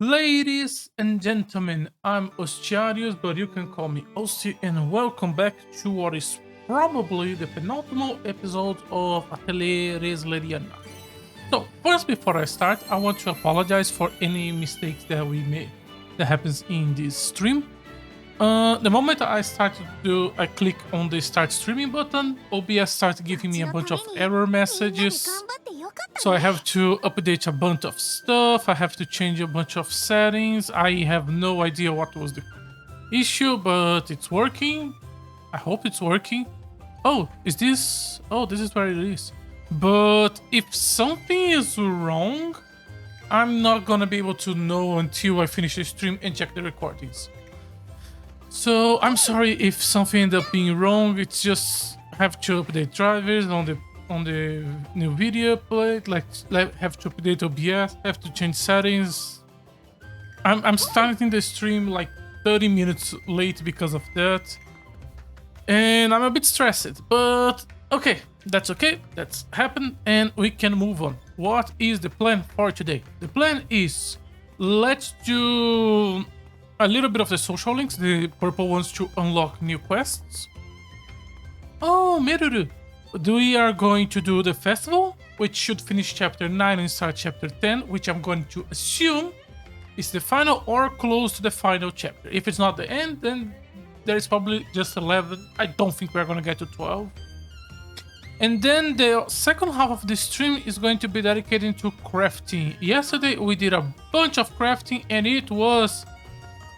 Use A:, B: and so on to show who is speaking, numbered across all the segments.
A: Ladies and gentlemen, I'm Ostiarius, but you can call me Osti, and welcome back to what is probably the penultimate episode of Atelier Resleriana. So, first, before I start, I want to apologize for any mistakes that we made that happens in this stream. The moment I started to I click on the start streaming button, OBS started giving me a bunch of error messages. So I have to update a bunch of stuff. I have to change a bunch of settings. I have no idea what was the issue, but it's working. I hope it's working. Oh, is this? Oh, this is where it is. But if something is wrong, I'm not gonna be able to know until I finish the stream and check the recordings. So I'm sorry if something ended up being wrong. It's just I have to update drivers on the new video plate. Like have to update OBS. Have to change settings. I'm starting the stream like 30 minutes late because of that, and I'm a bit stressed. But okay, that's okay. That's happened, and we can move on. What is the plan for today? The plan is let's do a little bit of the social links, the purple ones to unlock new quests. Oh, Meruru. We are going to do the festival, which should finish chapter 9 and start chapter 10, which I'm going to assume is the final or close to the final chapter. If it's not the end, then there is probably just 11. I don't think we're going to get to 12. And then the second half of the stream is going to be dedicated to crafting. Yesterday we did a bunch of crafting and it was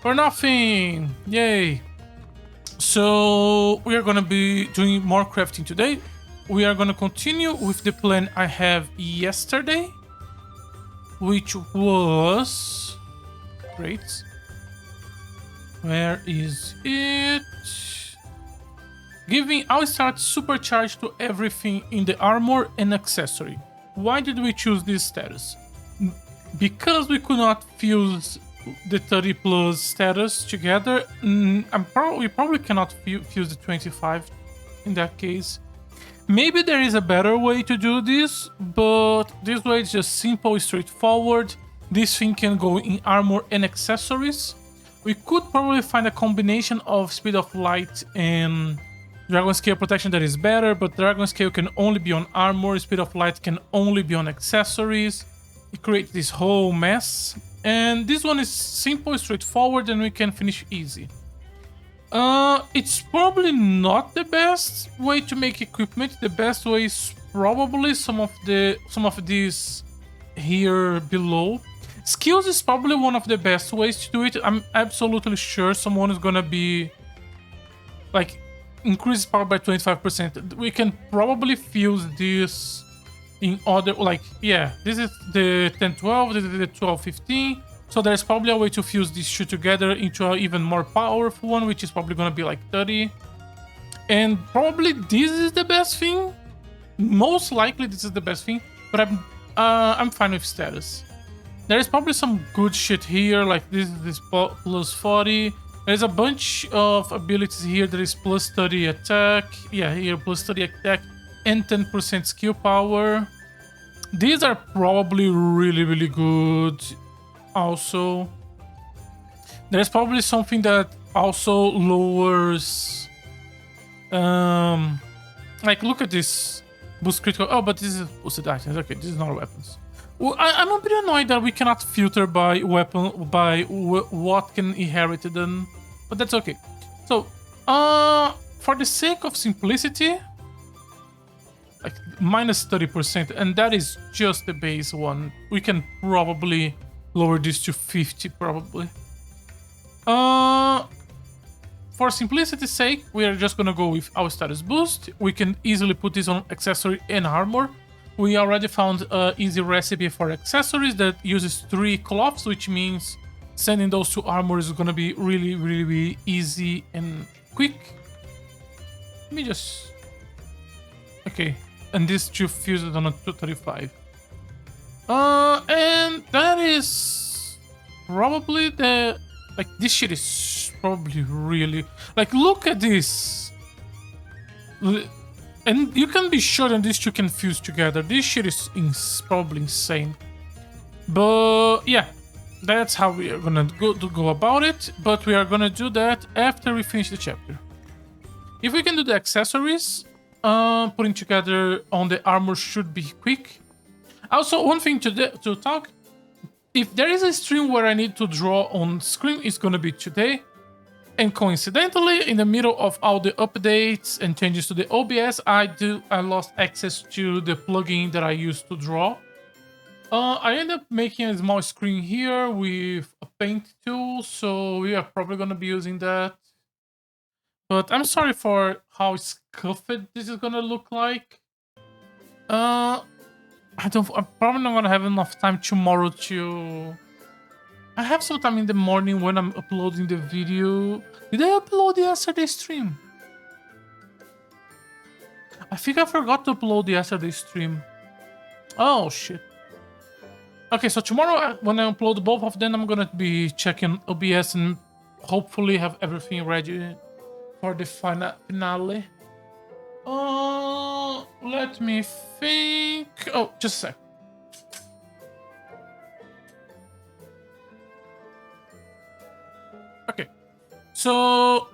A: for nothing. Yay. So we are going to be doing more crafting today. We are going to continue with the plan I have yesterday, which was great. Where is it? Giving I'll start supercharge to everything in the armor and accessory. Why did we choose this status? Because we could not fuse the 30 plus status together. We probably cannot fuse the 25 in that case. Maybe there is a better way to do this, but this way is just simple, straightforward. This thing can go in armor and accessories. We could probably find a combination of speed of light and Dragon Scale protection that is better, but Dragon Scale can only be on armor, speed of light can only be on accessories. It creates this whole mess. And this one is simple, straightforward, and we can finish easy. It's probably not the best way to make equipment. The best way is probably some of these here below. Skills is probably one of the best ways to do it. I'm absolutely sure someone is gonna be like increase power by 25%. We can probably fuse this in other, like, yeah, this is the 10-12, this is the 12-15. So there's probably a way to fuse these two together into an even more powerful one, which is probably gonna be like 30. And probably this is the best thing. Most likely this is the best thing, but I'm fine with status. There is probably some good shit here, like this plus 40. There's a bunch of abilities here. There is plus 30 attack. Yeah, here plus 30 attack and 10% skill power. These are probably really, really good. Also, there's probably something that also lowers. Like look at this boost critical. Oh, but this is boosted items. Okay, this is not weapons. Well, I'm a bit annoyed that we cannot filter by weapon what can inherit them, but that's okay. So, for the sake of simplicity, like minus 30%, and that is just the base one. We can probably lower this to 50, probably. For simplicity's sake, we are just gonna go with our status boost. We can easily put this on accessory and armor. We already found an easy recipe for accessories that uses 3 cloths, which means sending those to armor is gonna be really, really, really easy and quick. Let me just... Okay, and this 2 fuses on a 235. And that is probably the... Like, this shit is probably really... Like, look at this! And you can be sure that these two can fuse together. This shit is probably insane. But, yeah. That's how we are gonna go about it, but we are gonna do that after we finish the chapter. If we can do the accessories, putting together on the armor should be quick. Also, one thing to talk, if there is a stream where I need to draw on screen, it's gonna be today. And coincidentally, in the middle of all the updates and changes to the OBS, I lost access to the plugin that I used to draw. I end up making a small screen here with a paint tool, so we are probably gonna be using that. But I'm sorry for how scuffed this is gonna look like. I'm probably not gonna have enough time tomorrow to. I have some time in the morning when I'm uploading the video. Did I upload yesterday's stream? I think I forgot to upload yesterday's stream. Oh shit. Okay, so tomorrow when I upload both of them, I'm gonna be checking OBS and hopefully have everything ready for the finale. Let me think. Oh, just a sec. Okay, so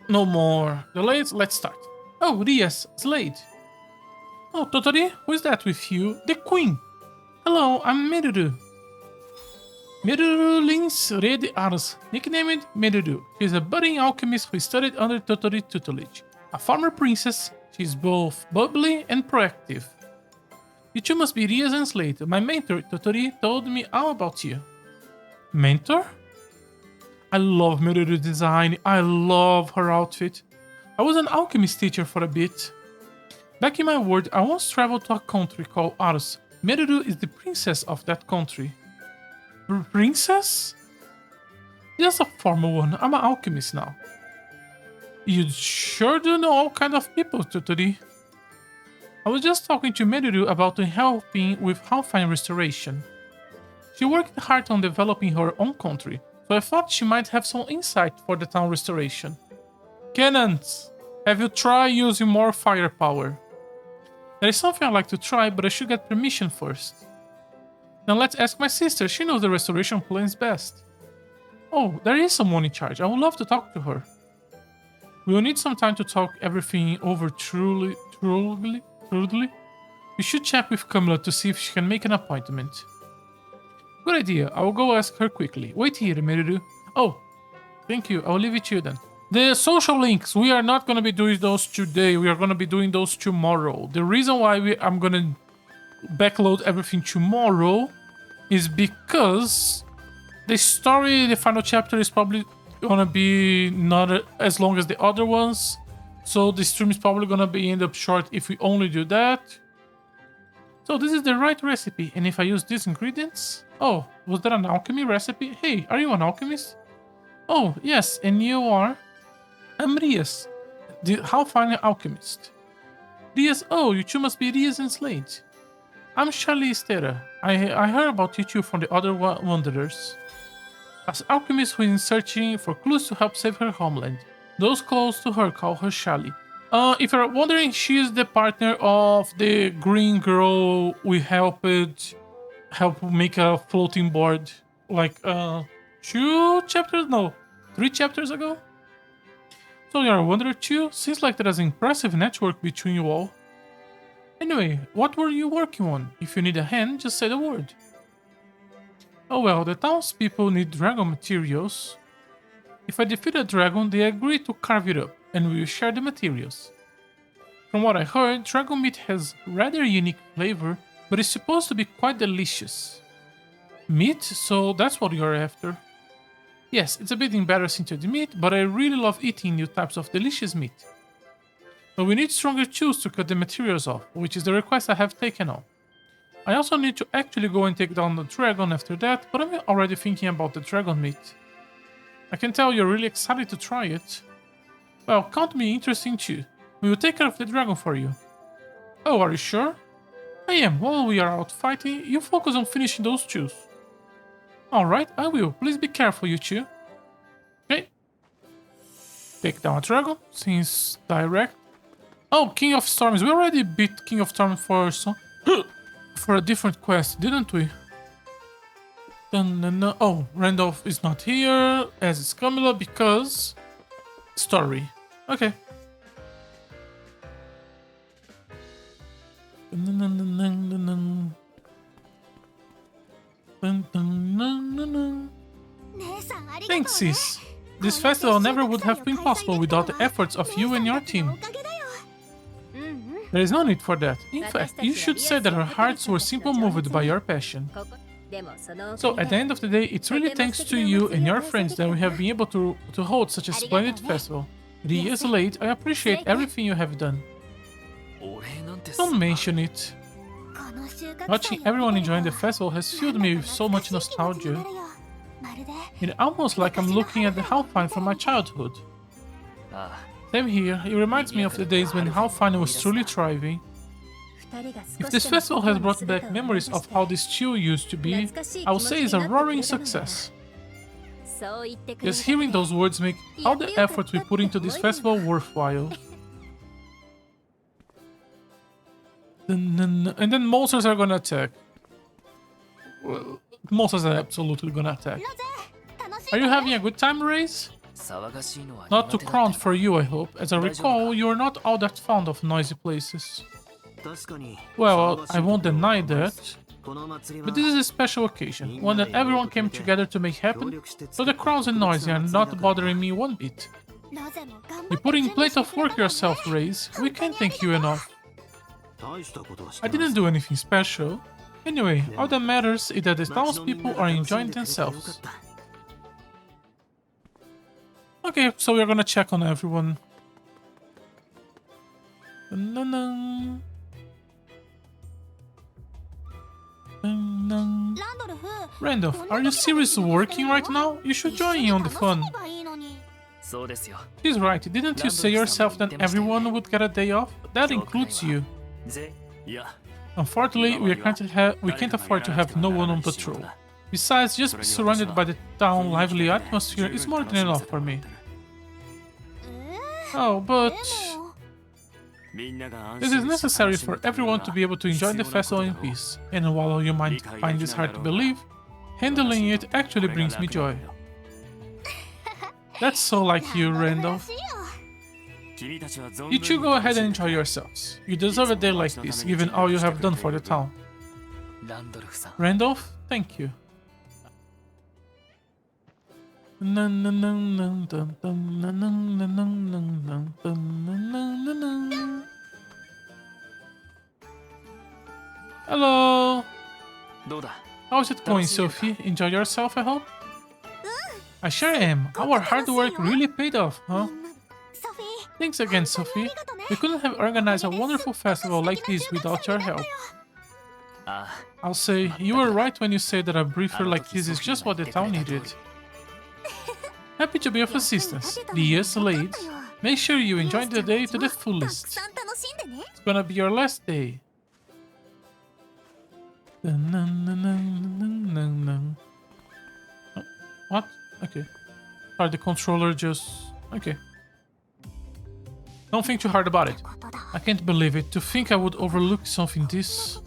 A: no more delays. Let's start. Oh, Rias, Slade. Oh, Totori, who is that with you? The Queen. Hello, I'm Meruru. Meruru Lins Red Ars, nicknamed Meruru. She's a budding alchemist who studied under Totori's tutelage. A former princess, she's both bubbly and proactive. You two must be Rias and Slade. My mentor, Totori, told me all about you. Mentor? I love Meruru's design. I love her outfit. I was an alchemist teacher for a bit. Back in my world, I once traveled to a country called Ars. Meruru is the princess of that country. Princess? Just a formal one. I'm an alchemist now. You sure do know all kind of people, Totori. I was just talking to Meruru about helping with Halfine restoration. She worked hard on developing her own country, so I thought she might have some insight for the town restoration. Cannons! Have you tried using more firepower? There is something I'd like to try, but I should get permission first. Now let's ask my sister, she knows the restoration plans best. Oh, there is someone in charge. I would love to talk to her. We will need some time to talk everything over truly. We should check with Kamala to see if she can make an appointment. Good idea. I will go ask her quickly. Wait here, Meruru. Oh, thank you. I will leave it to you then. The social links, we are not going to be doing those today. We are going to be doing those tomorrow. The reason why I'm going to backload everything tomorrow is because the story, the final chapter is probably going to be not as long as the other ones. So the stream is probably going to be end up short if we only do that. So this is the right recipe. And if I use these ingredients... Oh, was that an alchemy recipe? Hey, are you an alchemist? Oh, yes, and you are... I'm Rias, the Halfine alchemist. Rias, oh, you two must be Rias and Slade. I'm Charlie Estera. I heard about you two from the other wanderers. As alchemist who is searching for clues to help save her homeland. Those close to her call her Charlie. If you're wondering, she is the partner of the green girl we help make a floating board like 3 chapters ago. So you're a wanderer too? Seems like there is an impressive network between you all. Anyway, what were you working on? If you need a hand, just say the word. Oh well, the townspeople need dragon materials. If I defeat a dragon, they agree to carve it up, and we will share the materials. From what I heard, dragon meat has rather unique flavor, but it's supposed to be quite delicious. Meat? So that's what you're after. Yes, it's a bit embarrassing to admit, but I really love eating new types of delicious meat. But we need stronger tools to cut the materials off, which is the request I have taken on. I also need to actually go and take down the dragon after that, but I'm already thinking about the dragon meat. I can tell you're really excited to try it. Well, count me interesting too. We will take care of the dragon for you. Oh, are you sure? I am. While we are out fighting, you focus on finishing those tools. Alright, I will. Please be careful, you two. Okay. Take down a dragon, since direct. Oh, King of Storms. We already beat King of Storms for a different quest, didn't we? Oh, Randolph is not here, as is Camilla, because... Story. Okay. Thanks, sis. This festival never would have been possible without the efforts of you and your team. There is no need for that. In fact, you should say that our hearts were simply moved by your passion. So, at the end of the day, it's really thanks to you and your friends that we have been able to hold such a splendid festival. 3 years late, I appreciate everything you have done. Don't mention it. Watching everyone enjoying the festival has filled me with so much nostalgia. It's almost like I'm looking at the Halfine from my childhood. Same here, it reminds me of the days when Halfine was truly thriving. If this festival has brought back memories of how this chill used to be, I would say it's a roaring success. Just hearing those words make all the effort we put into this festival worthwhile. And then monsters are gonna attack. Well, monsters are absolutely gonna attack. Are you having a good time, Raze? Not too cramped for you, I hope. As I recall, you're not all that fond of noisy places. Well, I won't deny that. But this is a special occasion, one that everyone came together to make happen, so the crowds and noise are not bothering me one bit. You put in plenty of work yourself, Raze. We can't thank you enough. I didn't do anything special. Anyway, all that matters is that the townspeople are enjoying themselves. Okay, so we're gonna check on everyone. Randolph, are you seriously working right now? You should join in on the fun. She's right, didn't you say yourself that everyone would get a day off? That includes you. Unfortunately, we can't afford to have no one on patrol. Besides, just be surrounded by the town lively atmosphere is more than enough for me. Oh, but... This is necessary for everyone to be able to enjoy the festival in peace, and while you might find this hard to believe, handling it actually brings me joy. That's so like you, Randolph. You two go ahead and enjoy yourselves. You deserve a day like this, given all you have done for the town. Randolph, thank you. Hello! How's it going, Sophie? Enjoy yourself, I hope? I sure am. Our hard work really paid off, huh? Thanks again, Sophie. We couldn't have organized a wonderful festival like this without your help. I'll say, you were right when you said that a briefer like this is just what the town needed. Happy to be of assistance. The year's late. Make sure you enjoy the day to the fullest. It's gonna be your last day. Oh, what? Okay. Sorry, the controller just... Okay. Don't think too hard about it. I can't believe it. To think I would overlook something this...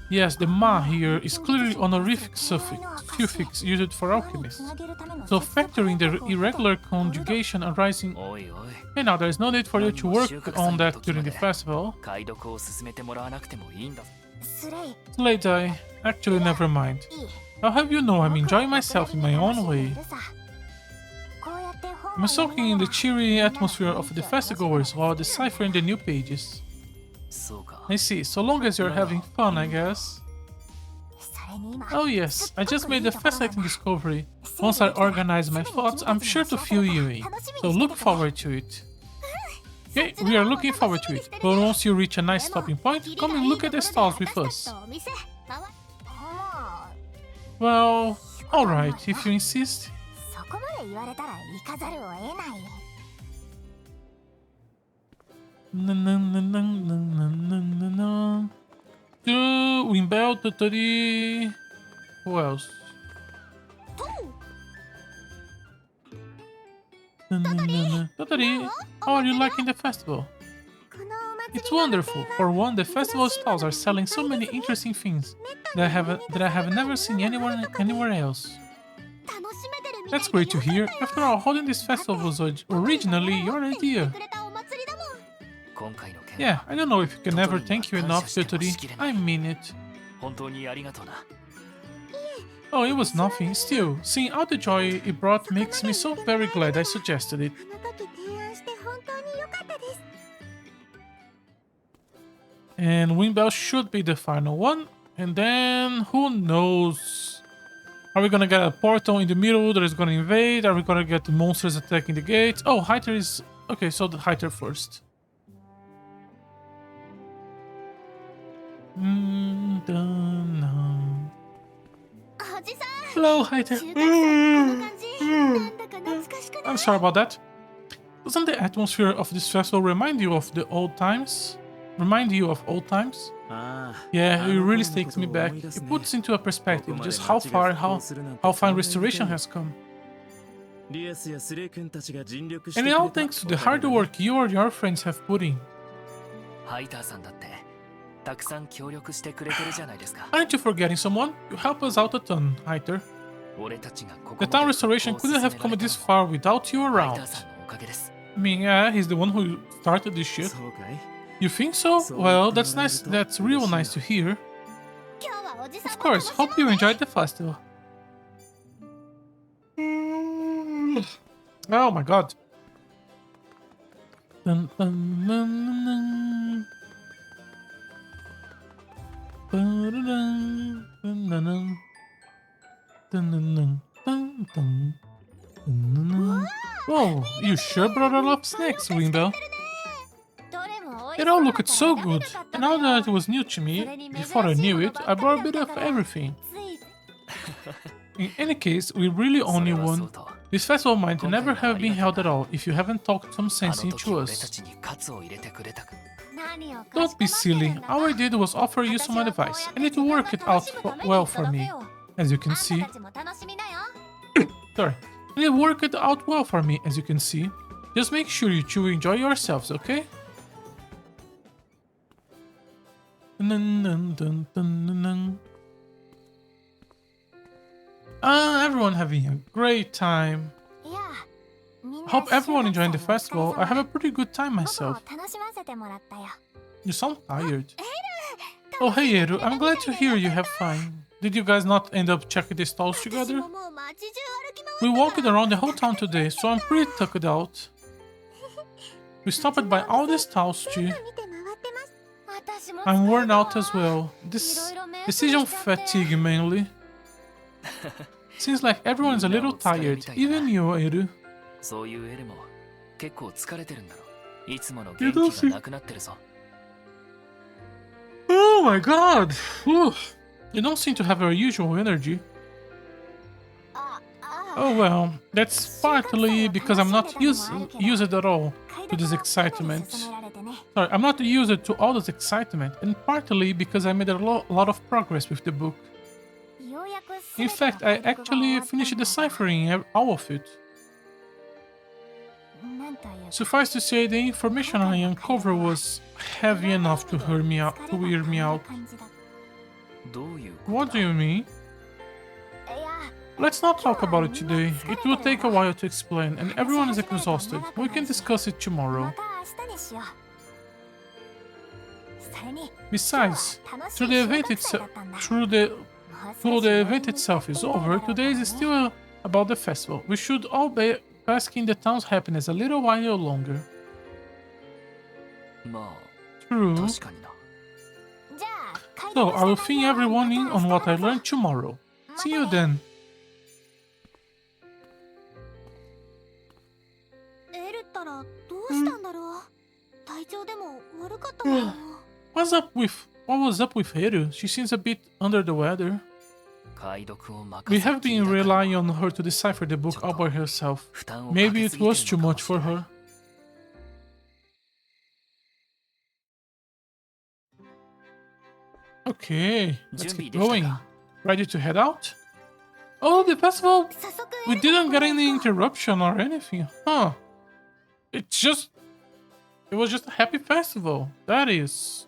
A: Yes, the ma here is clearly honorific suffix used for alchemists. So factoring the irregular conjugation arising... Hey, now there is no need for you to work on that during the festival. Slade, actually never mind. I'll have you know I'm enjoying myself in my own way. I'm soaking in the cheery atmosphere of the festivalers while deciphering the new pages. I see, so long as you're having fun, I guess. Oh yes, I just made a fascinating discovery. Once I organize my thoughts, I'm sure to fill you in. So look forward to it. Okay, we are looking forward to it. But once you reach a nice stopping point, come and look at the stalls with us. Well, alright, if you insist. Wimbel, Tottori... Who else? Tottori, how are you liking the festival? It's wonderful. For one, the festival stalls are selling so many interesting things that I have never seen anywhere else. That's great to hear. After all, holding this festival was originally your idea. Yeah, I don't know if I can ever thank you enough, Toturi. I mean it. Oh, it was nothing. Still, seeing all the joy it brought makes me so very glad I suggested it. And Windbell should be the final one. And then, who knows? Are we gonna get a portal in the middle that is gonna invade? Are we gonna get the monsters attacking the gates? Oh, Hyter is... Okay, so the Hyter first. Hello, Hyter. I'm sorry about that. Doesn't the atmosphere of this festival remind you of the old times? Yeah, it really takes me back. It puts into a perspective just how far restoration has come. And it all thanks to the hard work you or your friends have put in. Aren't you forgetting someone? You help us out a ton, Hyter. The town restoration couldn't have come this far without you around. I mean, yeah, he's the one who started this shit. You think so? Well, that's nice. That's real nice to hear. Of course, hope you enjoyed the festival. Oh my god. Dun, dun, dun, dun. Dun, dun, dun, dun. Dun, dun, dun, dun, dun. Dun, dun, dun. Whoa, you sure brought a lot of snacks, Windbell. It all looked so good, and now that it was new to me, before I knew it, I brought a bit of everything. In any case, we really only won. This festival might never have been held at all if you haven't talked some sense into us. Don't be silly, all I did was offer you some advice, and it worked out well for me, as you can see. Sorry. And it worked out well for me, as you can see. Just make sure you two enjoy yourselves, okay? Everyone having a great time. Hope everyone enjoying the festival. I have a pretty good time myself. You sound tired. Oh hey Eru, I'm glad to hear you have fun. Did you guys not end up checking the stalls together? We walked around the whole town today, so I'm pretty tucked out. We stopped by all the stalls too. I'm worn out as well. This decision fatigue mainly. Seems like everyone's a little tired, even you, Eru. You don't see... Oh my god! Whew. You don't seem to have your usual energy. Oh well, that's partly because I'm not used at all to this excitement. Sorry, I'm not used to all this excitement, and partly because I made a lot of progress with the book. In fact, I actually finished deciphering all of it. Suffice to say, the information I uncovered was heavy enough to wear me out. What do you mean? Let's not talk about it today. It will take a while to explain, and everyone is exhausted. We can discuss it tomorrow. Besides, till the event itself is over, today is still about the festival. We should all be basking the town's happiness a little while longer. True. So, I will fill everyone in on what I learned tomorrow. See you then. What was up with Eru? She seems a bit under the weather. We have been relying on her to decipher the book all by herself. Maybe it was too much for her. Okay, let's keep going. Ready to head out? Oh, the festival! We didn't get any interruption or anything, huh? It's just... It was just a happy festival. That is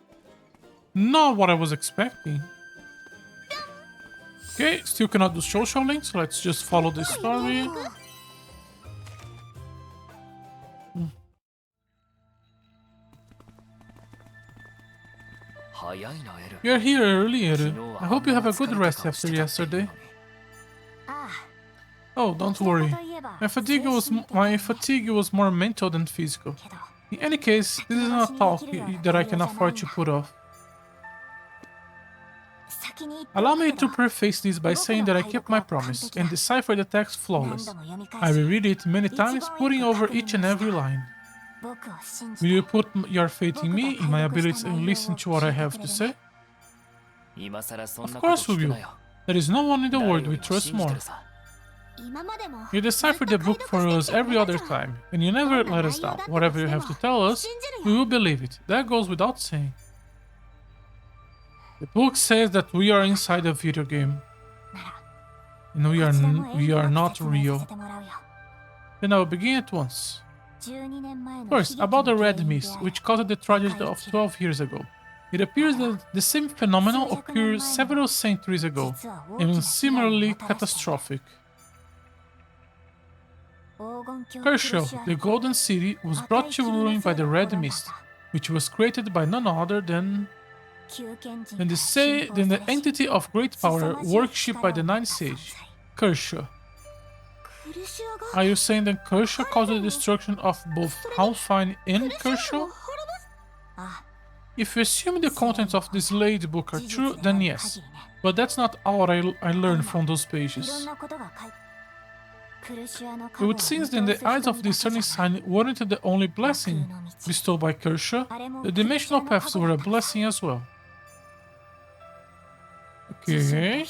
A: not what I was expecting. Okay, still cannot do social links. Let's just follow the story. You're here early, Eru. I hope you have a good rest after yesterday. Oh, don't worry. My fatigue was more mental than physical. In any case, this is not a talk that I can afford to put off. Allow me to preface this by saying that I kept my promise and deciphered the text flawless. I reread it many times, putting over each and every line. Will you put your faith in me, in my abilities, and listen to what I have to say? Of course we will. There is no one in the world we trust more. You decipher the book for us every other time, and you never let us down. Whatever you have to tell us, we will believe it. That goes without saying. The book says that we are inside a video game, and we are not real. Then I will begin at once. First, about the Red Mist, which caused the tragedy of 12 years ago. It appears that the same phenomenon occurred several centuries ago, and was similarly catastrophic. Kershaw, the Golden City, was brought to ruin by the Red Mist, which was created by none other than the entity of great power worshipped by the Ninth Sage, Kershaw. Are you saying that Kershaw caused the destruction of both Halfine and Kershaw? If you assume the contents of this late book are true, then yes. But that's not all I learned from those pages. It would seem that in the eyes of the discerning sign weren't the only blessing bestowed by Kershaw, the dimensional paths were a blessing as well. Okay.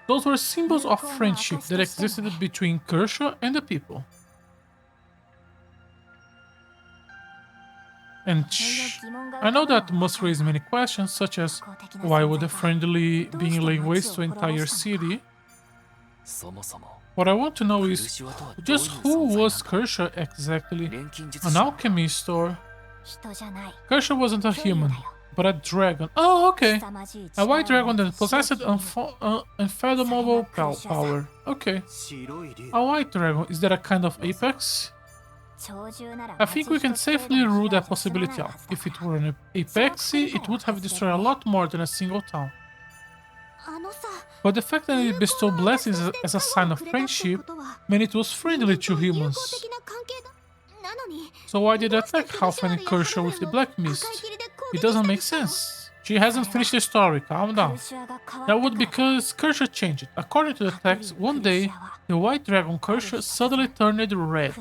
A: Those were symbols of friendship that existed between Kershaw and the people. And I know that must raise many questions, such as why would a friendly being lay waste to an entire city? What I want to know is just who was Kershaw exactly? An alchemist or... Kershaw wasn't a human, but a dragon. Oh, okay. A white dragon that possessed unfathomable power. Okay. A white dragon, is that a kind of apex? I think we can safely rule that possibility out. If it were an apex, it would have destroyed a lot more than a single town. But the fact that it bestowed blessings as a sign of friendship meant it was friendly to humans. So why did it attack Halfine and Kershaw with the Black Mist? It doesn't make sense. She hasn't finished the story, calm down. That would be because Kershaw changed it. According to the text, one day, the white dragon Kershaw suddenly turned red.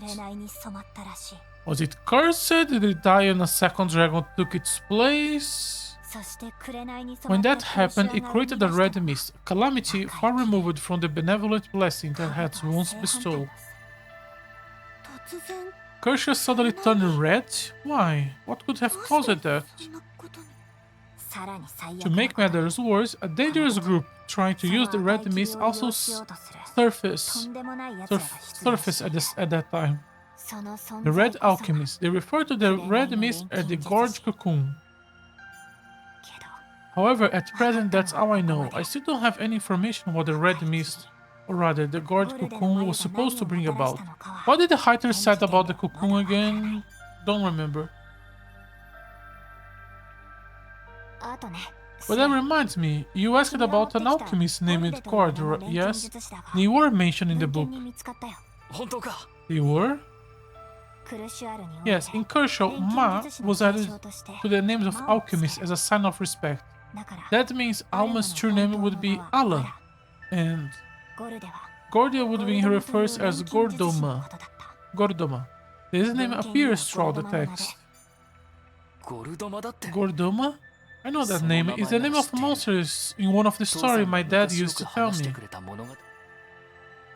A: Was it cursed? Did it die and a second dragon took its place? When that happened, it created a red mist, a calamity far removed from the benevolent blessing that had once bestowed. Kershaw suddenly turned red? Why? What could have caused that? To make matters worse, a dangerous group trying to use the red mist also surfaced at that time. The Red Alchemist. They refer to the red mist as the Gorge Cocoon. However, at present, that's all I know. I still don't have any information what the red mist, or rather, the Gorge Cocoon was supposed to bring about. What did the Hyter said about the cocoon again? Don't remember. But that reminds me, you asked about an alchemist named Cord, yes? They were mentioned in the book. They were? Yes, in Kershaw, Ma was added to the names of alchemists as a sign of respect. That means Alma's true name would be Ala, and Gordia would be referred as Gordoma. This name appears throughout the text. Gordoma? I know that name. It's the name of monsters in one of the stories my dad used to tell me.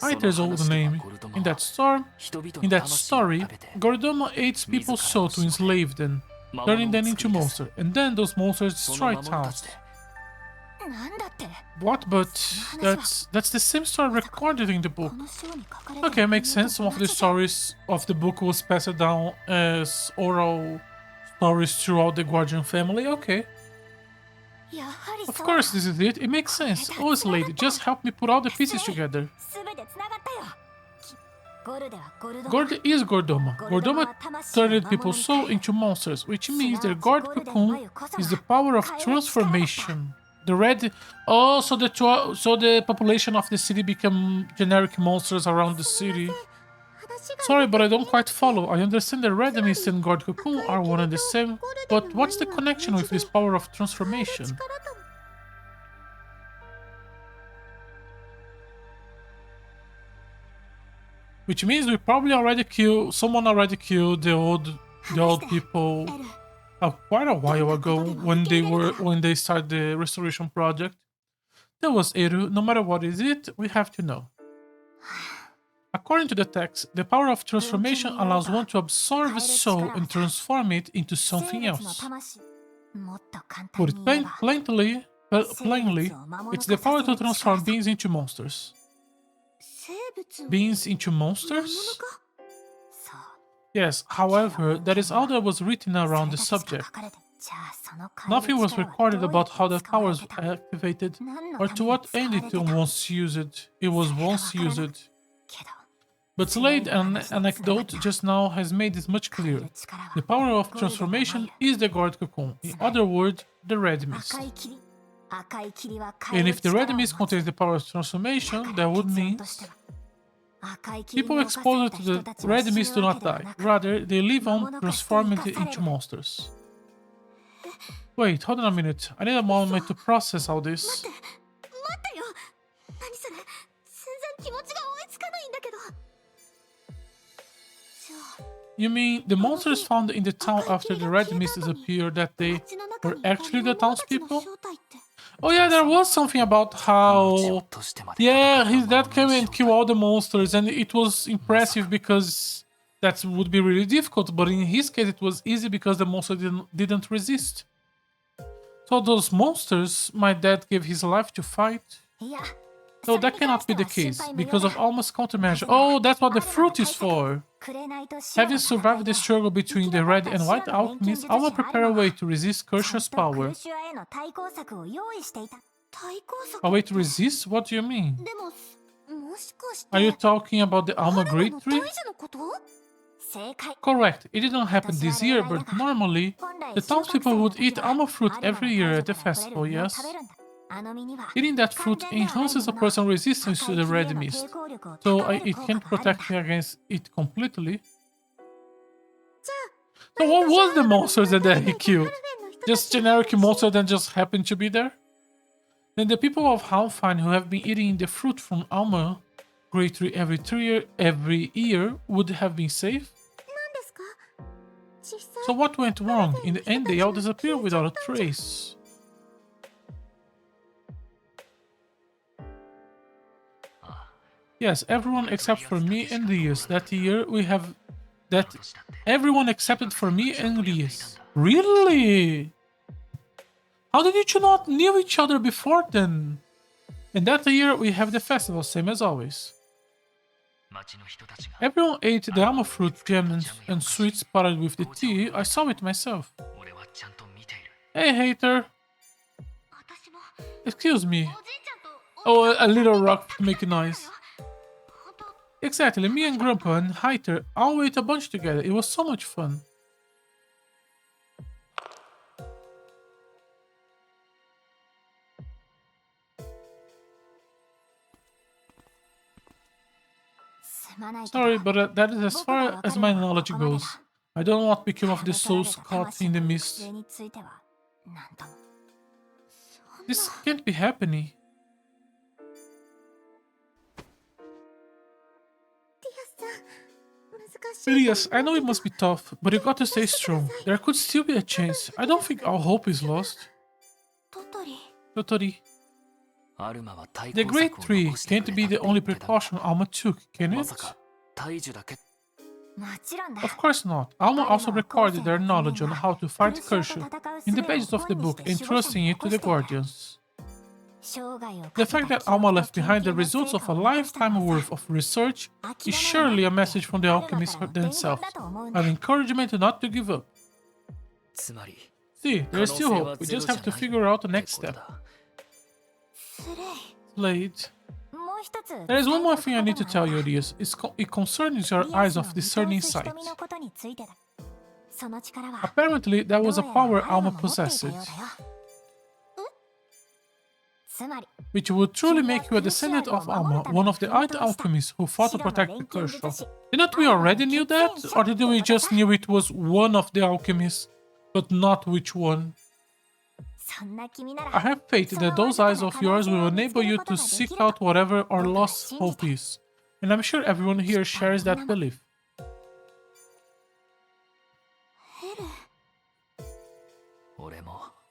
A: Aiter's old name. In that story, Gordoma ate people's soul to enslave them, turning them into monsters, and then those monsters destroy towns. What? But that's the same story recorded in the book. Okay, makes sense. Some of the stories of the book was passed down as oral stories throughout the Guardian family. Okay. Of course, this is it. It makes sense. Oh, lady, just help me put all the pieces together. Gord is Gordoma. Gordoma turned people's soul into monsters, which means their Gord cocoon is the power of transformation. The red... Oh, so the population of the city become generic monsters around the city. Sorry, but I don't quite follow. I understand the Red Mist and Gord Cocoon are one and the same, but what's the connection with this power of transformation? Which means we probably already killed... Someone already killed the old people quite a while ago when they started the restoration project. That was Eru. No matter what is it, we have to know. According to the text, the power of transformation allows one to absorb a soul and transform it into something else. Put it plainly, it's the power to transform beings into monsters. Beings into monsters? Yes, however, that is all that was written around the subject. Nothing was recorded about how the power was activated or to what end it was once used. But Slade, an anecdote just now, has made this much clearer. The power of transformation is the Gord Cocoon, in other words, the Red Mist. And if the Red Mist contains the power of transformation, that would mean people exposed to the Red Mist do not die, rather they live on, transforming into monsters. Wait, hold on a minute, I need a moment to process all this. You mean the monsters found in the town after the Red Mist disappeared, that they were actually the townspeople? Oh yeah, there was something about how... Yeah, his dad came and killed all the monsters, and it was impressive because that would be really difficult, but in his case it was easy because the monster didn't resist. So those monsters my dad gave his life to fight? No, that cannot be the case, because of Alma's countermeasure. Oh, that's what the fruit is for! Having survived the struggle between the red and white alchemists, Alma prepared a way to resist Kersha's power. A way to resist? What do you mean? Are you talking about the Alma Great Tree? Correct, it didn't happen this year, but normally, the townspeople would eat Alma fruit every year at the festival, yes? Eating that fruit enhances a person's resistance to the Red Mist, so it can't protect me against it completely. So what was the monsters that he killed? Just generic monster that just happened to be there? Then the people of Halfine who have been eating the fruit from Alma Great Tree every year would have been safe? So what went wrong? In the end, they all disappeared without a trace. Yes, everyone except for me and Rias. That year we have... That everyone excepted for me and Rias. Really? How did you two not knew each other before then? And that year we have the festival, same as always. Everyone ate the alma fruit, jam and sweets paired with the tea. I saw it myself. Hey, hater. Excuse me. Oh, a little rock making noise. Exactly, me and Grandpa and Hater all ate a bunch together. It was so much fun. Sorry, but that is as far as my knowledge goes. I don't know what became of the souls caught in the mist. This can't be happening. Elias, I know it must be tough, but you got to stay strong. There could still be a chance. I don't think all hope is lost. Totori. The Great Tree can't be the only precaution Alma took, can it? Of course not. Alma also recorded their knowledge on how to fight Kershaw in the pages of the book, entrusting it to the Guardians. The fact that Alma left behind the results of a lifetime worth of research is surely a message from the alchemists themselves, an encouragement not to give up. See, there's still hope. We just have to figure out the next step. Slade. There is one more thing I need to tell you, Rias. It concerns your eyes of discerning sight. Apparently, there was a power Alma possessed, which would truly make you a descendant of Alma, one of the 8 alchemists who fought to protect the curse. Didn't we already knew that? Or did we just knew it was one of the alchemists, but not which one? I have faith that those eyes of yours will enable you to seek out whatever our lost hope is, and I'm sure everyone here shares that belief.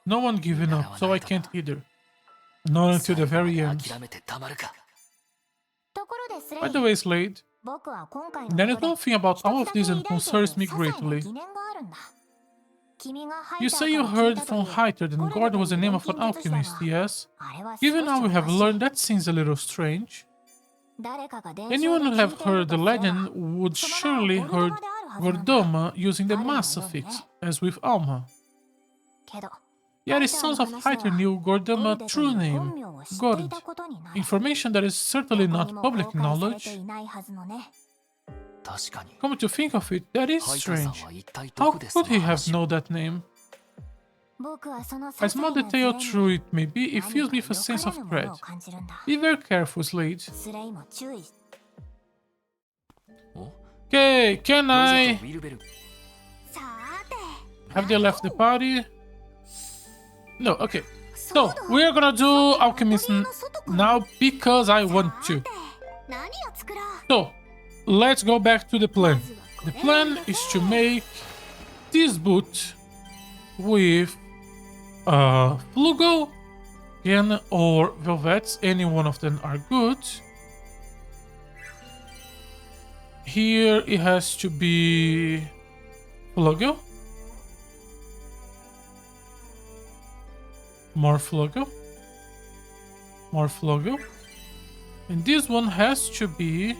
A: No one giving up, so I can't either. Not until the very end. By the way, Slade, there is one thing about all of this that concerns me greatly. You say you heard from Hyter that God was the name of an alchemist, yes? Given how we have learned, that seems a little strange. Anyone who have heard the legend would surely heard Gordoma using the Ma suffix, as with Alma. Yet it sounds of Hyter knew Gordoma's true name, Gord, information that is certainly not public knowledge. Come to think of it, that is strange. How could he have known that name? As small detail true it may be, it fills me with a sense of dread. Be very careful, Slade. Okay, can I... Have they left the party? No, okay. So, we are gonna do Alchemist now because I want to. So, let's go back to the plan. The plan is to make this boot with Flugo, Yen, or Velvets. Any one of them are good. Here it has to be Flugo. More Flugo. More Flugo. And this one has to be...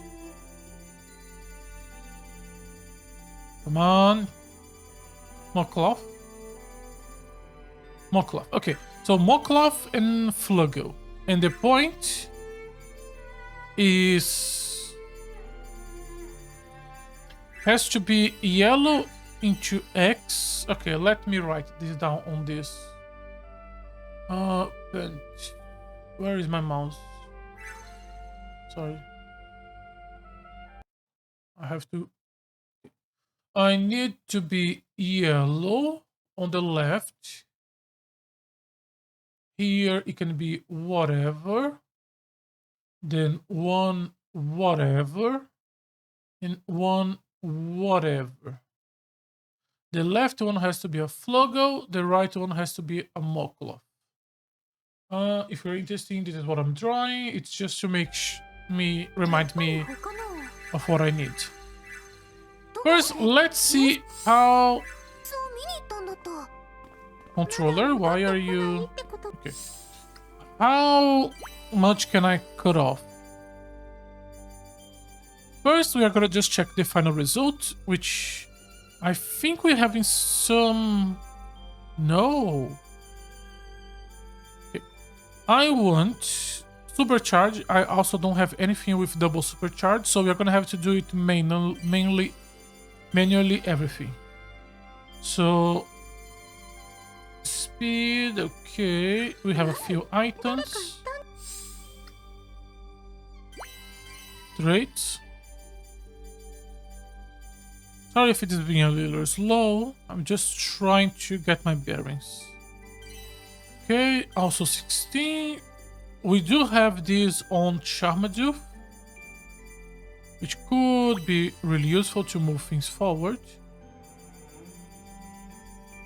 A: Come on. Moklov. Moklov. Okay. So Moklov and Flugo. And the point is... has to be yellow into X. Okay, let me write this down on this. Where is my mouse? Sorry. I need to be yellow on the left. Here it can be whatever. Then one whatever. And one whatever. The left one has to be a Flugo. The right one has to be a Moklov. If you're interested, this is what I'm drawing. It's just to make remind me of what I need. First, let's see how... Controller, why are you... Okay. How much can I cut off? First, we are gonna just check the final result, which I think we're having some... No. Okay. I want supercharge. I also don't have anything with double supercharge, so we're gonna have to do it manually everything. So speed, okay. We have a few items. Traits. Sorry if it is being a little slow. I'm just trying to get my bearings. Okay, also 16. We do have this on Charmadouf, which could be really useful to move things forward.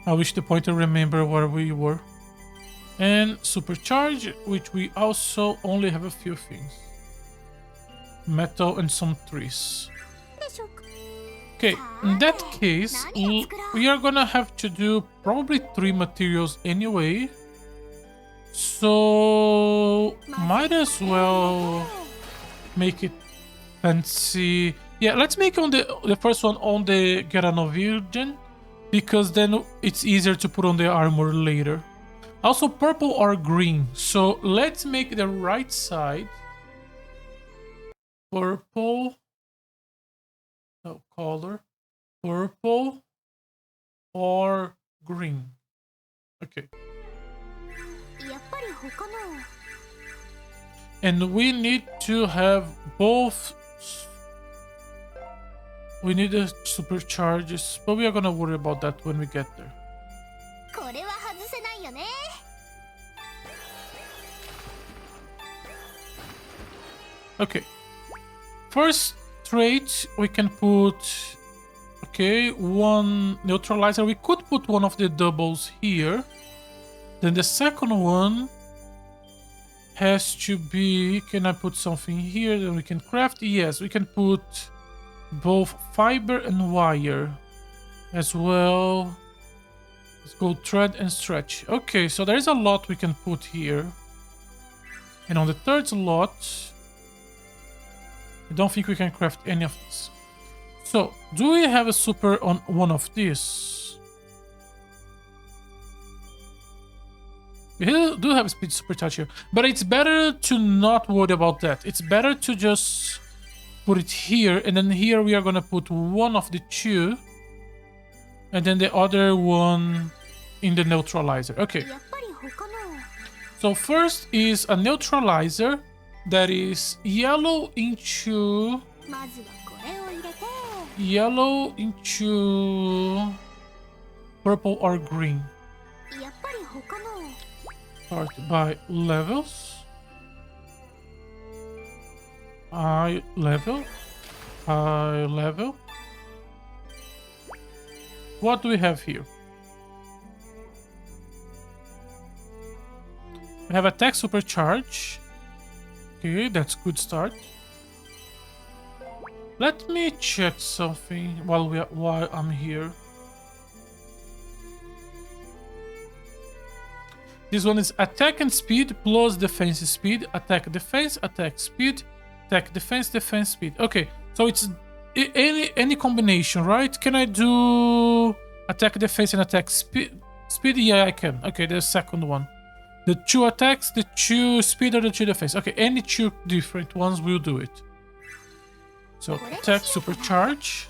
A: I wish the pointer remember where we were. And Supercharge, which we also only have a few things. Metal and some trees. Okay, in that case, we are gonna have to do probably 3 materials anyway. So, might as well make it fancy. Yeah, let's make on the first one on the Geranovirgen, because then it's easier to put on the armor later. Also purple or green. So let's make the right side purple. No, color. Purple or green. Okay. And we need to have both. We need the supercharges, but we are gonna worry about that when we get there. Okay. First trait we can put. Okay, one neutralizer. We could put one of the doubles here. Then the second one has to be... Can I put something here that we can craft? Yes, we can put both fiber and wire as well. Let's go thread and stretch. Okay, so there is a lot we can put here. And on the third slot, I don't think we can craft any of this. So, do we have a super on one of these? We do have a speed supercharge here, but it's better to not worry about that. It's better to just put it here, and then here we are gonna put one of the two, and then the other one in the neutralizer. Okay. So first is a neutralizer that is yellow into purple or green. Start by levels. High level. High level. What do we have here? We have attack supercharge. Okay, that's good start. Let me check something while I'm here. This one is attack and speed plus defense speed. Attack, defense, attack, speed, attack, defense, defense, speed. Okay, so it's any combination, right? Can I do attack, defense, and attack speed? Speed, yeah, I can. Okay, the second one. The two attacks, the two speed, or the two defense. Okay, any two different ones will do it. So attack supercharge.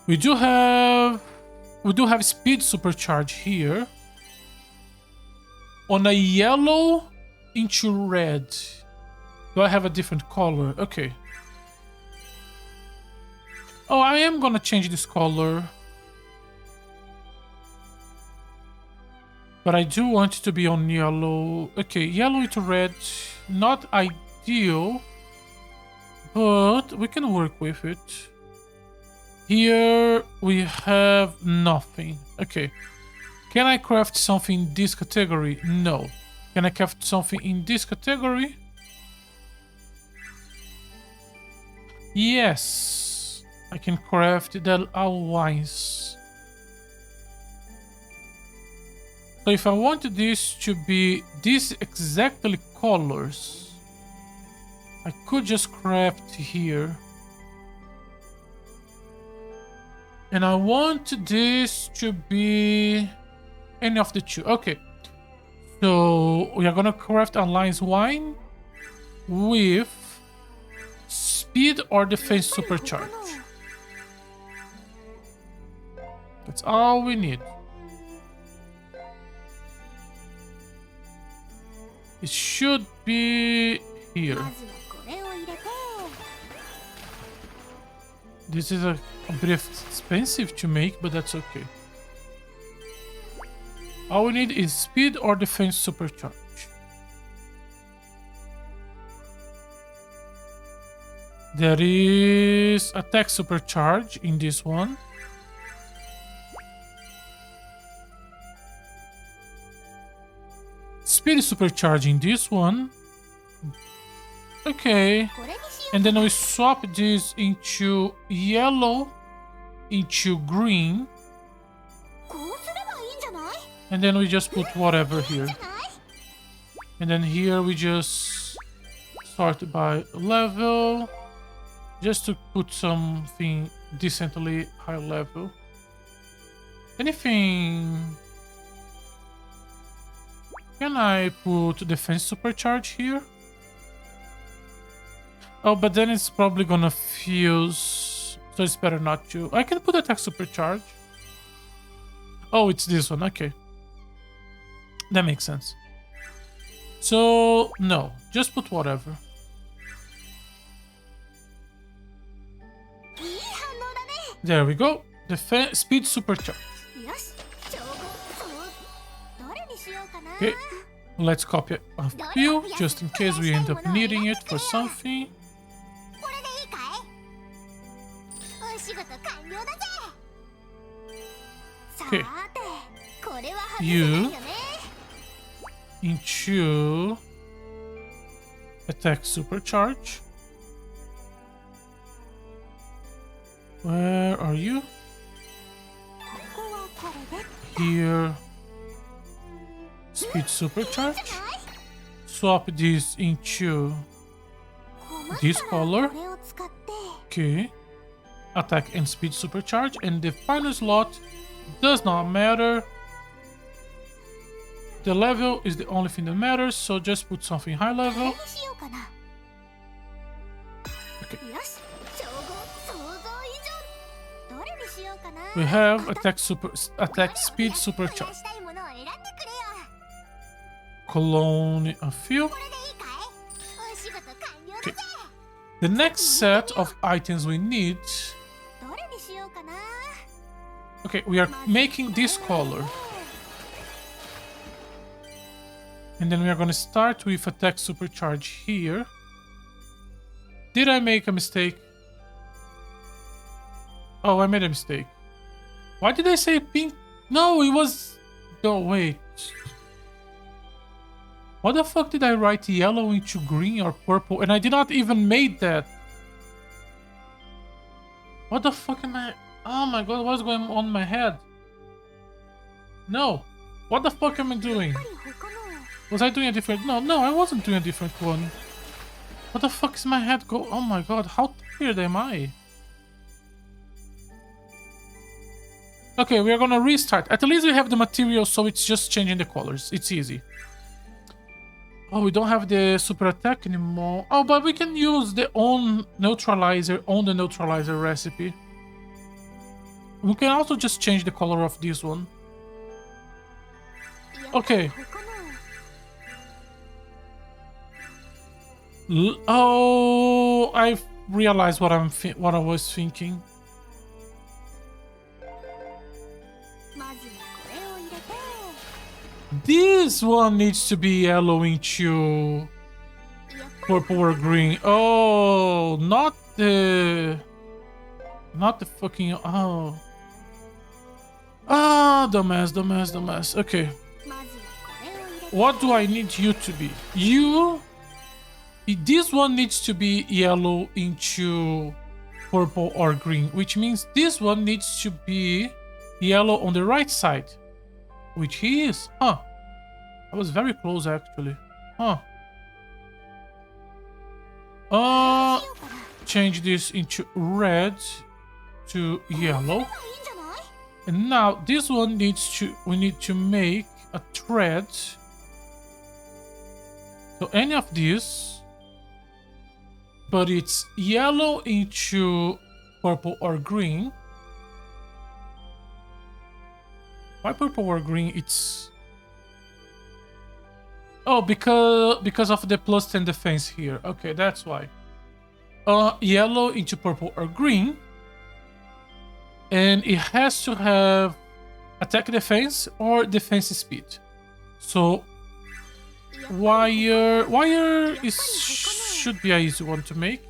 A: We do have speed supercharge here. On a yellow into red. Do I have a different color? Okay. Oh, I am gonna change this color. But I do want it to be on yellow. Okay, yellow into red. Not ideal. But we can work with it. Here we have nothing. Okay. Can I craft something in this category? No. Can I craft something in this category? Yes. I can craft the alliance. So if I wanted this to be these exactly colors, I could just craft here. And I want this to be any of the two. Okay. So we are gonna craft alliance wine with speed or defense supercharge. That's all we need. It should be here. This is a bit expensive to make, but that's okay. All we need is speed or defense supercharge. There is attack supercharge in this one. Speed supercharge in this one. Okay. And then we swap this into yellow, into green. And then we just put whatever here. And then here we just sort by level. just to put something decently high level. Anything? Can I put defense supercharge here? Oh, but then it's probably gonna fuse, so it's better not to. I can put attack supercharge. Oh, it's this one. Okay, that makes sense. So no, just put whatever. There we go. Defense speed supercharge. Okay, let's copy a few just in case we end up needing it for something. Okay, you into attack supercharge. Where are you? Here. Speed supercharge. Swap this into this color. Okay. Attack and speed supercharge. And the final slot does not matter. The level is the only thing that matters, so just put something high level. Okay. We have attack speed supercharge. Clone a few. Okay. The next set of items we need. Okay, we are making this color. And then we are going to start with attack supercharge here. Did I make a mistake? Oh, I made a mistake. Why did I say pink? No, it was... No, wait. What the fuck did I write yellow into green or purple? And I did not even make that. What the fuck am I... Oh my god, what's going on in my head? No. What the fuck am I doing? Was I doing a different... No, I wasn't doing a different one. What the fuck is my head go... Oh my god, how tired am I? Okay, we are gonna restart. At least we have the material, so it's just changing the colors. It's easy. Oh, we don't have the super attack anymore. Oh, but we can use the on the neutralizer recipe. We can also just change the color of this one. Okay. Oh, I realized what I was thinking. This one needs to be yellow into purple or green. Oh, not the fucking... Oh. Ah, dumbass. Okay. What do I need you to be? This one needs to be yellow into purple or green, which means this one needs to be yellow on the right side. Which he is. Huh. I was very close, actually. Huh. Change this into red to yellow. And now this one we need to make a thread. So any of these, but it's yellow into purple or green. Why purple or green? It's... Oh, because of the plus 10 defense here. Okay, that's why. Yellow into purple or green. And it has to have attack defense or defense speed. So wire should be an easy one to make.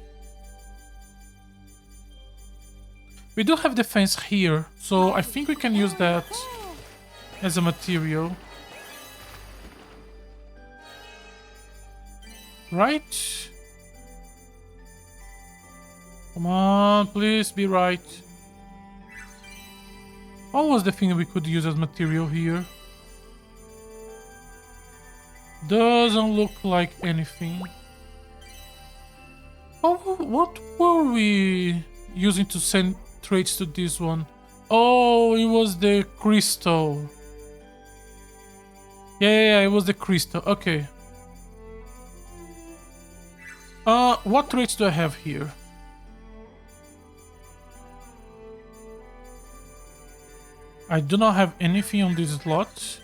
A: We do have defense here, so I think we can use that as a material. Right? Come on, please be right. What was the thing we could use as material here? Doesn't look like anything. What were we using to send traits to this one? Oh, it was the crystal. Yeah, it was the crystal. Okay. What traits do I have here? I do not have anything on this slot.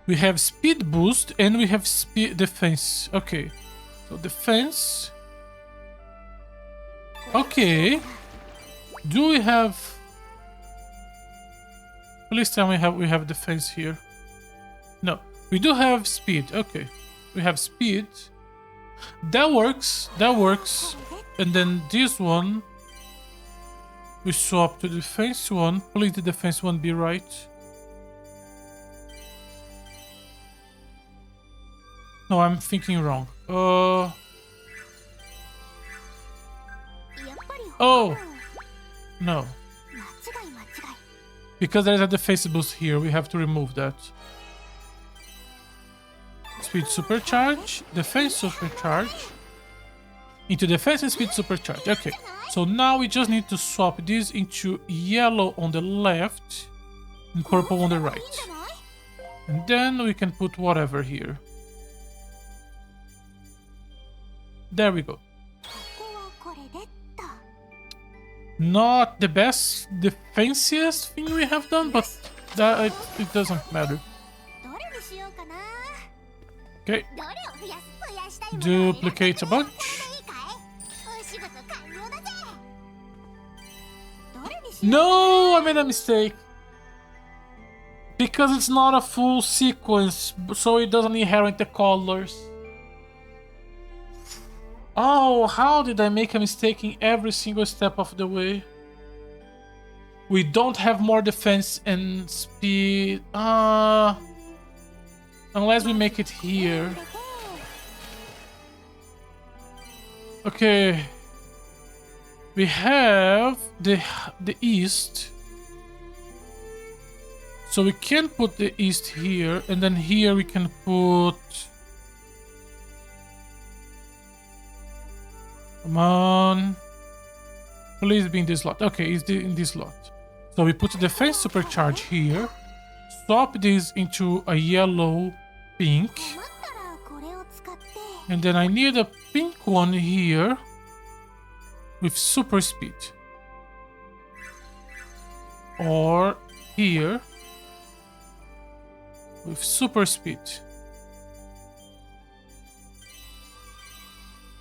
A: We have speed boost and we have speed defense. Okay. So defense. Okay. Do we have... Please tell me we have defense here. No. We do have speed. Okay. We have speed. That works. That works. And then this one... We swap to the defense one. Please the defense one be right. No, I'm thinking wrong. Oh! No. Because there's a defense boost here, we have to remove that. Speed supercharge, defense supercharge. Into defense and speed supercharge. Okay, so now we just need to swap this into yellow on the left and purple on the right. And then we can put whatever here. There we go. Not the best, the fanciest thing we have done, but that it doesn't matter. Okay. Duplicate a bunch. No, I made a mistake. Because it's not a full sequence, so it doesn't inherit the colors. Oh, how did I make a mistake in every single step of the way? We don't have more defense and speed. Unless we make it here. Okay. We have the east. So we can put the east here, and then here we can put... Come on. Please be in this slot. Okay, it's in this slot. So we put the defense supercharge here. Swap this into a yellow pink. And then I need a pink one here with super speed. Or here with super speed.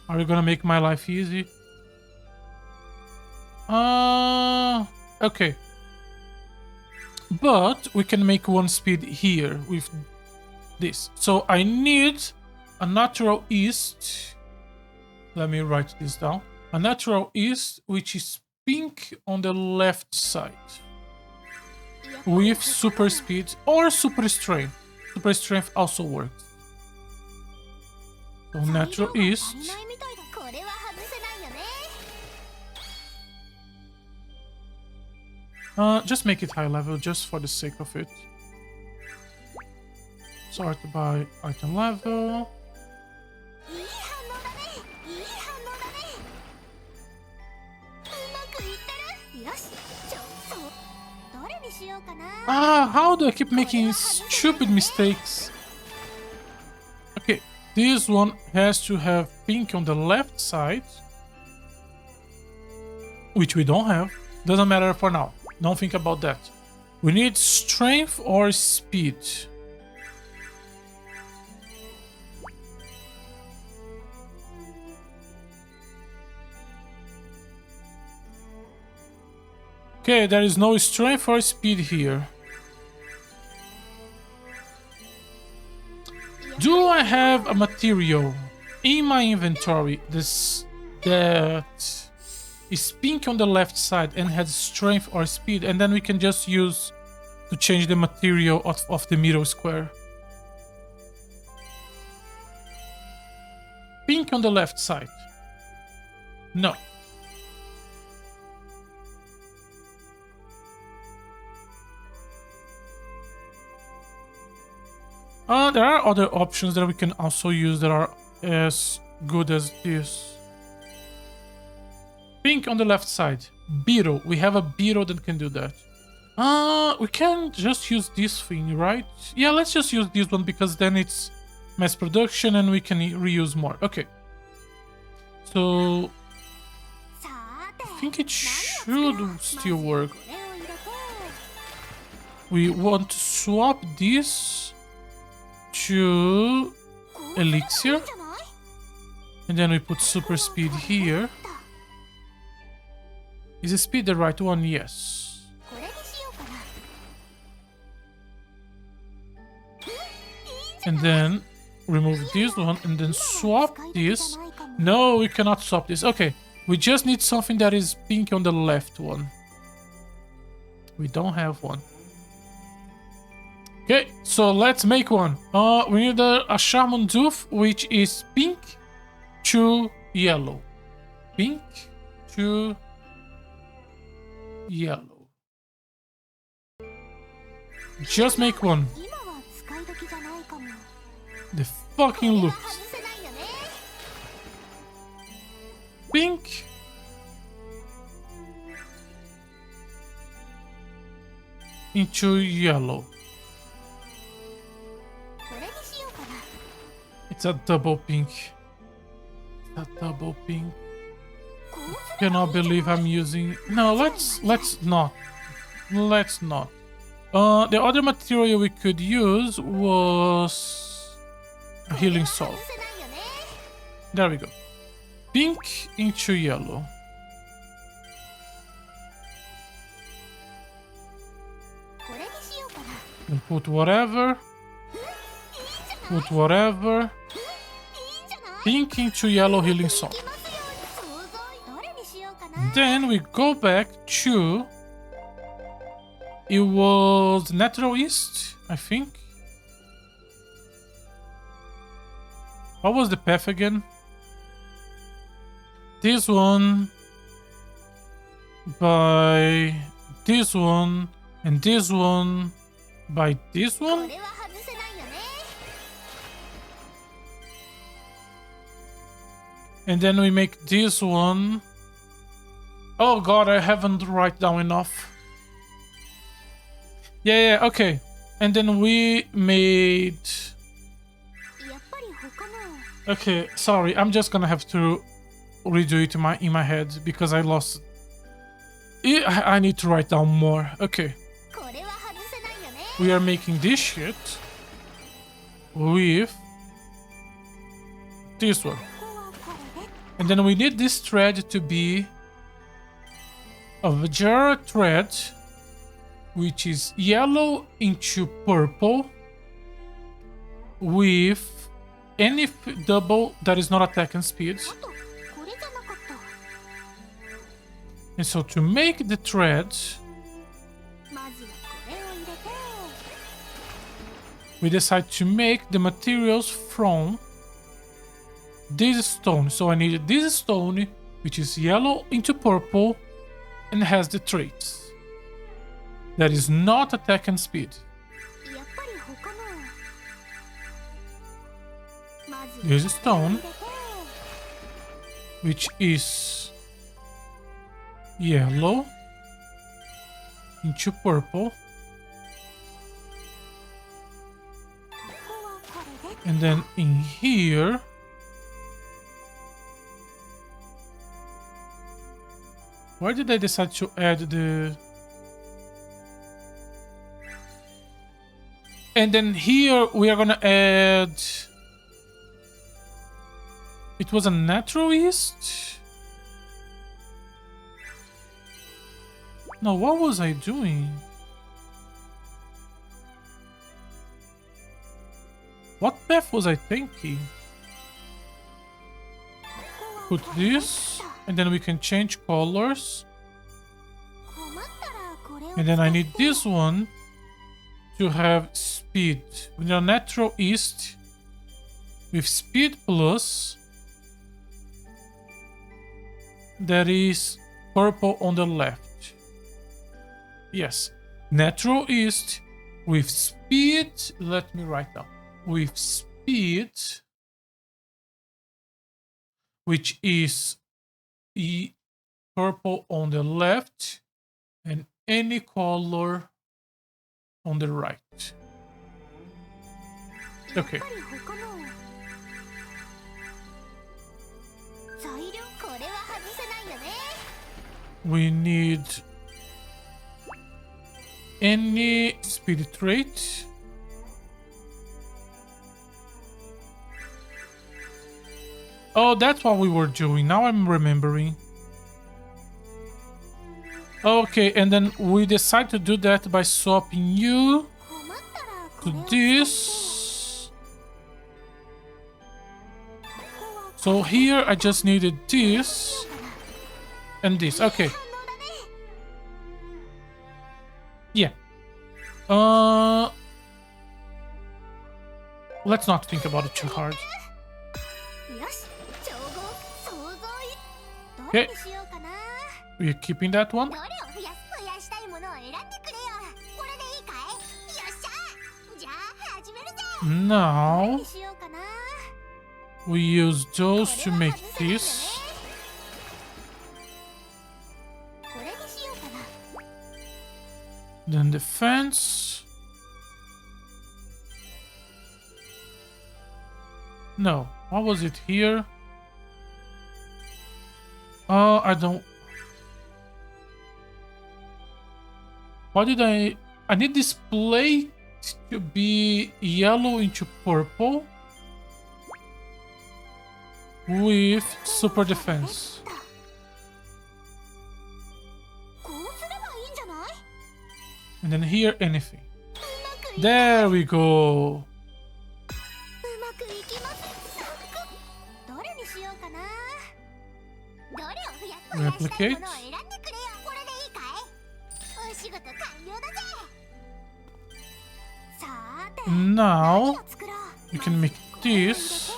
A: Are you gonna make my life easy? Okay. But we can make one speed here with this. So I need a natural east. Let me write this down. A natural east, which is pink on the left side. With super speed or super strength. Super strength also works. So natural east. Just make it high level, just for the sake of it. Sort by item level. How do I keep making stupid mistakes? Okay, this one has to have pink on the left side. Which we don't have. Doesn't matter for now. Don't think about that. We need strength or speed. Okay, there is no strength or speed here. Do I have a material in my inventory that is pink on the left side and has strength or speed, and then we can just use to change the material of the middle square? Pink on the left side. No. There are other options that we can also use that are as good as this. Pink on the left side. Beetle. We have a beetle that can do that. We can just use this thing, right? Yeah, let's just use this one because then it's mass production and we can reuse more. Okay. So I think it should still work. We want to swap this to elixir. And then we put super speed here. Is the speed the right one? Yes. And then remove this one and then swap this. No, we cannot swap this. Okay, we just need something that is pink on the left one. We don't have one. Okay, so let's make one. We need a Shaman Doof, which is pink to yellow. Pink to yellow. Just make one. The fucking looks. Pink. Into yellow. It's a double pink. A double pink. Cannot believe I'm using. No, let's not. Let's not. The other material we could use was a healing salt. There we go. Pink into yellow. And put whatever. Put whatever. Pink into yellow healing salt. Then we go back to... It was Natural East, I think. What was the path again? This one by this one and this one by this one. And then we make this one. Oh god, I haven't write down enough. Yeah, okay. And then we made... Okay, sorry, I'm just gonna have to redo it in my head because I lost... I need to write down more. Okay. We are making this shit with this one. And then we need this thread to be a Vajra thread, which is yellow into purple with any double that is not attack and speed. And so to make the thread, we decide to make the materials from this stone. So I need this stone, which is yellow into purple and has the traits. That is not attack and speed. There's a stone, which is yellow into purple. And then in here, why did I decide to add the... And then here we are gonna add... It was a Natural East? No, what was I doing? What path was I thinking? Put this, and then we can change colors. And then I need this one to have speed. With a Natural East with speed plus, that is purple on the left. Yes, Natural East with speed. Let me write down. with speed, which is purple on the left and any color on the right. Okay. We need any speed trait. Oh, that's what we were doing. Now I'm remembering. Okay, and then we decide to do that by swapping you to this. So here I just needed this and this. Okay. Yeah. Let's not think about it too hard. Okay. We're keeping that one. Now we use those to make this. Then the fence. No, what was it here? I don't. Why did I need this plate to be yellow into purple with super defense. And then here, anything. There we go. Replicate. Now you can make this,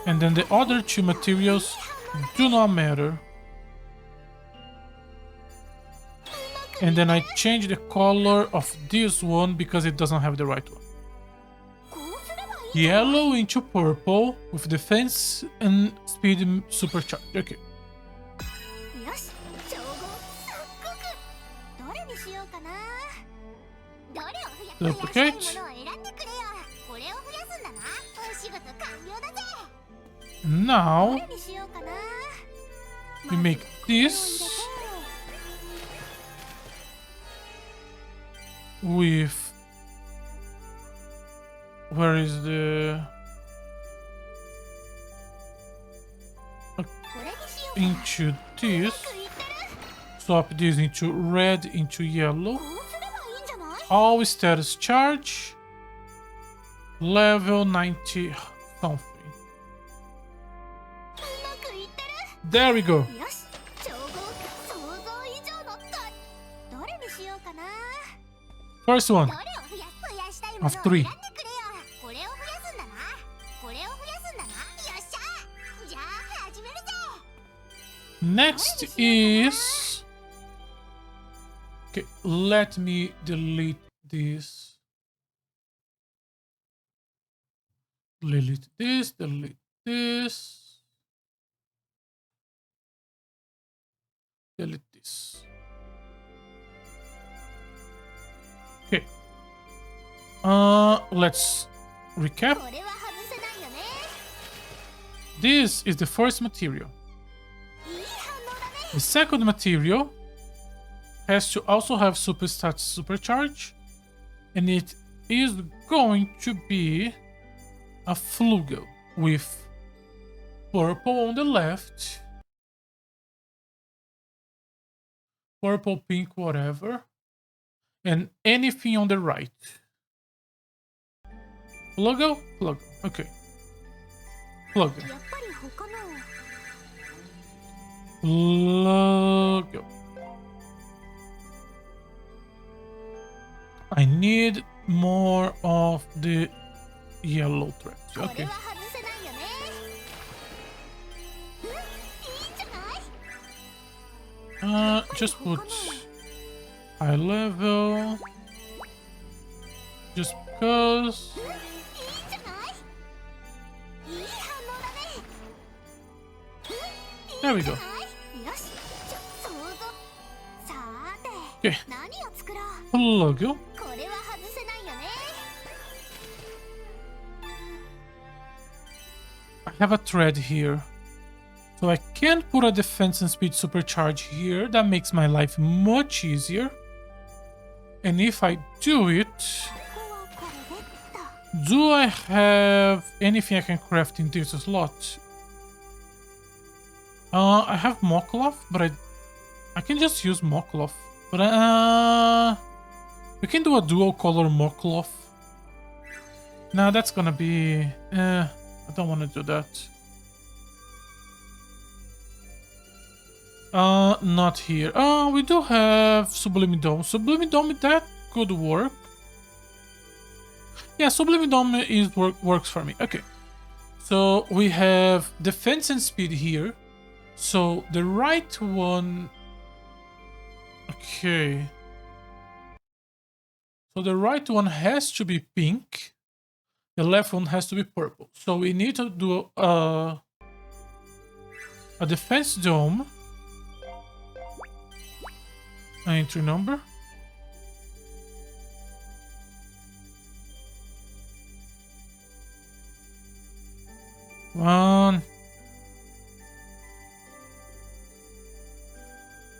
A: and then the other two materials do not matter. And then I change the color of this one because it doesn't have the right one. Yellow into purple with defense and speed supercharged. Okay. Duplicate. Now we make this with, where is the, into this, swap this into red into yellow. All status charge, level 90 something. There we go. First one of 3. Next is, okay, let me delete this. Delete this, delete this. Delete this. Okay. Let's recap. This is the first material. The second material has to also have super stats supercharge, and it is going to be a flugel with purple on the left, purple, pink, whatever, and anything on the right. Flugel? Flugel. Okay. Flugel. Flugel. I need more of the yellow threads. Okay. Just put high level. Just because. There we go. Okay. Plug you. I have a thread here. So I can put a defense and speed supercharge here. That makes my life much easier. And if I do it... Do I have anything I can craft in this slot? I have Moklov, but I can just use Moklov. But we can do a dual color Moklov. Nah, that's gonna be... I don't want to do that. Not here. We do have Sublime Dome. Sublime Dome, that could work. Yeah, Sublime Dome works for me. Okay. So we have defense and speed here. So the right one... Okay. So the right one has to be pink. The left one has to be purple. So we need to do a defense dome. Entry number.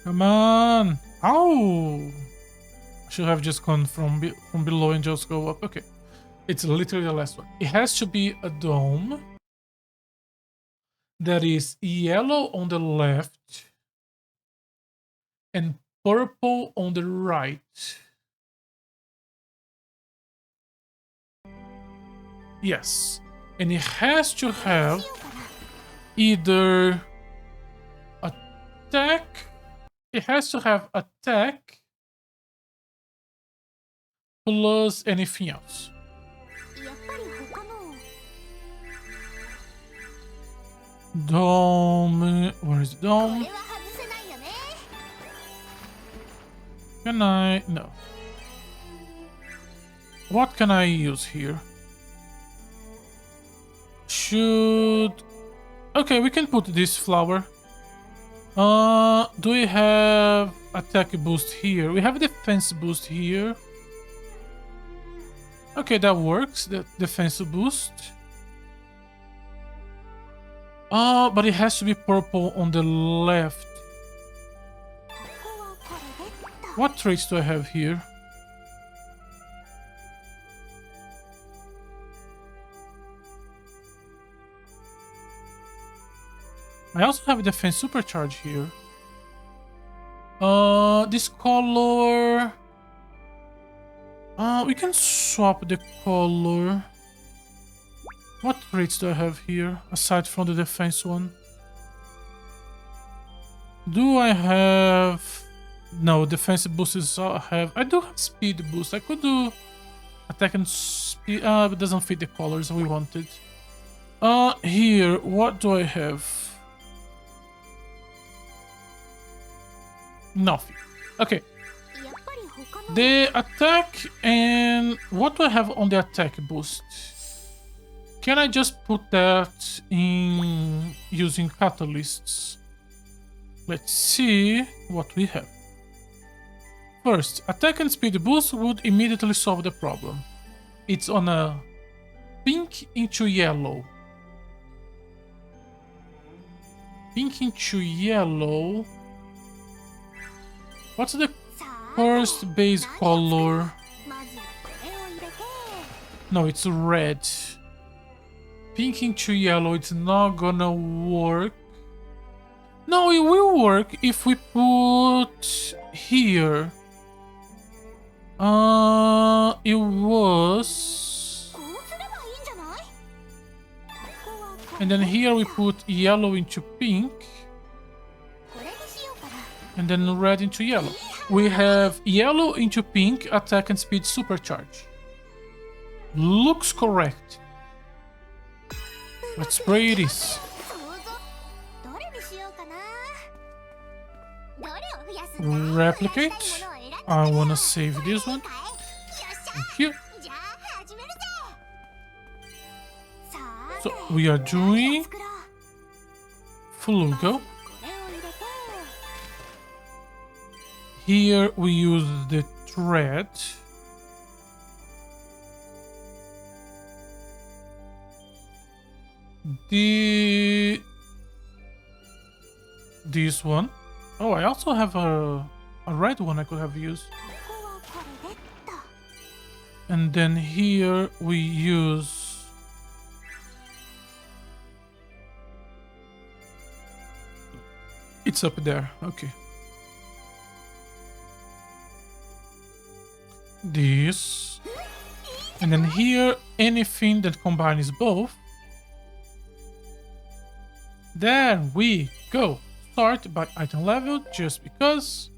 A: Come on. Ow! I should have just gone from below and just go up. Okay. It's literally the last one. It has to be a dome that is yellow on the left and purple on the right. Yes. And it has to have either attack. It has to have attack plus anything else. Dome. Where is the dome? Can I? No. What can I use here? Should... Okay, we can put this flower. Do we have attack boost here? We have defense boost here. Okay, that works. The defense boost. But it has to be purple on the left. What traits do I have here? I also have a defense supercharge here. This color... we can swap the color. What traits do I have here, aside from the defense one? Do I have... No, defense boosts I do have speed boost. I could do attack and speed... it doesn't fit the colors we wanted. Here, what do I have? Nothing. Okay. The attack and... What do I have on the attack boost? Can I just put that in using catalysts? Let's see what we have. First, attack and speed boost would immediately solve the problem. It's on a pink into yellow. Pink into yellow. What's the first base color? No, it's red. Pink into yellow, it's not gonna work. No, it will work if we put here. It was... And then here we put yellow into pink. And then red into yellow. We have yellow into pink, attack and speed supercharge. Looks correct. Let's spray this. Replicate. I wanna save this one. Thank you. So we are doing Flugo. Here we use the thread. This one. Oh, I also have a red one I could have used. And then here we use it's up there. Okay. This. And then here anything that combines both. There we go. Start by item level just because.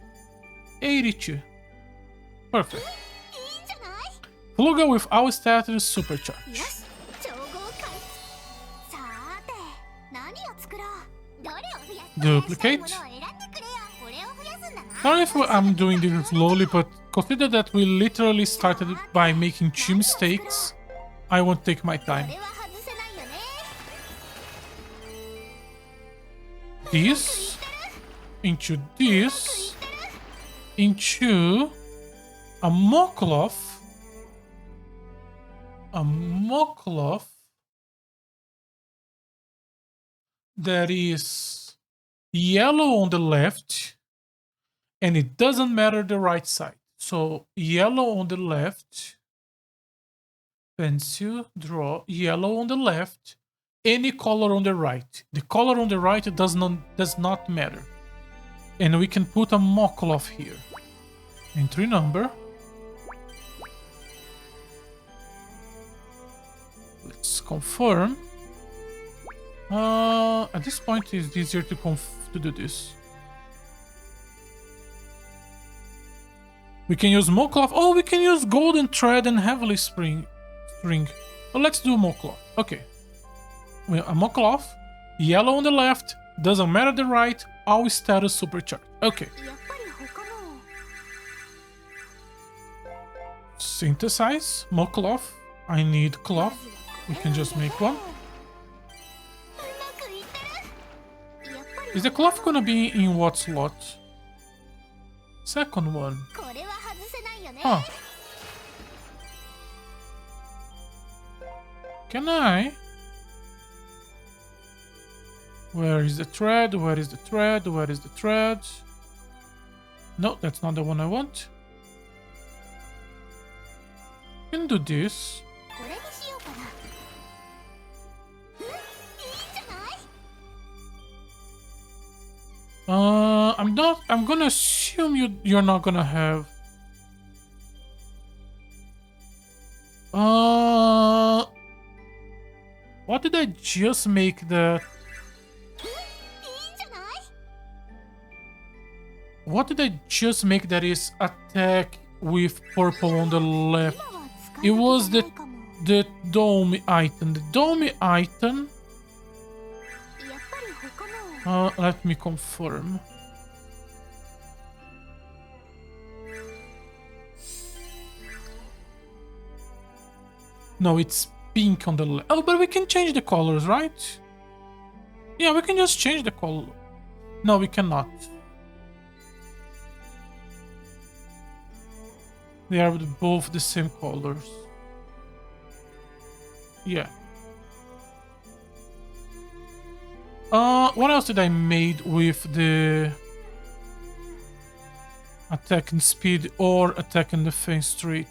A: 82. Perfect. Fluga with our status supercharge. Duplicate. Sorry if I'm doing this slowly, but consider that we literally started by making 2 mistakes. I won't take my time. This into this into a Mokloth. A Mokloth that is yellow on the left, and it doesn't matter the right side. So yellow on the left, pencil, draw, yellow on the left, any color on the right. The color on the right does not matter. And we can put a Mokloth here. Entry number. Let's confirm. At this point, it's easier to do this. We can use Mokloth. Oh, we can use Golden Thread and Heavily String. Well, let's do Mokloth. Okay. A Mokloth, yellow on the left, doesn't matter the right, all status supercharged. Okay. Synthesize, Mokloth. I need cloth. We can just make one. Is the cloth gonna be in what slot? Second one. Huh. Can I? Where is the thread? Where is the thread? Where is the thread? No, that's not the one I want. Can do this. I'm gonna assume you're not gonna have. What did I just make the? What did I just make that is attack with purple on the left? It was the dome item. The dome item. Let me confirm. No, it's pink on the left. Oh, but we can change the colors, right? Yeah, we can just change the color. No, we cannot. They are both the same colors. Yeah. What else did I made with the attack and speed or attack and defense trait?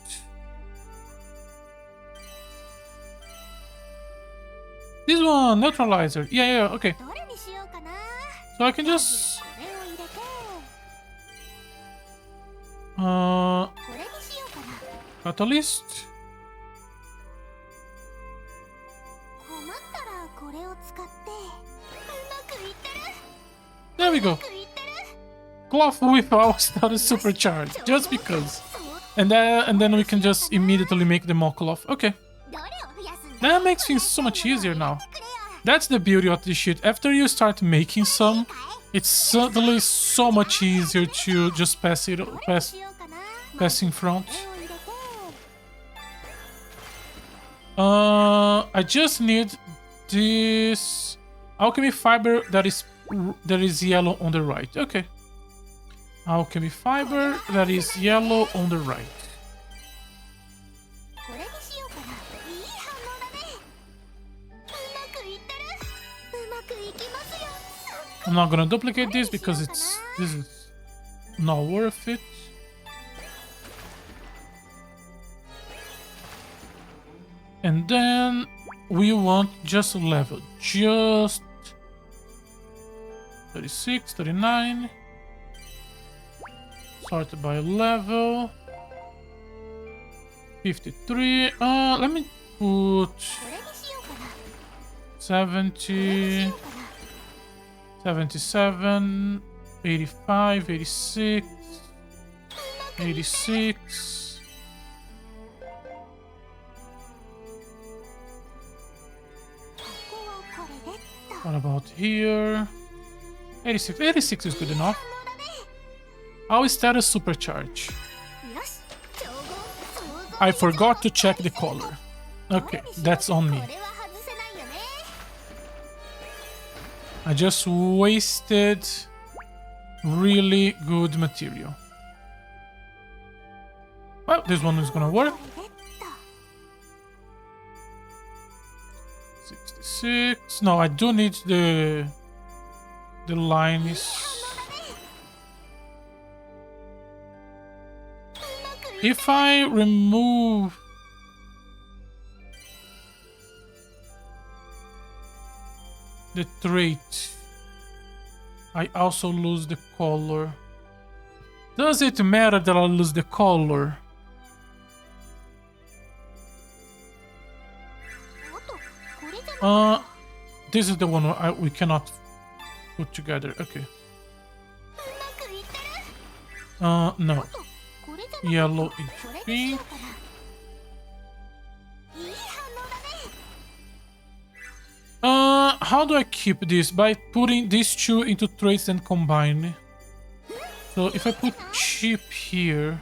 A: This one, neutralizer. Yeah, okay. So I can just catalyst. There we go. Cloth with our status supercharged, just because. And then we can just immediately make the Mokloth. Okay. That makes things so much easier now. That's the beauty of this shit. After you start making some, it's suddenly so much easier to just pass in front. I just need this alchemy fiber that is yellow on the right. Okay. Alchemy fiber that is yellow on the right. I'm not gonna duplicate this because this is not worth it. And then we want just a level, just 36, 39. Sorted by level. 53. Let me put 70, 77, 85, 86, 86. What about here? 86. 86 is good enough. I'll start a supercharge. I forgot to check the color. Okay, that's on me. I just wasted really good material. Well, this one is gonna work. 66. No, I do need the lines. If I remove the trait, I also lose the color. Does it matter that I lose the color? This is the one we cannot put together. Okay. No. Yellow into pink. How do I keep this? By putting these two into traits and combine. So if I put chip here,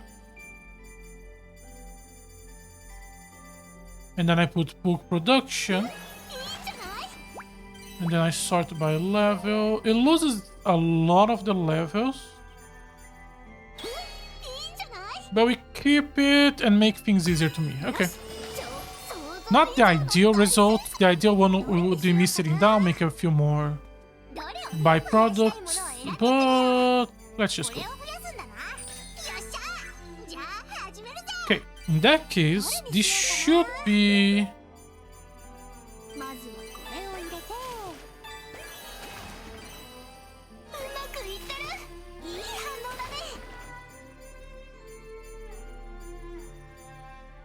A: and then I put book production, and then I sort by level, it loses a lot of the levels. But we keep it and make things easier to me. Okay. Not the ideal result. The ideal one would be me sitting down, make a few more byproducts. But let's just go. Okay. In that case, this should be...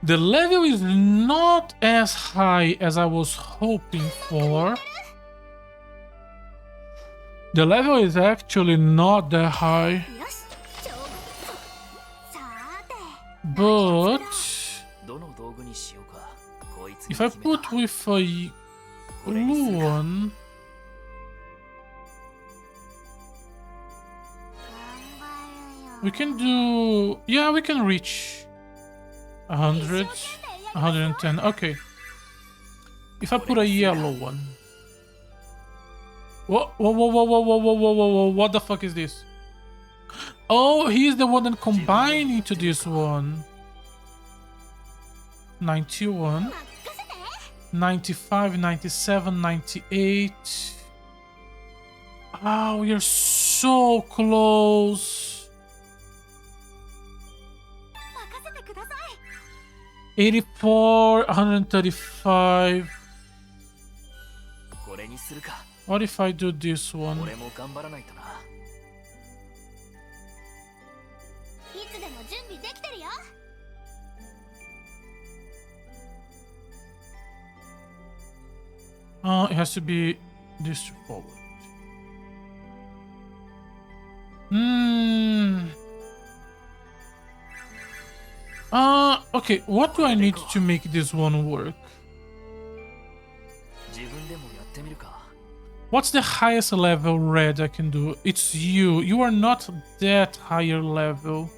A: The level is not as high as I was hoping for. The level is actually not that high. But if I put with a blue one, we can do... Yeah, we can reach 100, 110. Okay. If I put a yellow one. Whoa, whoa, whoa, whoa, whoa, whoa, whoa, whoa, whoa, whoa, what the fuck is this? Oh, he's the one that combined into this one. 91, 95, 97, 98. Oh, we are so close. 84, 135. What if I do this one? It has to be this forward. Okay, what do I need to make this one work? What's the highest level red I can do? It's you. You are not that higher level.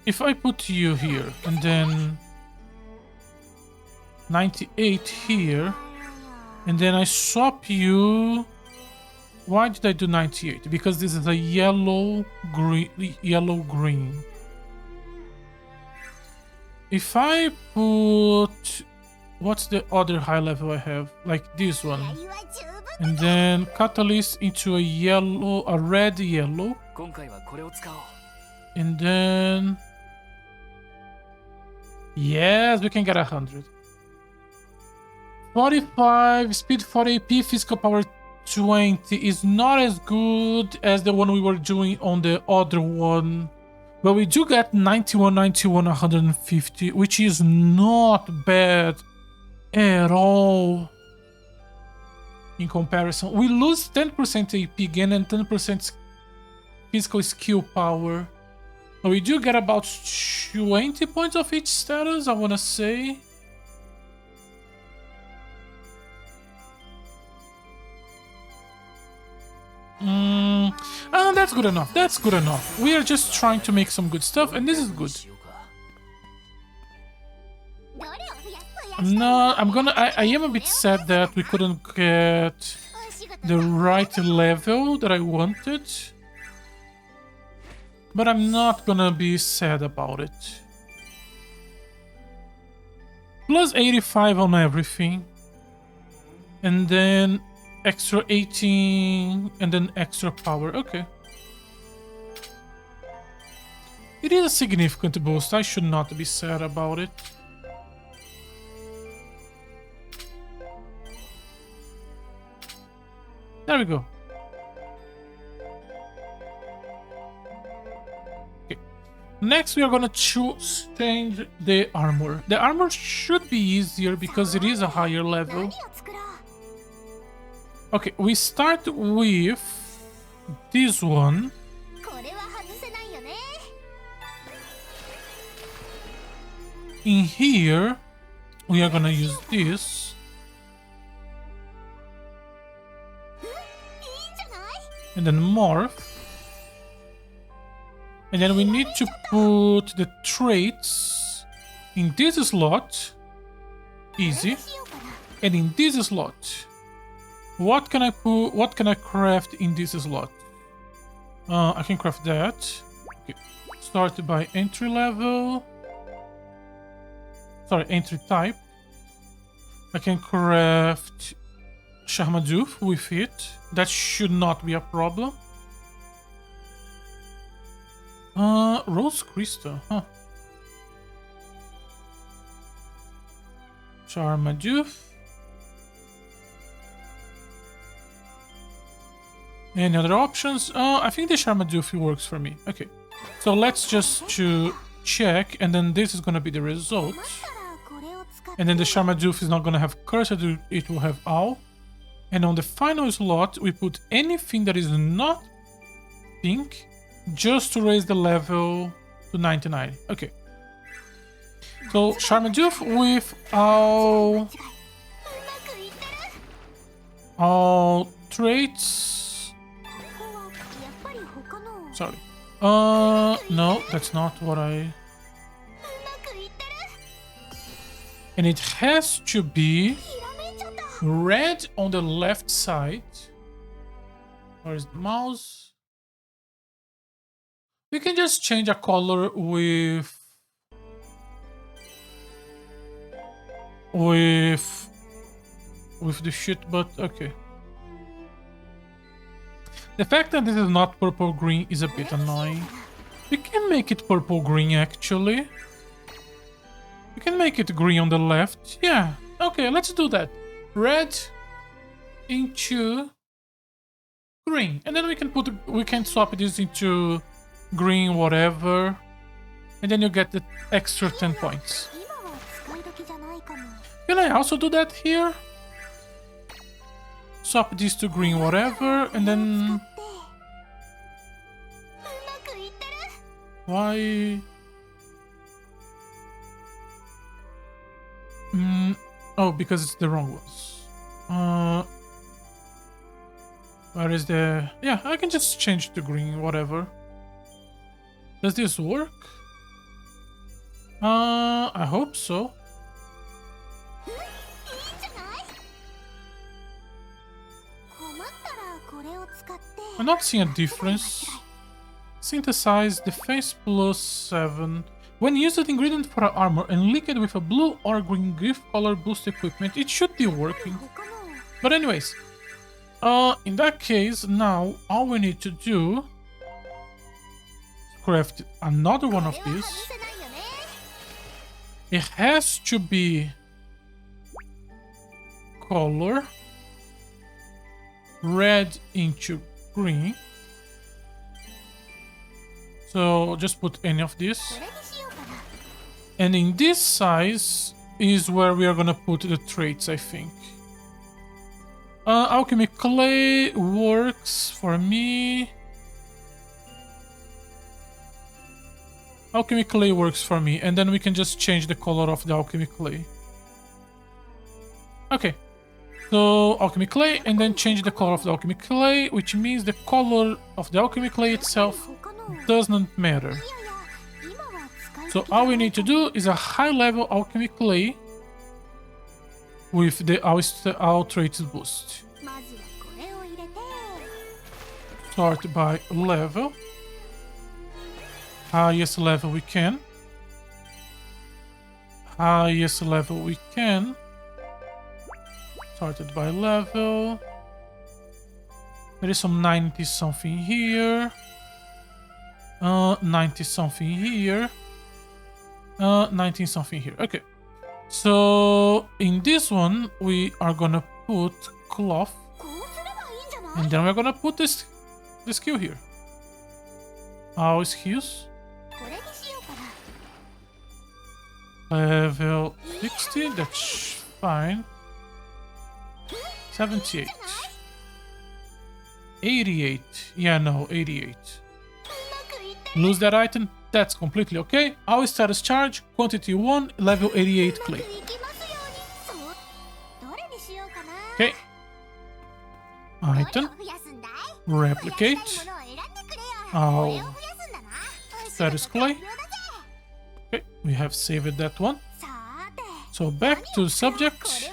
A: If I put you here and then 98 here. And then I swap you. Why did I do 98? Because this is a yellow green. If I put, what's the other high level I have? Like this one. And then catalyst into a red yellow. And then, yes, we can get 100. 45, speed 40 AP, physical power 20 is not as good as the one we were doing on the other one. But we do get 91, 91, 150, which is not bad at all in comparison. We lose 10% AP gain and 10% physical skill power. But we do get about 20 points of each status, I want to say. That's good enough. That's good enough. We are just trying to make some good stuff, and this is good. No, I am a bit sad that we couldn't get the right level that I wanted. But I'm not gonna be sad about it. Plus 85 on everything. And then extra 18 and then extra power. Okay. It is a significant boost. I should not be sad about it. There we go. Okay. Next we are gonna change the armor. The armor should be easier because it is a higher level. Okay, we start with this one. In here, we are gonna use this. And then morph. And then we need to put the traits in this slot. Easy. And in this slot. What can I put? What can I craft in this slot? I can craft that. Okay. Start by entry level. Sorry, entry type. I can craft Sharmadouf with it. That should not be a problem. Rose crystal, huh? Sharmadouf. Any other options? I think the Sharmadouf works for me. Okay, so let's just check, and then this is gonna be the result. And then the Sharmadouf is not gonna have cursor; it will have all. And on the final slot, we put anything that is not pink, just to raise the level to 99. Okay. So Sharmadouf with all traits. Sorry. No, that's not what I... And it has to be red on the left side. Where is the mouse? We can just change a color with the shit, but okay. The fact that this is not purple-green is a bit annoying. We can make it purple-green, actually. We can make it green on the left. Yeah, okay, let's do that. Red into green. And then we can swap this into green, whatever. And then you get the extra 10 points. Can I also do that here? Swap this to green, whatever, and then... Why? Oh, because it's the wrong ones. Where is the... Yeah, I can just change to green, whatever. Does this work? I hope so. I'm not seeing a difference. Synthesize defense +7. When used as ingredient for armor and linked with a blue or green gift color boost equipment, it should be working. But anyways, in that case, now all we need to do is craft another one of these. It has to be color red into green. So just put any of this. And in this size is where we are gonna put the traits, I think. Alchemy clay works for me. Alchemy clay works for me, and then we can just change the color of the alchemy clay. Okay, so alchemy clay, and then change the color of the alchemy clay, which means the color of the alchemy clay itself does not matter. So all we need to do is a high-level alchemy clay with the all traits boost. Sort by level. Highest level we can. Highest level we can. Sorted by level. There is some 90 something here. 90 something here. 19 something here. Okay. So in this one we are gonna put cloth. And then we're gonna put the skill here. All skills. Level 60, that's fine. 78. 88. Yeah, no, 88. Lose that item, that's completely okay. Our status charge, quantity 1, level 88 clay. Okay. Item. Replicate. Our status clay. Okay, we have saved that one. So back to the subject.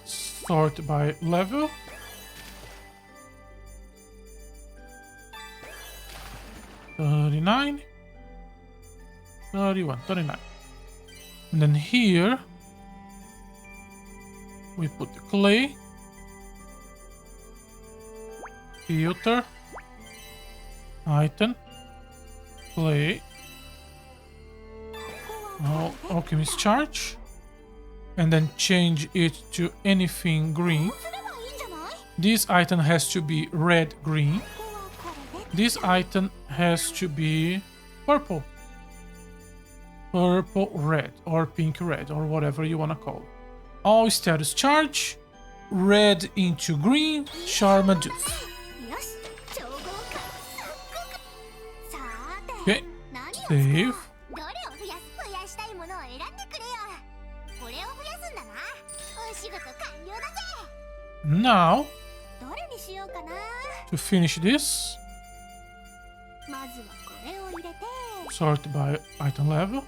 A: Sort by level. $39, $31, $39. And then here we put the clay, filter, item, clay, alchemist charge, and then change it to anything green. This item has to be red green. This item has to be purple. Purple red or pink red or whatever you want to call it. All status charge, red into green, Charmadoof. Okay, save. Now, to finish this, sort by item level.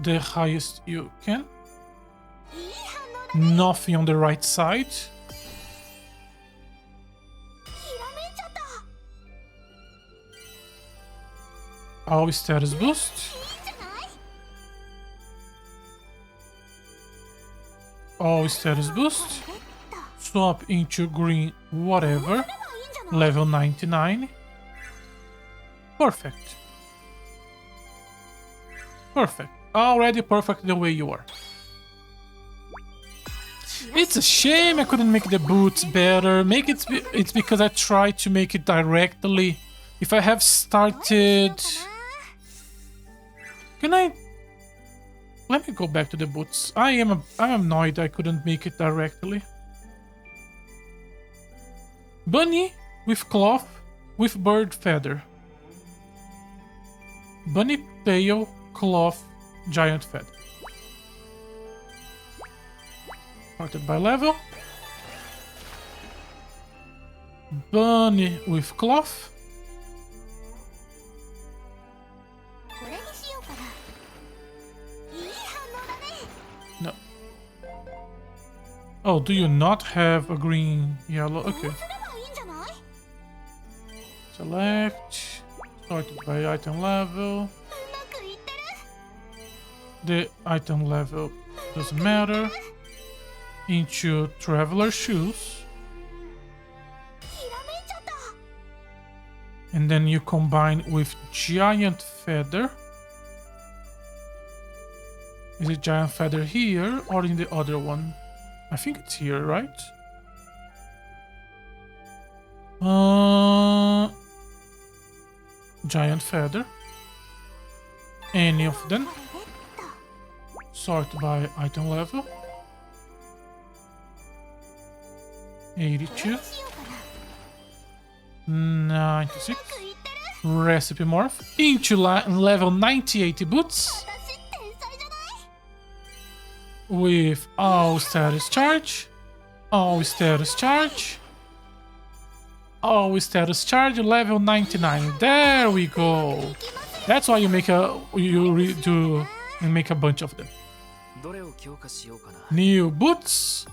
A: The highest you can. Nothing on the right side. Our status boost. All status boost. Swap into green whatever. Level 99. Perfect. Perfect. Already perfect the way you are. It's a shame I couldn't make the boots better. It's because I tried to make it directly. If I have started... Can I... Let me go back to the boots. I'm annoyed I couldn't make it directly. Bunny with cloth with bird feather. Bunny tail, cloth, giant feather. Sorted by level. Bunny with cloth. No. Oh, do you not have a green, yellow? Okay. Select. Sorted by item level. The item level doesn't matter. Into traveler shoes. And then you combine with giant feather. Is it giant feather here or in the other one? I think it's here, right? Giant feather. Any of them. Sort by item level. 82. 96. Recipe morph. Into level 98 boots. With all status charge. All status charge. All status charge. Level 99. There we go. That's why you make a make a bunch of them. New boots.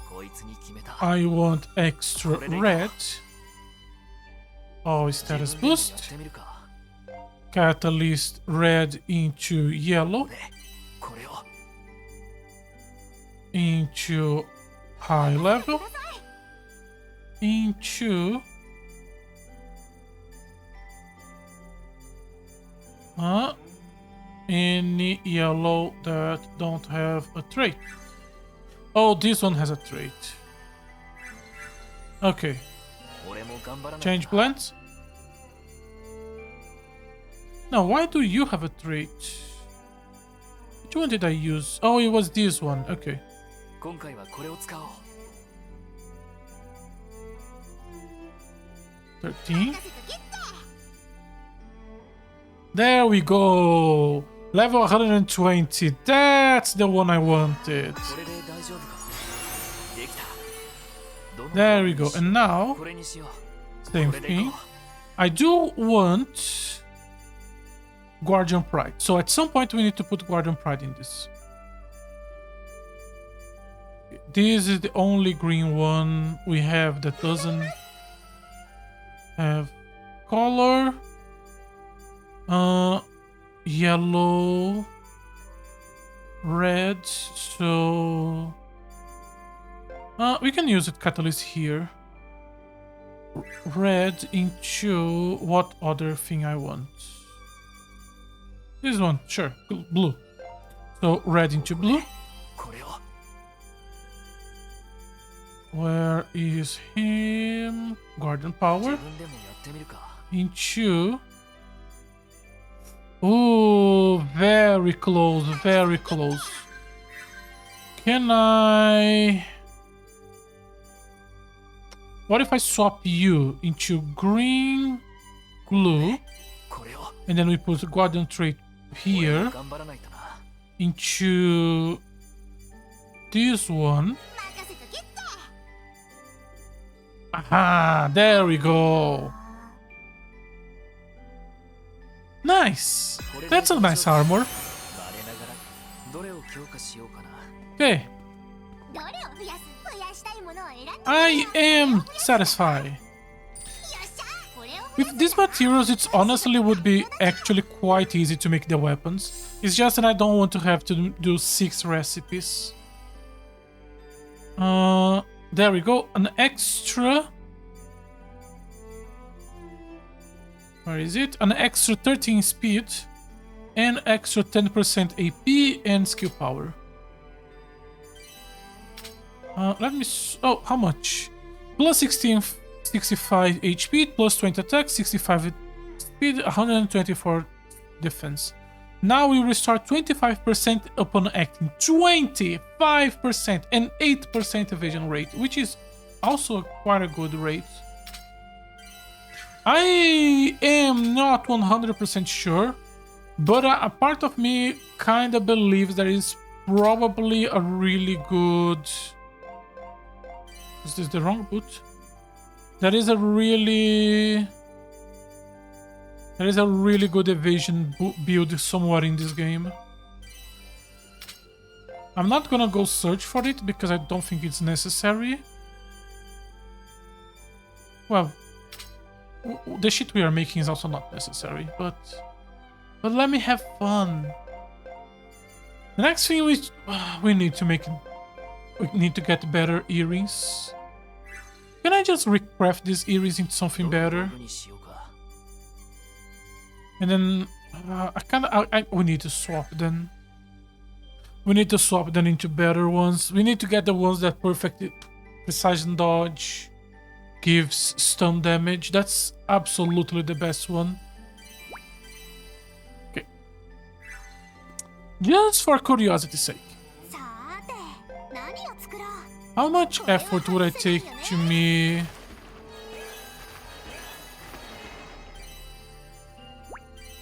A: I want extra red. All status boost. Catalyst red into yellow. Into high level. Into any yellow that don't have a trait. Oh, this one has a trait. Okay. Change blends. Now, why do you have a trait? Which one did I use? Oh, it was this one. Okay. 13. There we go. Level 120. That's the one I wanted. There we go. And now, same thing. I do want Guardian Pride. So at some point we need to put Guardian Pride in this. This is the only green one we have that doesn't have color. Yellow, red, so we can use it catalyst here. Red into what other thing I want? This one, sure, blue. So red into blue. Where is him? Guardian Power. Into... Oh, very close, very close. Can I... What if I swap you into green, blue, and then we put Guardian Trait here, into this one. Aha, there we go. Nice. That's a nice armor. Okay. I am satisfied. With these materials, it honestly would be actually quite easy to make the weapons. It's just that I don't want to have to do 6 recipes. There we go. An extra... Where is it? An extra 13 speed and extra 10% AP and skill power. Let me... Oh, how much? Plus 16, 65 HP, plus 20 attack, 65 speed, 124 defense. Now we restore 25% upon acting, 25% and 8% evasion rate, which is also quite a good rate. I am not 100% sure, but a part of me kind of believes there is probably a really good... Is this the wrong boot? There is a really good evasion build somewhere in this game. I'm not gonna go search for it because I don't think it's necessary. Well, the shit we are making is also not necessary, but let me have fun. The next thing we need to make, we need to get better earrings. Can I just recraft these earrings into something better? And then we need to swap them. We need to swap them into better ones. We need to get the ones that perfect precision dodge, gives stun damage. That's absolutely the best one. Okay. Just for curiosity's sake. How much effort would I take to me...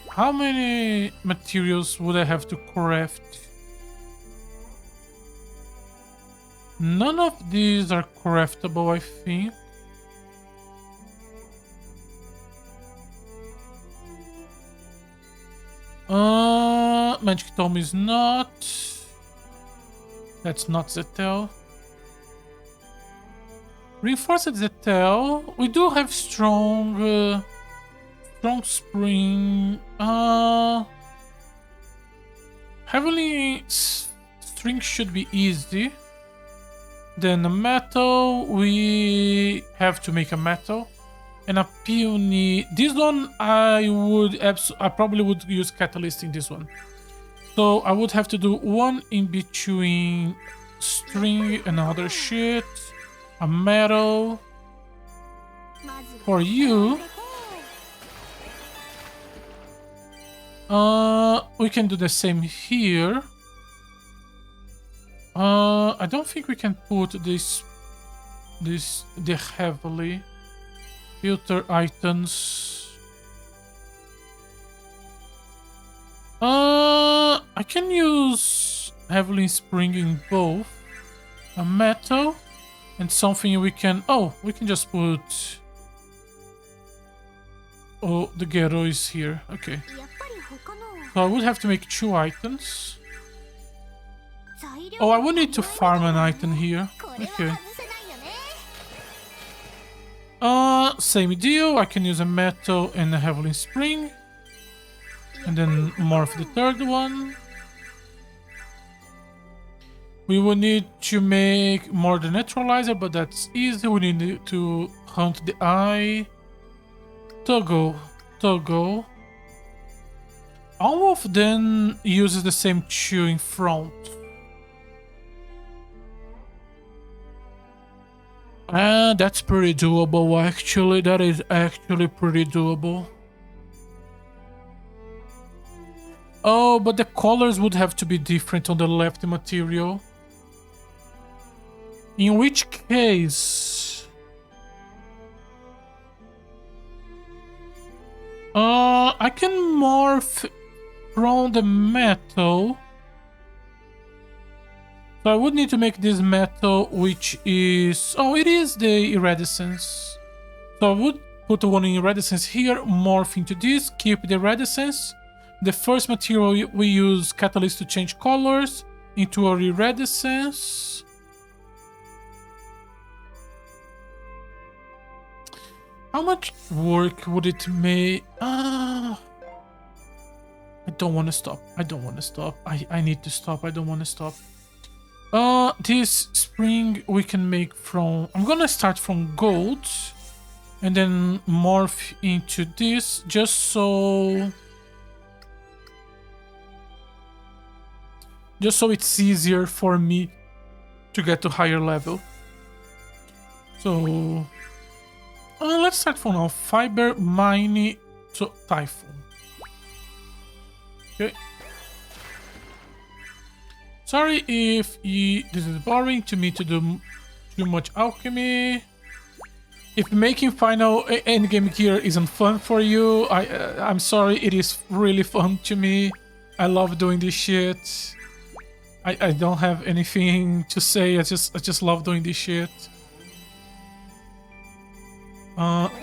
A: How many materials would I have to craft? None of these are craftable, I think. Magic Tome is not. That's not Zetel. Reinforced Zetel. We do have strong spring. Heavily string should be easy. Then a metal, we have to make a metal. And a peony. This one I probably would use catalyst in this one. So I would have to do one in between string and other shit. A metal. For you. We can do the same here. I don't think we can put the heavily filter items. I can use heavily spring in both a metal and something we can. Oh, we can just put. Oh, the ghetto is here. Okay. So I would have to make 2 items. Oh, I would need to farm an item here. Okay. Same deal. I can use a metal and a heavily spring. And then morph the third one. We will need to make more the neutralizer, but that's easy. We need to hunt the eye. Toggle. All of them uses the same chew in front. That's pretty doable actually. That is actually pretty doable. Oh, but the colors would have to be different on the left material. In which case... I can morph from the metal. So I would need to make this metal, which is... Oh, it is the iridescence. So I would put one in iridescence here, morph into this, keep the iridescence. The first material we use catalyst to change colors into our iridescence. How much work would it make? I don't want to stop. I need to stop. I don't want to stop. This spring we can make from... I'm gonna start from gold and then morph into this just so it's easier for me to get to higher level. So let's start from now. Fiber, mining, so typhoon. Okay. Sorry if this is boring to me to do too much alchemy. If making final endgame gear isn't fun for you, I'm sorry. It is really fun to me. I love doing this shit. I don't have anything to say. I just love doing this shit.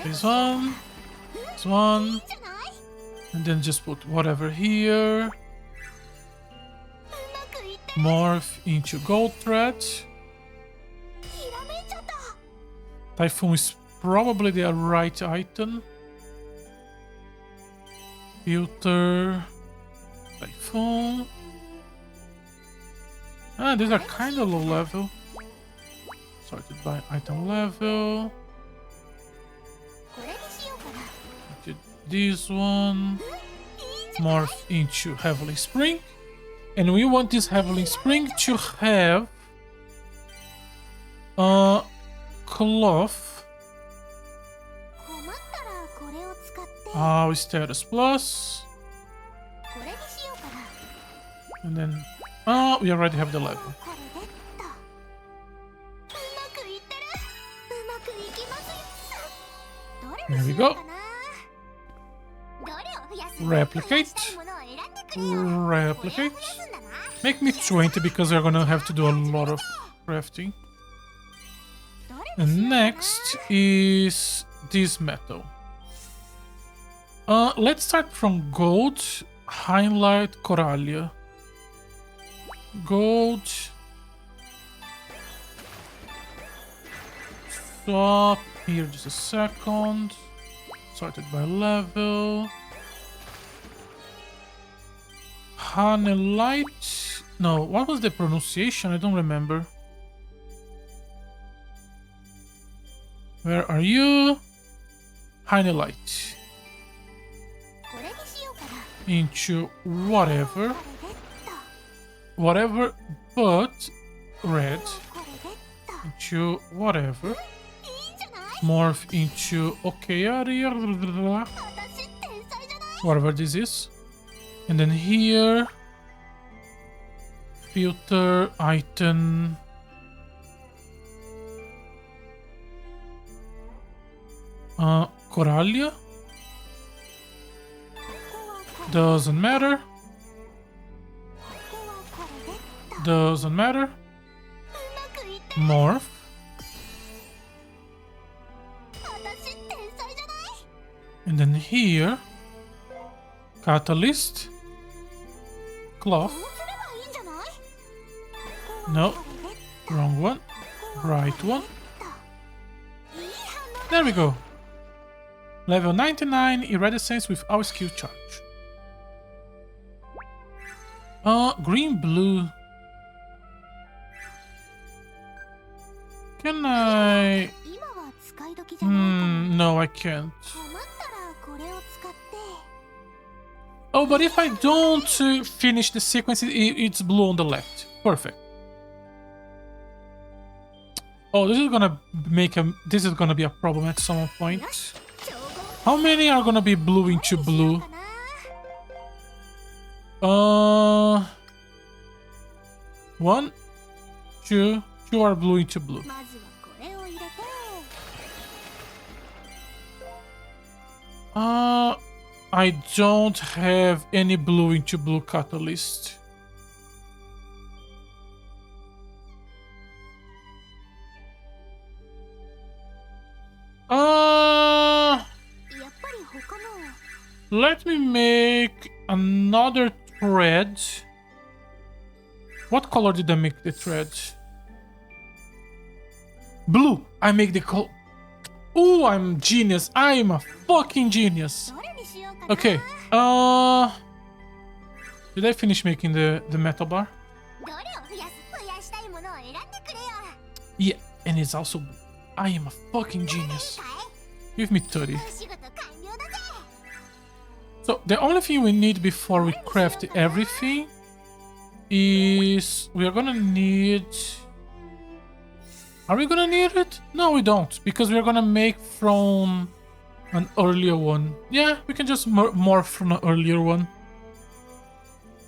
A: This one, and then just put whatever here. Morph into gold thread. Typhoon is probably the right item. Filter. Typhoon. Ah, these are kind of low level. Sorted by item level. Into this one. Morph into Heavenly Spring. And we want this Heavenly Spring to have a cloth. Status plus. And then we already have the level. There we go. Replicate. Replicate. Make me 20 because we're gonna have to do a lot of crafting. And next is this metal. Let's start from gold. Highlight Coralia. Gold. Stop here just a second. Sorted by level. Hanelite. No, what was the pronunciation? I don't remember. Where are you? Hanelite. Into whatever. Whatever but red. Into whatever. Morph into okay area. Whatever this is. And then here. Filter item. Coralia. Doesn't matter. Doesn't matter. Morph. And then here. Catalyst. Cloth. No. Wrong one. Right one. There we go. Level 99 Iridescence with our skill charge. Green blue. Can I? No, I can't. Oh, but if I don't finish the sequence, it's blue on the left. Perfect. Oh, this is gonna be a problem at some point. How many are gonna be blue into blue? One, two are blue into blue. I don't have any blue into blue catalyst. Let me make another thread. What color did I make the thread? Blue. I make the color. Oh, I'm genius. I'm a fucking genius. Okay. Did I finish making the metal bar? Yeah, and it's also blue. I am a fucking genius. Give me 30. So the only thing we need before we craft everything is we are gonna need. Are we gonna need it? No, we don't, because we're gonna make from an earlier one. Yeah, we can just morph from an earlier one.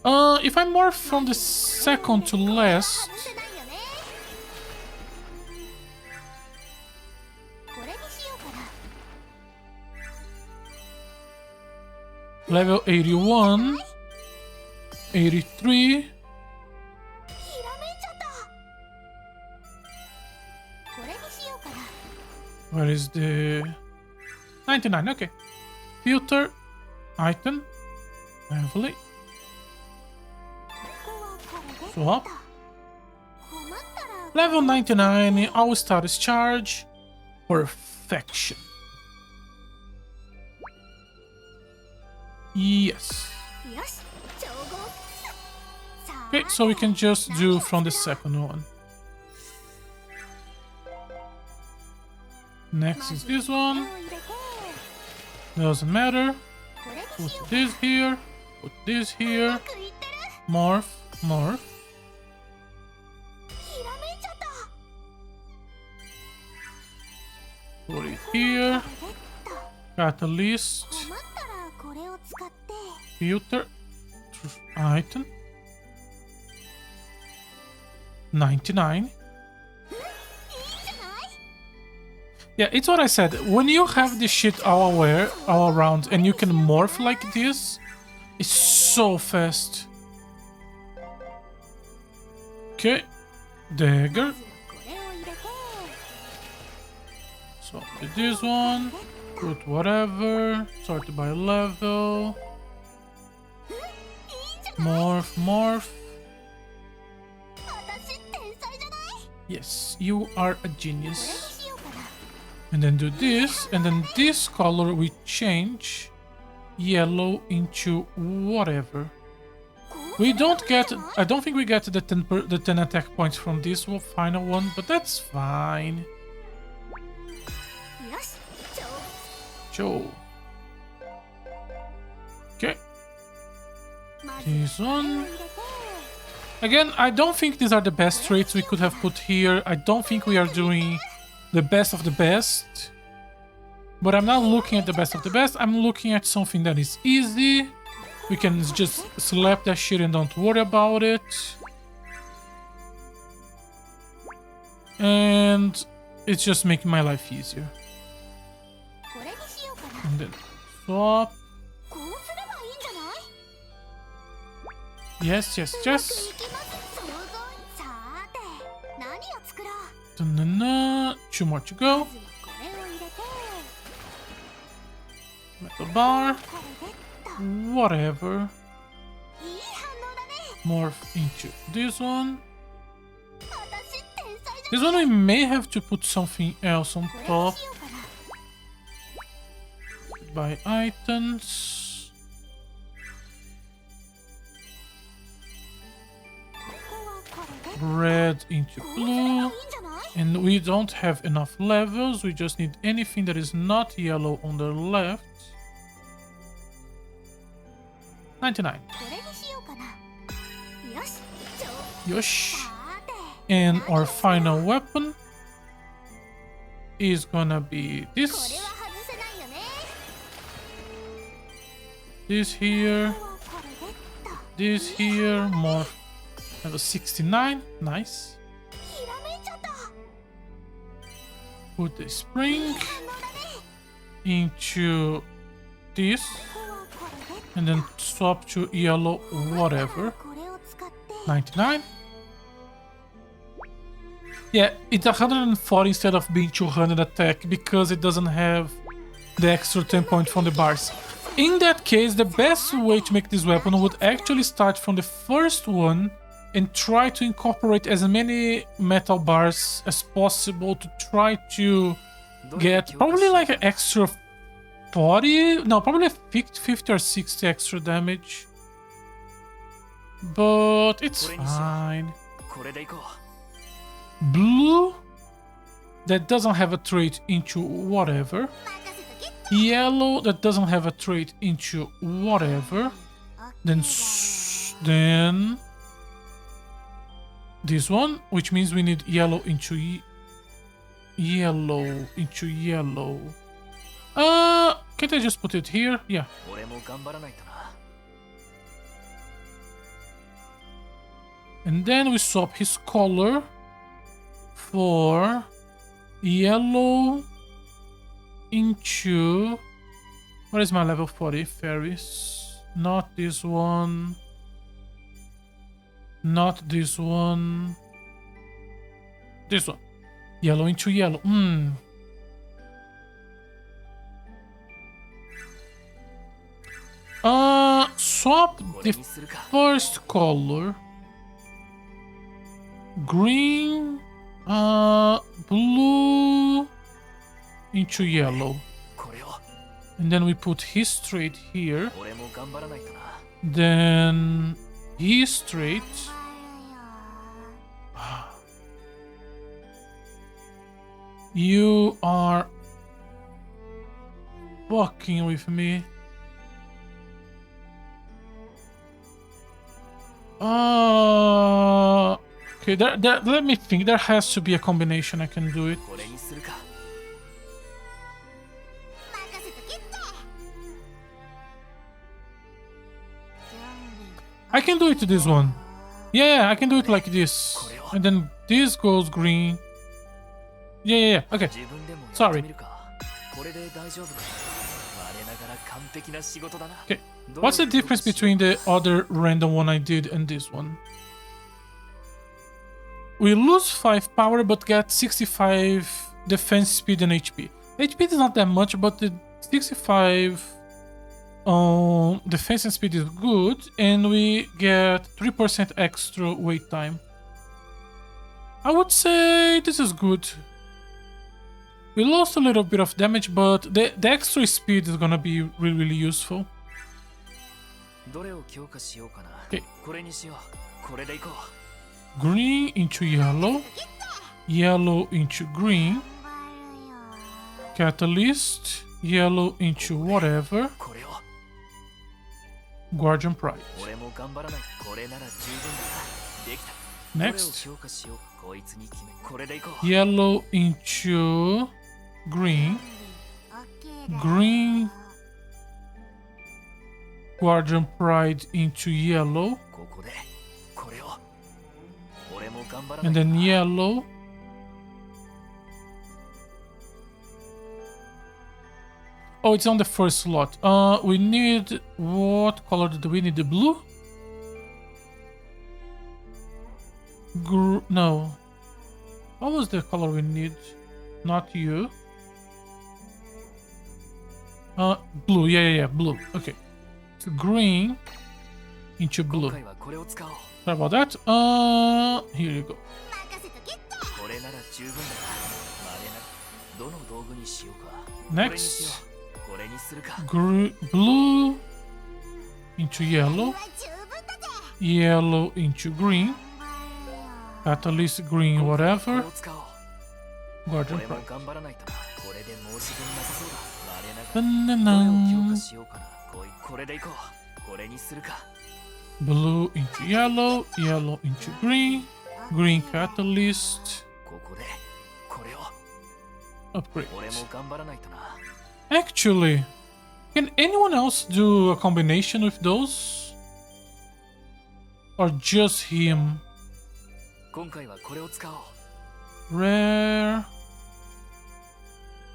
A: If I morph from the second to last. Level 81, 83. Where is the 99? Okay. Filter, item, heavily. Swap. Level 99, our status charge. Perfection. Yes. Okay, so we can just do from the second one. Next is this one. Doesn't matter. Put this here. Put this here. Morph. Morph. Put it here. Catalyst. Filter. Item. 99. Yeah, it's what I said. When you have this shit all around and you can morph like this, it's so fast. Okay. Dagger. So with this one. Put whatever. Sorted by level. Morph, morph. Yes, you are a genius. And then do this, and then this color we change yellow into whatever. We don't get, I don't think we get the 10 attack points from this final one, but that's fine. Joe. Okay. This one. Again, I don't think these are the best traits we could have put here. I don't think we are doing the best of the best. But I'm not looking at the best of the best. I'm looking at something that is easy. We can just slap that shit and don't worry about it. And it's just making my life easier. And then swap. Yes, yes, yes. Da-na-na. 2 more to go. Metal bar. Whatever. Morph into this one. This one we may have to put something else on top. Buy items. Red into blue. And we don't have enough levels. We just need anything that is not yellow on the left. 99. Yosh. And our final weapon is gonna be this. This here. This here. More. Level 69. Nice. Put the spring into this. And then swap to yellow whatever. 99. Yeah, it's 140 instead of being 200 attack because it doesn't have the extra 10 points from the bars. In that case, the best way to make this weapon would actually start from the first one and try to incorporate as many metal bars as possible to try to get probably like an extra 40, no, probably 50 or 60 extra damage. But it's fine. Blue, that doesn't have a trait into whatever. Yellow, that doesn't have a trait into whatever. Then this one, which means we need yellow into yellow. Can't I just put it here? Yeah. And then we swap his color for yellow into... What is my level 40 fairies? Not this one. Not this one. This one. Yellow into yellow. Swap the first color Green, blue into yellow. And then we put his straight here. Then his straight. You are fucking with me. Okay, let me think. There has to be a combination I can do it. I can do it to this one. Yeah, I can do it like this. And then this goes green. Yeah. Okay. Sorry. Okay. What's the difference between the other random one I did and this one? We lose 5 power but get 65 defense speed and HP. HP is not that much, but the 65 defense and speed is good, and we get 3% extra wait time. I would say this is good. We lost a little bit of damage, but the extra speed is gonna be really useful. Okay. Green into yellow. Yellow into green. Catalyst. Yellow into whatever. Guardian Pride. Next. Yellow into green. Green. Guardian Pride into yellow. And then yellow. Oh, it's on the first slot. We need... What color do we need? The blue? No. What was the color we need? Not you. Blue. Yeah. Blue. Okay. So green into blue. Sorry about that. Here you go. Next. Blue into yellow. Yellow into green. Catalyst green, whatever. Guardian Pride. Blue into yellow. Yellow into green. Green catalyst. Upgrade. Actually, can anyone else do a combination with those? Or just him? Rare.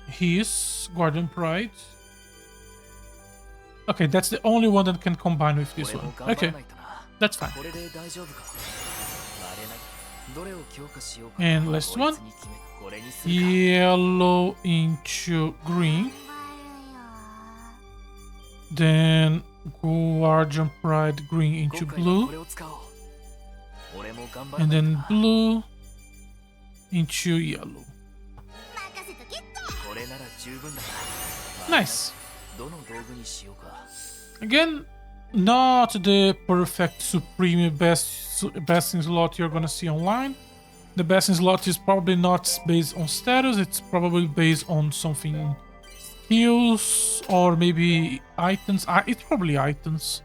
A: His Guardian Pride. Okay, that's the only one that can combine with this one. Okay, that's fine. And last one. Yellow into green. Then Guardian Pride green into blue. And then blue into yellow. Nice. Again, not the perfect supreme best in slot you're gonna see online. The best in slot is probably not based on status, it's probably based on something, skills, or maybe items. It's probably items.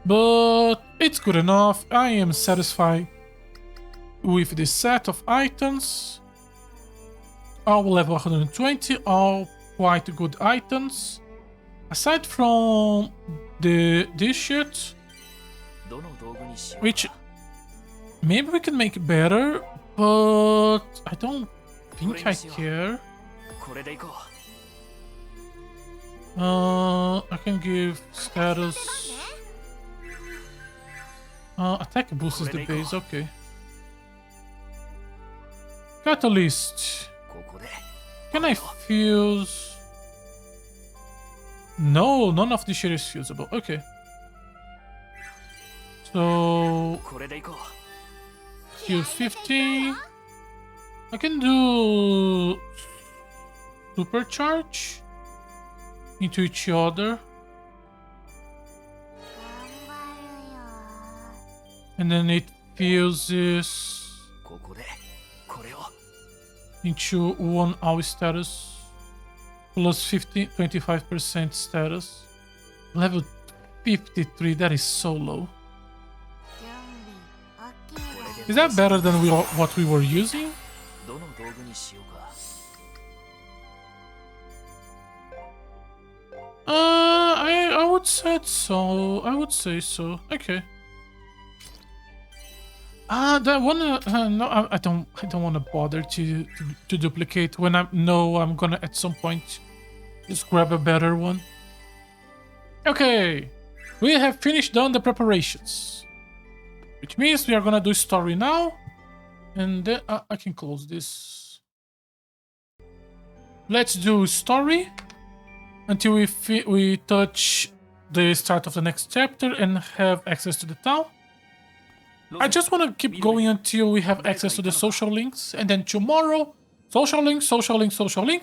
A: But it's good enough. I am satisfied with this set of items. All level 120, all quite good items. Aside from this shit, which maybe we can make better, but I don't think I care. I can give status. Attack boost is the base, okay. Catalyst. Can I fuse? No, none of this shit is fusible. Okay. So skill 50. I can do supercharge into each other. And then it fuses into 1 AOE status plus 25% status. Level 53, that is so low. Is that better than what we were using? I would say so. I would say so. Okay. That one. No, I don't want to bother to duplicate when I know I'm gonna at some point just grab a better one. Okay, we have finished done the preparations, which means we are gonna do story now, and then I can close this. Let's do story until we touch the start of the next chapter and have access to the town. I just want to keep going until we have access to the social links, and then tomorrow, social link,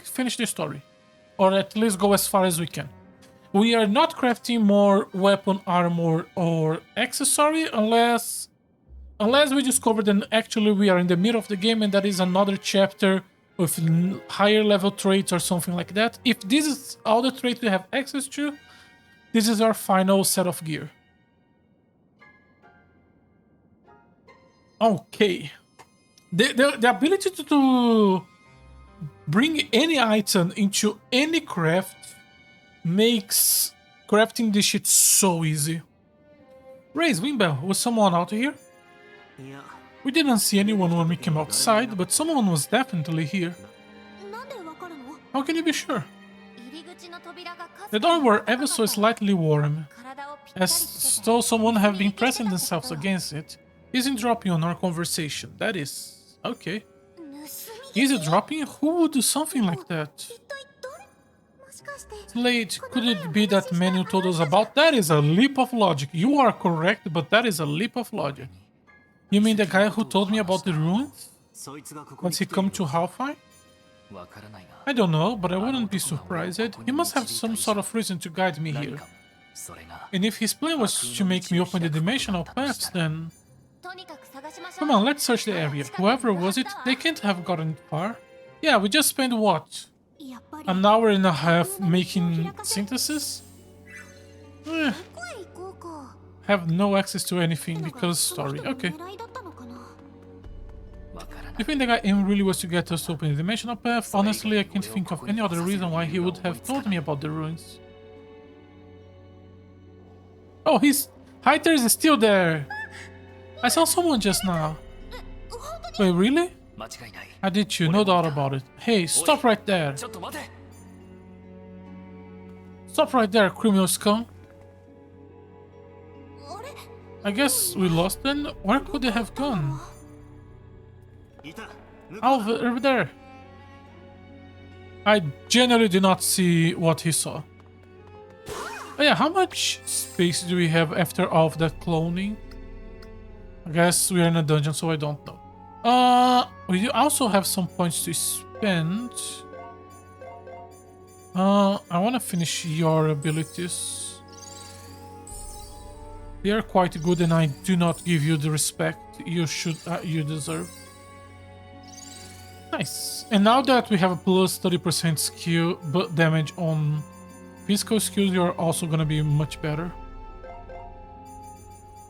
A: finish the story. Or at least go as far as we can. We are not crafting more weapon, armor, or accessory unless we discover that actually we are in the middle of the game and that is another chapter with higher level traits or something like that. If this is all the traits we have access to, this is our final set of gear. Okay. The ability to bring any item into any craft makes crafting this shit so easy. Raise Wimbell, was someone out here? We didn't see anyone when we came outside, but someone was definitely here. How can you be sure? The door were ever so slightly warm, as though someone had been pressing themselves against it. Eavesdropping on our conversation. That is... okay. Eavesdropping? Who would do something like that? Slade, could it be that man you told us about? That is a leap of logic. You are correct, but that is a leap of logic. You mean the guy who told me about the ruins? Once he come to Halfine? I don't know, but I wouldn't be surprised. He must have some sort of reason to guide me here. And if his plan was to make me open the dimensional paths, then... Come on, let's search the area. Whoever was it, they can't have gotten far. Yeah, we just spent what? An hour and a half making synthesis? Have no access to anything because story. Okay. You think the guy aim really was to get us to open the dimensional path? Honestly, I can't think of any other reason why he would have told me about the ruins. Oh, Hyter is still there! I saw someone just now. Wait, really? I did you, no doubt about it. Hey, stop right there! Stop right there, criminal scum! I guess we lost them? Where could they have gone? Over there! I generally did not see what he saw. Oh yeah, how much space do we have after all of that cloning? I guess we are in a dungeon, so I don't know. We also have some points to spend. I want to finish your abilities. They are quite good, and I do not give you the respect you deserve. Nice. And now that we have a plus 30% skill damage on physical skills, you are also gonna be much better.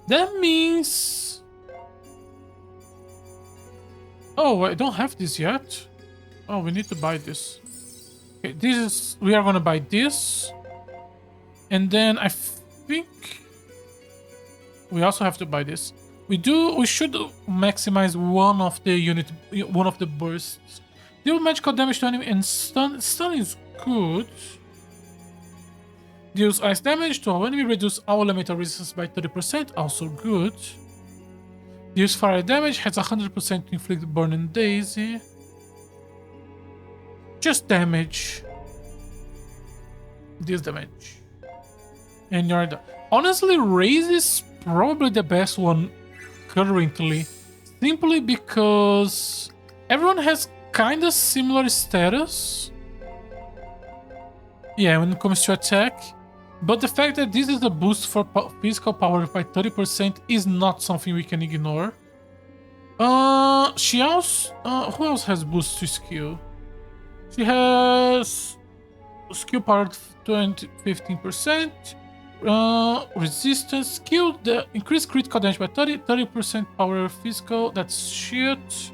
A: That means... oh, I don't have this yet. Oh, we need to buy this. Okay, this is... we are gonna buy this. And then I think... we also have to buy this. We should maximize one of the bursts. Deal magical damage to enemy and stun. Stun is good. Deals ice damage to our enemy, reduce our elemental resistance by 30%, also good. Deals fire damage, has 100% to inflict burn and daisy. Just damage. This damage. And you're done. Honestly, Raze is probably the best one currently. simply because everyone has kind of similar status. Yeah, when it comes to attack. But the fact that this is a boost for physical power by 30% is not something we can ignore. She also... who else has boost to skill? She has... skill power 15%. Resistance. Skill, the increased critical damage by 30% power physical. That's shit.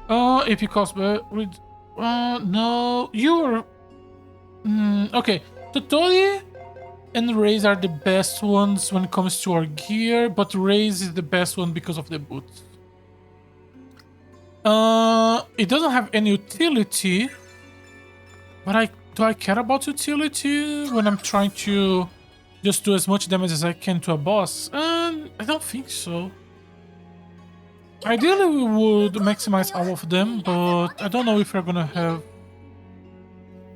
A: AP cost by... no, you're... okay, Totori and Raze are the best ones when it comes to our gear, but Raze is the best one because of the boots. It doesn't have any utility, but do I care about utility when I'm trying to just do as much damage as I can to a boss? I don't think so. Ideally, we would maximize all of them, but I don't know if we're gonna have...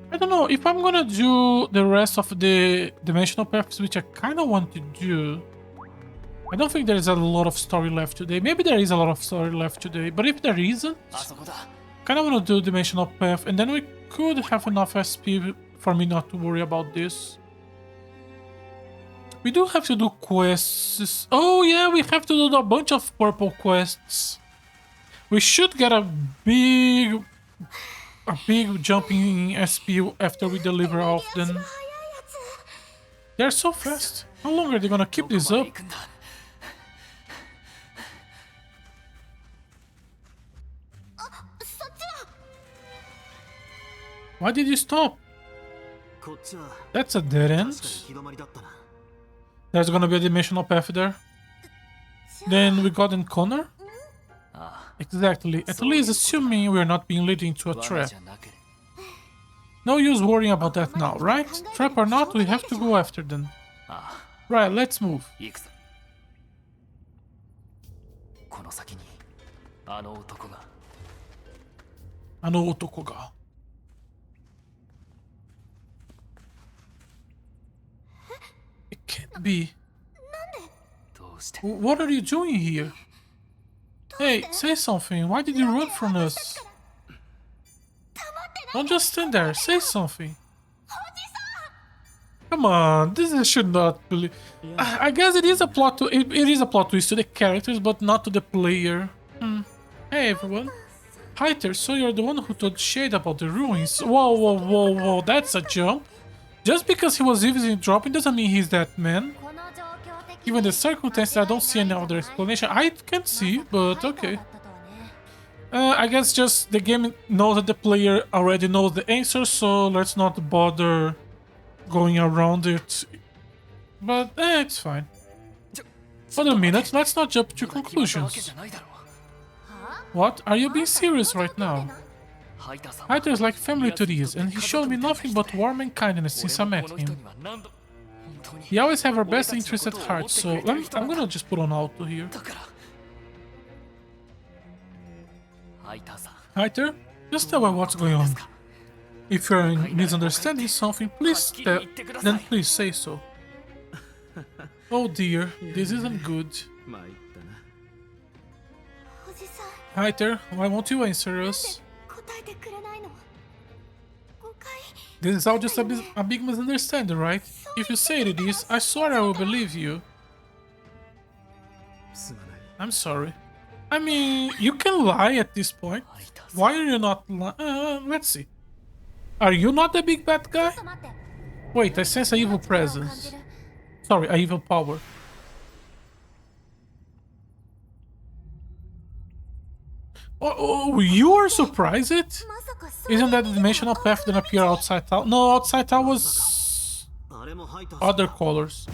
A: I don't know if I'm gonna do the rest of the dimensional paths, which I kind of want to do. I don't think there is a lot of story left today. Maybe there is a lot of story left today, but if there isn't, kind of want to do dimensional path, and then we could have enough SP for me not to worry about this. We do have to do quests. Oh yeah, we have to do a bunch of purple quests. We should get a big jump in SP after we deliver all of them. They're so fast. How long are they gonna keep this up? Why did you stop? That's a dead end. There's gonna be a dimensional path there. Then we got in corner? Exactly. Atelier is assuming we're not being led into a trap. No use worrying about that now, right? Trap or not, we have to go after them. Right, let's move. Ano otoko ga. It can't be. What are you doing here? Hey, say something. Why did you run from us? Don't just stand there. Say something. Come on, this should not believe. I guess it is a plot. It is a plot twist to the characters, but not to the player. Hey everyone. Hyter, so you're the one who told Shade about the ruins. Whoa, whoa, whoa, whoa! That's a jump. Just because he was eavesdropping doesn't mean he's that man. Given the circumstances, I don't see any other explanation. I can see, but okay. I guess just the game knows that the player already knows the answer, so let's not bother going around it. But it's fine. Wait a minute, let's not jump to conclusions. What? Are you being serious right now? Hyder is like family to these, and he showed me nothing but warmth and kindness since I met him. He always have our best interests at heart, so I'm gonna just put on auto here. Hyder, just tell me what's going on. If you're misunderstanding something, please then please say so. Oh dear, this isn't good. Hyder, why won't you answer us? This is all just a big misunderstanding, right? If you say it is, I swear I will believe you. I'm sorry. I mean, you can lie at this point. Why are you not lying? Let's see. Are you not the big bad guy? Wait, I sense an evil presence. Sorry, an evil power. Oh, you are surprised? Isn't that the dimensional path that appeared outside town? No, outside town was other colors.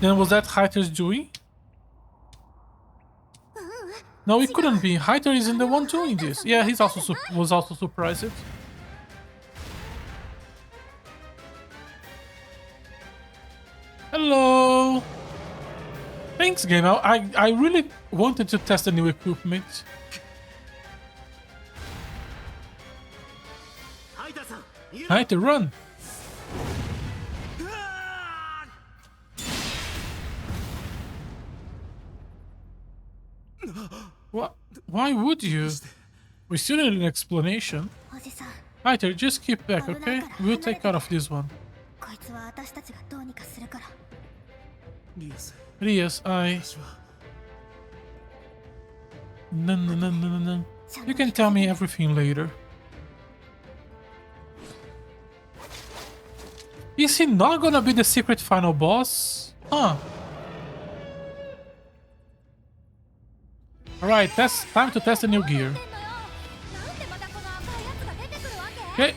A: Then was that Hyder's doing? No, it couldn't be. Hyder isn't the one doing this. Yeah, he's also was also surprised. Hello. Thanks, game. I really wanted to test the new equipment. Hyder, run. Why would you? We still need an explanation. Alright, just keep back, okay? We'll take care of this one. Rias, No. You can tell me everything later. Is he not gonna be the secret final boss? Huh. Alright, that's time to test the new gear. Okay.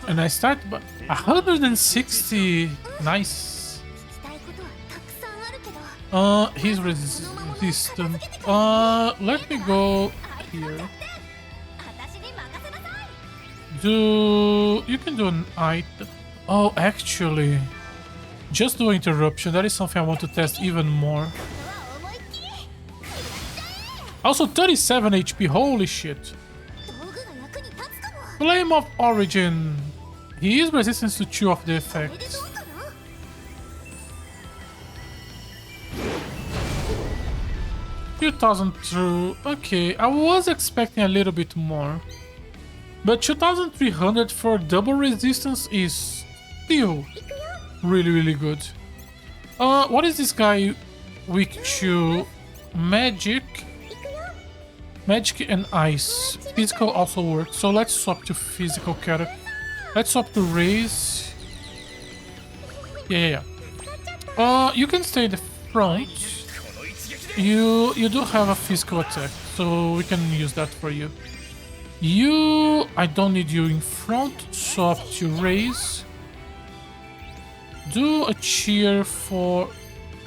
A: And I start by 160. Nice. He's resistant. Let me go here. You can do an item. Oh, actually, just do interruption. That is something I want to test even more. Also, 37 HP. Holy shit. Flame of Origin. He is resistant to 2 of the effects. $2,000 okay, I was expecting a little bit more. But 2,300 for double resistance is still really good. What is this guy weak to? Magic and ice. Physical also works, so let's swap to physical character. Let's swap to raise. Yeah. You can stay in the front. You do have a physical attack, so we can use that for you. I don't need you in front. Swap to raise. Do a cheer for...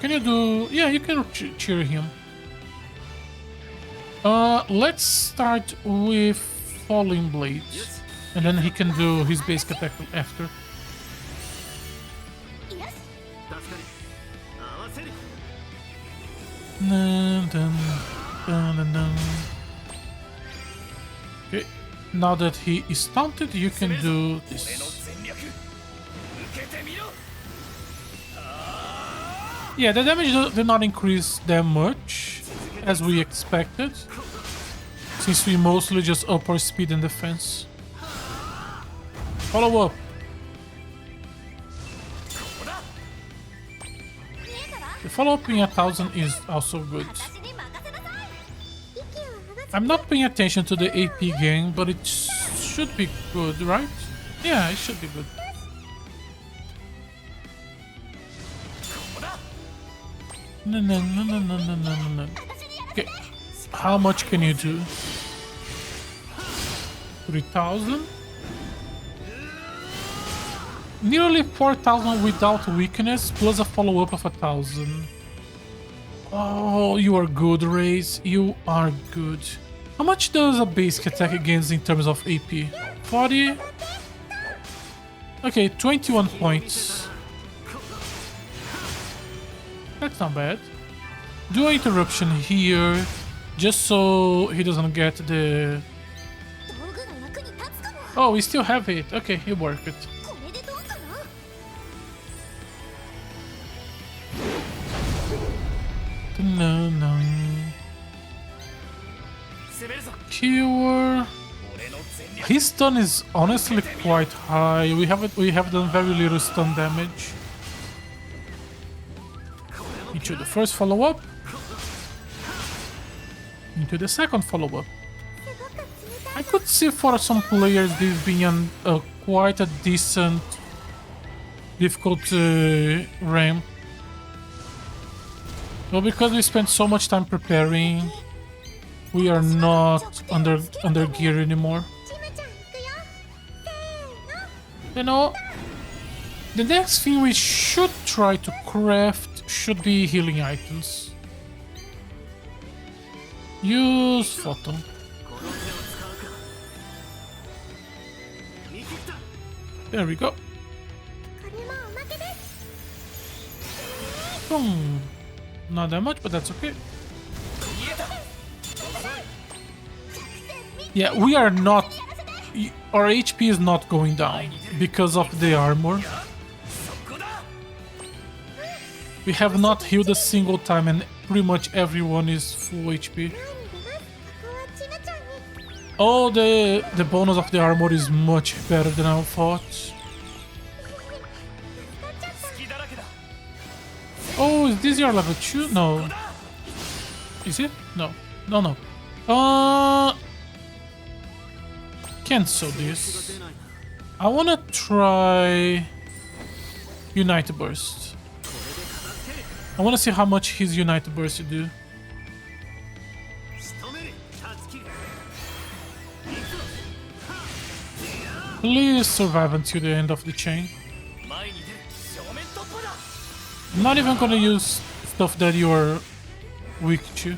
A: Can you do... Yeah, you can cheer him. Let's start with Falling Blades. And then he can do his basic attack after. Okay, now that he is stunted, you can do this. Yeah, the damage did not increase that much as we expected, since we mostly just up our speed and defense. Follow up. The follow-up in 1,000 is also good. I'm not paying attention to the AP gain, but it should be good, right? Yeah, it should be good. No. Okay, how much can you do? 3,000? Nearly 4,000 without weakness, plus a follow-up of 1,000. Oh, you are good, Raze. You are good. How much does a basic attack against in terms of AP? 40? Okay, 21 points. That's not bad. Do an interruption here, just so he doesn't get the... Oh, we still have it. Okay, it worked. No. Cure. His stun is honestly quite high. We have done very little stun damage. Into the first follow-up. Into the second follow-up. I could see for some players this being quite a decent difficult ramp. But because we spent so much time preparing, we are not under gear anymore. You know, the next thing we should try to craft should be healing items. Use photo. There we go. Boom. Not that much, but that's okay. Yeah, we are not... Our HP is not going down because of the armor. We have not healed a single time and pretty much everyone is full HP. Oh, the bonus of the armor is much better than I thought. Oh, is this your level 2? No. Is it? No. No, no. Cancel this. I wanna try Unite Burst. I wanna see how much his Unite Burst do. Please survive until the end of the chain. I'm not even gonna use stuff that you are weak to.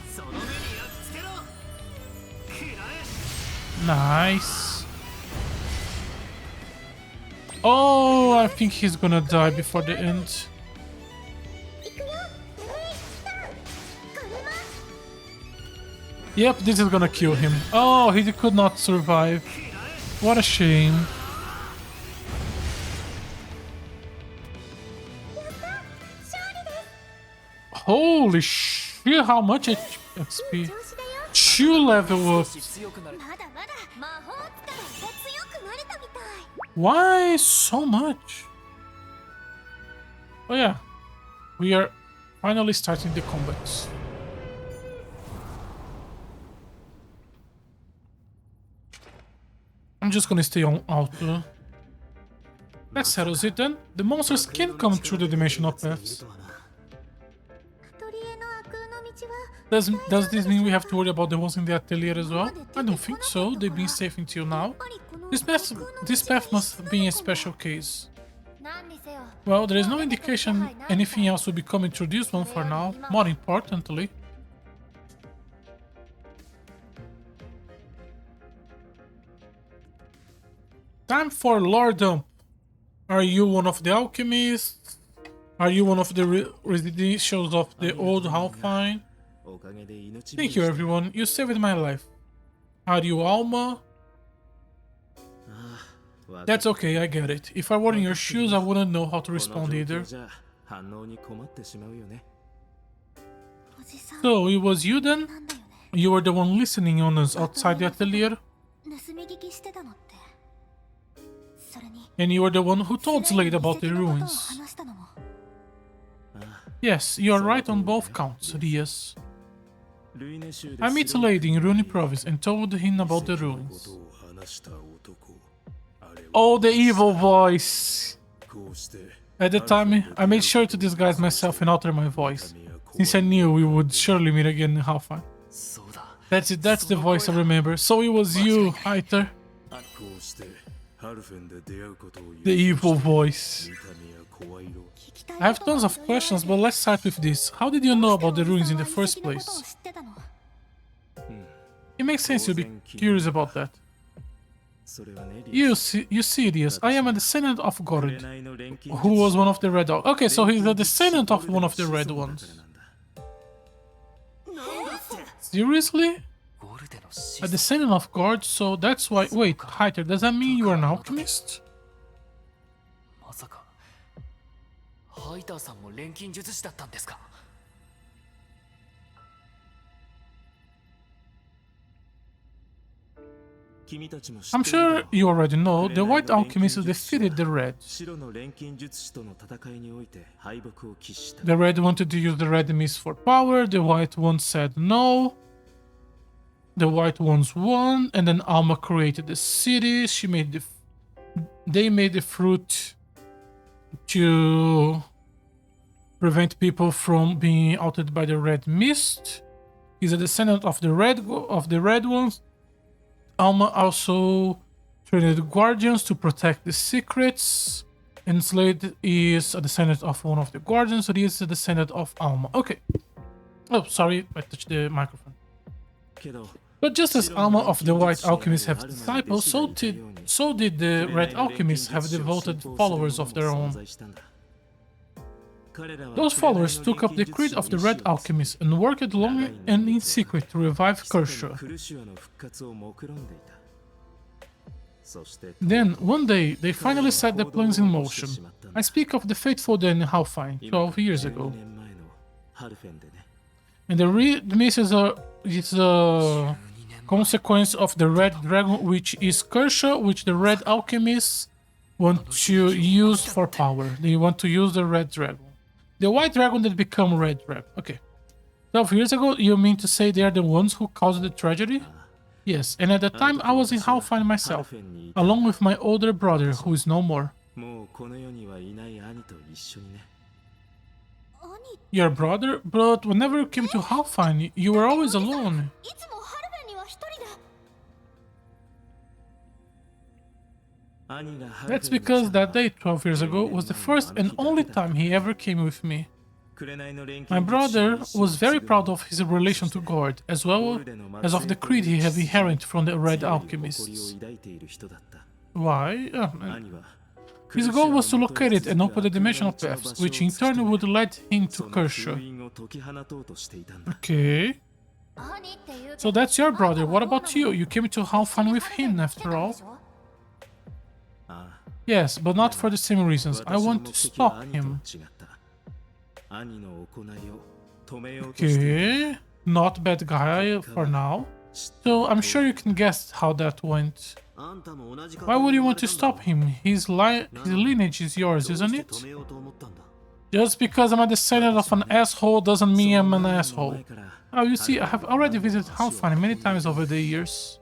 A: Nice. Oh, I think he's gonna die before the end. Yep, this is gonna kill him. Oh, he could not survive. What a shame. Holy shit, how much XP? 2 level ups. Why so much? Oh yeah, we are finally starting the combats. I'm just gonna stay on auto. That settles it then. The monsters can come through the dimensional paths. Does this mean we have to worry about the ones in the atelier as well? I don't think so. They've been safe until now. This path must be a special case. Well, there is no indication anything else will be coming through this one for now. More importantly, time for lore dump. Are you one of the alchemists? Are you one of the residentials of the old Halfine? Thank you, everyone. You saved my life. Are you Alma? That's okay, I get it. If I were in your shoes, I wouldn't know how to respond either. So, it was you then? You were the one listening on us outside the atelier? And you were the one who told Slade about the ruins. Yes, you are right on both counts, Rias. I met Slade in Rune Province and told him about the ruins. Oh, the evil voice! At the time, I made sure to disguise myself and alter my voice, since I knew we would surely meet again in Halfine. That's it, that's the voice I remember. So it was you, Hyter. The evil voice. I have tons of questions, but let's start with this. How did you know about the ruins in the first place? It makes sense you'll be curious about that. You see this, I am a descendant of Gord, who was one of the Red Ones. Okay, so he's a descendant of one of the Red Ones. Seriously? A descendant of Gord, so that's why... Wait, Hyter, does that mean you are an alchemist? I'm sure you already know, the White Alchemist defeated the Red. The Red wanted to use the Red Mist for power, the White ones said no. The White ones won, and then Alma created the city. They made the fruit to prevent people from being altered by the Red Mist. He's a descendant of the Red ones. Alma also trained the Guardians to protect the secrets. And Slade is a descendant of one of the Guardians, so he is a descendant of Alma. Okay. Oh, sorry, I touched the microphone. But just as Alma of the White Alchemist have disciples, so did the Red Alchemists have devoted followers of their own. Those followers took up the creed of the Red Alchemist and worked long and in secret to revive Kershua. Then, one day, they finally set the plans in motion. I speak of the fateful day in Halfine, 12 years ago. And the message is consequence of the red dragon, which is Kershaw, which the red alchemists want to use for power. They want to use the red dragon. The white dragon that become red dragon. Okay. 12 years ago, you mean to say they are the ones who caused the tragedy? Yes, and at the time I was in Halfine myself, along with my older brother, who is no more. Your brother? But whenever you came to Halfine, you were always alone. That's because that day, 12 years ago, was the first and only time he ever came with me. My brother was very proud of his relation to God, as well as of the creed he had inherited from the Red Alchemists. Why? His goal was to locate it and open the dimensional paths, which in turn would lead him to Kershaw. Okay. So that's your brother. What about you? You came to Halfine with him, after all. Yes, but not for the same reasons. I want to stop him. Okay, not bad guy for now. So I'm sure you can guess how that went. Why would you want to stop him? His lineage is yours, isn't it? Just because I'm a descendant of an asshole doesn't mean I'm an asshole. Oh, you see, I have already visited Halfine many times over the years.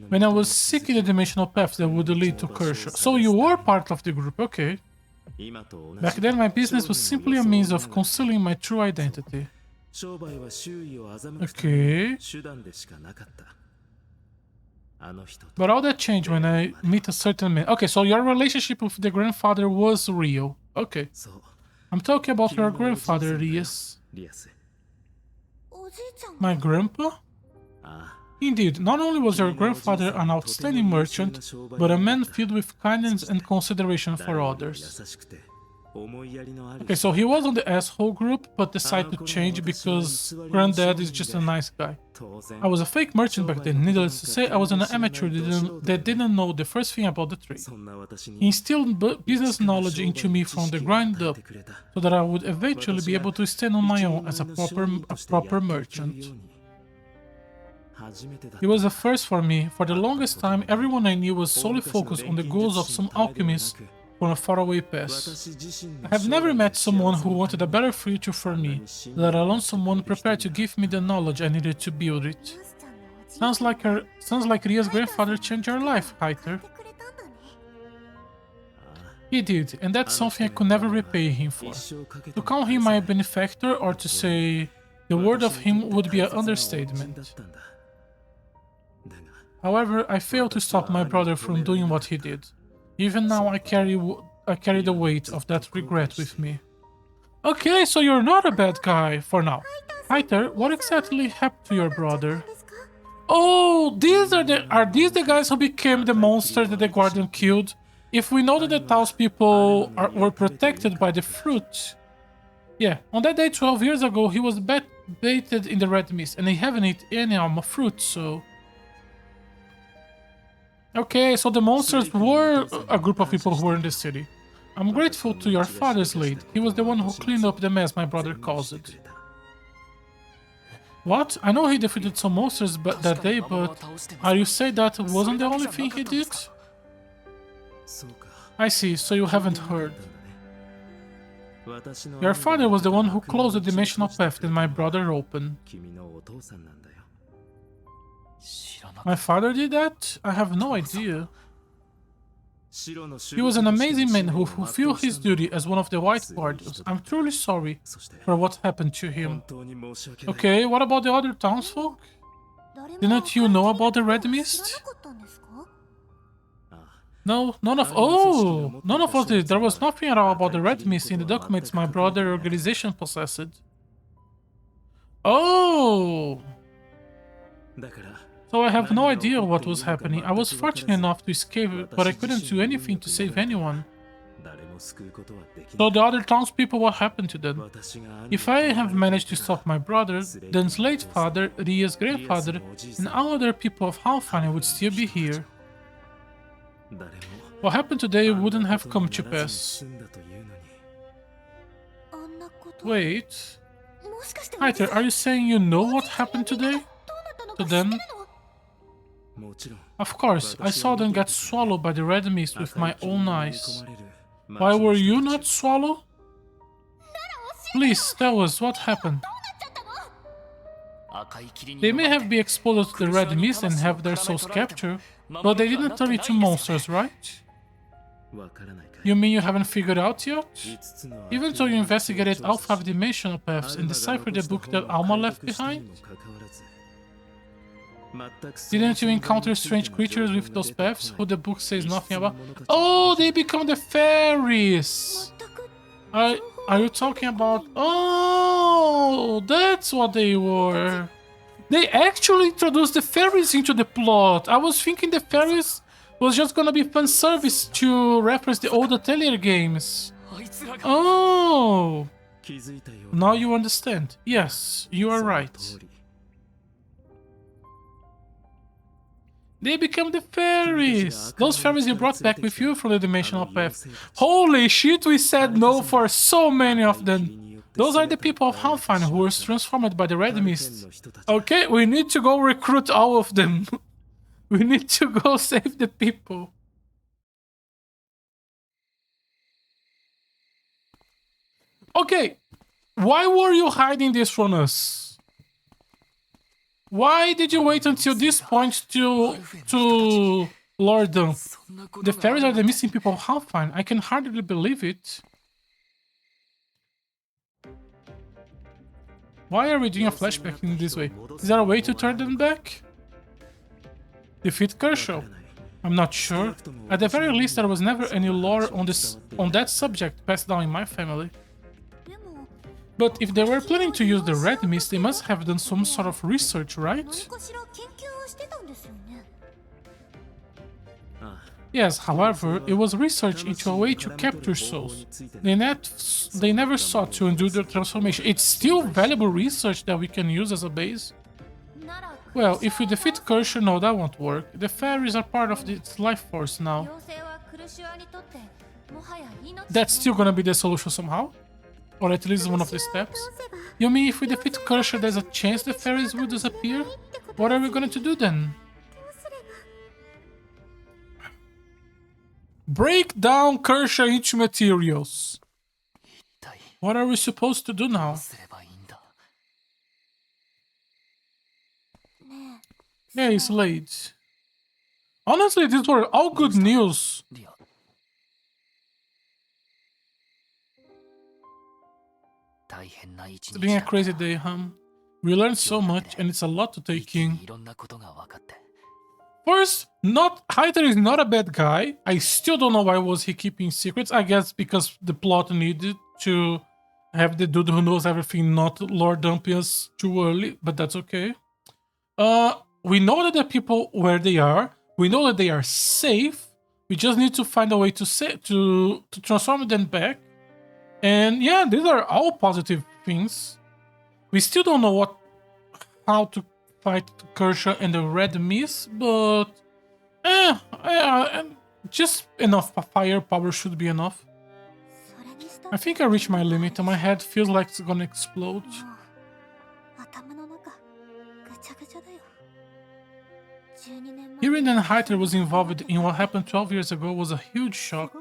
A: When I was seeking the dimensional path that would lead to Kershaw. So you were part of the group, okay. Back then my business was simply a means of concealing my true identity. Okay. But all that changed when I meet a certain man. Okay, so your relationship with the grandfather was real. Okay. I'm talking about your grandfather, Rias. My grandpa? Indeed, not only was your grandfather an outstanding merchant, but a man filled with kindness and consideration for others. Okay, so he was on the asshole group, but decided to change because granddad is just a nice guy. I was a fake merchant back then, needless to say, I was an amateur that didn't know the first thing about the trade. He instilled business knowledge into me from the ground up, so that I would eventually be able to stand on my own as a proper merchant. It was a first for me. For the longest time, everyone I knew was solely focused on the goals of some alchemist from a faraway past. I have never met someone who wanted a better future for me, let alone someone prepared to give me the knowledge I needed to build it. Sounds like Ria's grandfather changed your life, Heiter. He did, and that's something I could never repay him for. To call him my benefactor or to say the word of him would be an understatement. However, I failed to stop my brother from doing what he did. Even now, I carry the weight of that regret with me. Okay, so you're not a bad guy for now. Heiter, what exactly happened to your brother? Oh, are these the guys who became the monster that the Guardian killed? If we know that the townspeople were protected by the fruit. Yeah, on that day 12 years ago, he was baited in the red mist, and they haven't eaten any alma fruit, so... Okay, so the monsters were a group of people who were in the city. I'm grateful to your father's late. He was the one who cleaned up the mess my brother caused. What? I know he defeated some monsters that day, but are you saying that wasn't the only thing he did? I see, so you haven't heard. Your father was the one who closed the dimensional path that my brother opened. My father did that? I have no idea. He was an amazing man who fulfilled his duty as one of the White Guardians. I'm truly sorry for what happened to him. Okay, what about the other townsfolk? Didn't you know about the Red Mist? No, none of us did. There was nothing at all about the Red Mist in the documents my brother organization possessed. Oh! So I have no idea what was happening. I was fortunate enough to escape, but I couldn't do anything to save anyone. So the other townspeople, what happened to them? If I have managed to stop my brother, then late father, Ria's grandfather, and all other people of Halfine would still be here. What happened today wouldn't have come to pass. Wait. Heiter, are you saying you know what happened today? to them? Of course, I saw them get swallowed by the red mist with my own eyes. Why were you not swallowed? Please tell us what happened. They may have been exposed to the red mist and have their souls captured, but they didn't turn into monsters, right? You mean you haven't figured out yet? Even though you investigated all 5 dimensional paths and deciphered the book that Alma left behind? Didn't you encounter strange creatures with those paths who the book says nothing about? Oh, they become the fairies! Are you talking about... Oh, that's what they were. They actually introduced the fairies into the plot. I was thinking the fairies was just gonna be fan service to reference the old Atelier games. Oh! Now you understand. Yes, you are right. They become the fairies! Those fairies you brought back with you from the dimensional path. Holy shit, we said no for so many of them. Those are the people of Halfine who were transformed by the red mist. Okay, we need to go recruit all of them. We need to go save the people. Okay, why were you hiding this from us? Why did you wait until this point to Lord Dump? The fairies are the missing people of Halfine. I can hardly believe it. Why are we doing a flashback in this way? Is there a way to turn them back? Defeat Kershaw? I'm not sure. At the very least, there was never any lore on that subject passed down in my family. But if they were planning to use the red mist, they must have done some sort of research, right? Yes, however, it was research into a way to capture souls. They never sought to undo their transformation. It's still valuable research that we can use as a base. Well, if we defeat Kershaw, no, that won't work. The fairies are part of its life force now. That's still gonna be the solution somehow? Or at least one of the steps? You mean if we defeat Kershaw, there's a chance the fairies will disappear? What are we going to do then? Break down Kershaw into materials. What are we supposed to do now? Yeah, it's late. Honestly, these were all good news. It's been a crazy day, huh? We learned so much and it's a lot to take in. First, Hyder is not a bad guy. I still don't know why was he keeping secrets. I guess because the plot needed to have the dude who knows everything not Lord dumping us too early, but that's okay. We know that the people where they are. We know that they are safe. We just need to find a way to transform them back. And yeah, these are all positive things. We still don't know how to fight Kershaw and the Red Mist, but just enough firepower should be enough. I think I reached my limit and my head feels like it's gonna explode. Hearing that Hyder was involved in what happened 12 years ago was a huge shock.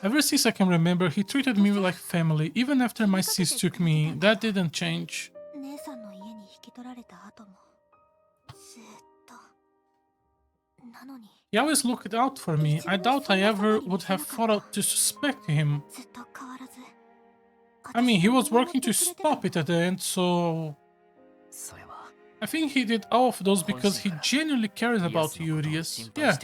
A: Ever since I can remember, he treated me like family, even after my sis took me. That didn't change. He always looked out for me. I doubt I ever would have thought to suspect him. I mean, he was working to stop it at the end, so... I think he did all of those because he genuinely cares about Urias. Yeah.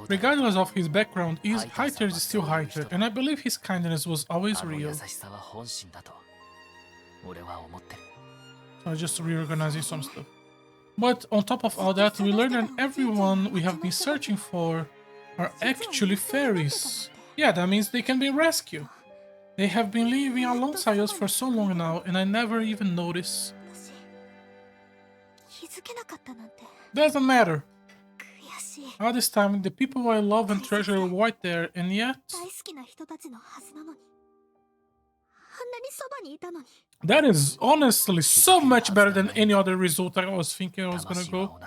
A: Regardless of his background, Hyder is still Hyder, and I believe his kindness was always real. So I'm just reorganizing some stuff. But on top of all that, we learned that everyone we have been searching for are actually fairies. Yeah, that means they can be rescued. They have been living alongside us for so long now, and I never even noticed. Doesn't matter. All this time, the people I love and treasure were right there, and yet... That is honestly so much better than any other result I was thinking I was gonna go.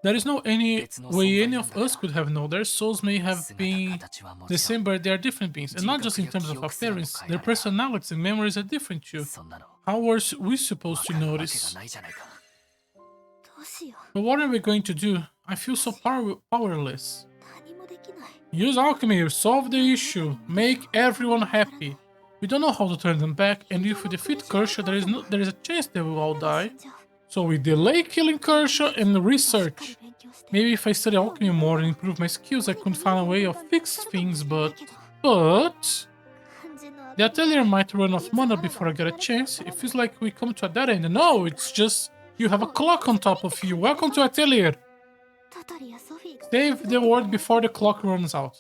A: There is no any way any of us could have known. Their souls may have been the same, but they are different beings. And not just in terms of appearance, their personalities and memories are different too. How were we supposed to notice? But what are we going to do? I feel so powerless. Use alchemy, solve the issue, make everyone happy. We don't know how to turn them back, and if we defeat Kershaw, there is a chance they will all die. So we delay killing Kershaw and research. Maybe if I study alchemy more and improve my skills, I could find a way of fix things, but... The Atelier might run off mana before I get a chance. It feels like we come to a dead end. No, it's just... You have a clock on top of you. Welcome to Atelier. Save the world before the clock runs out.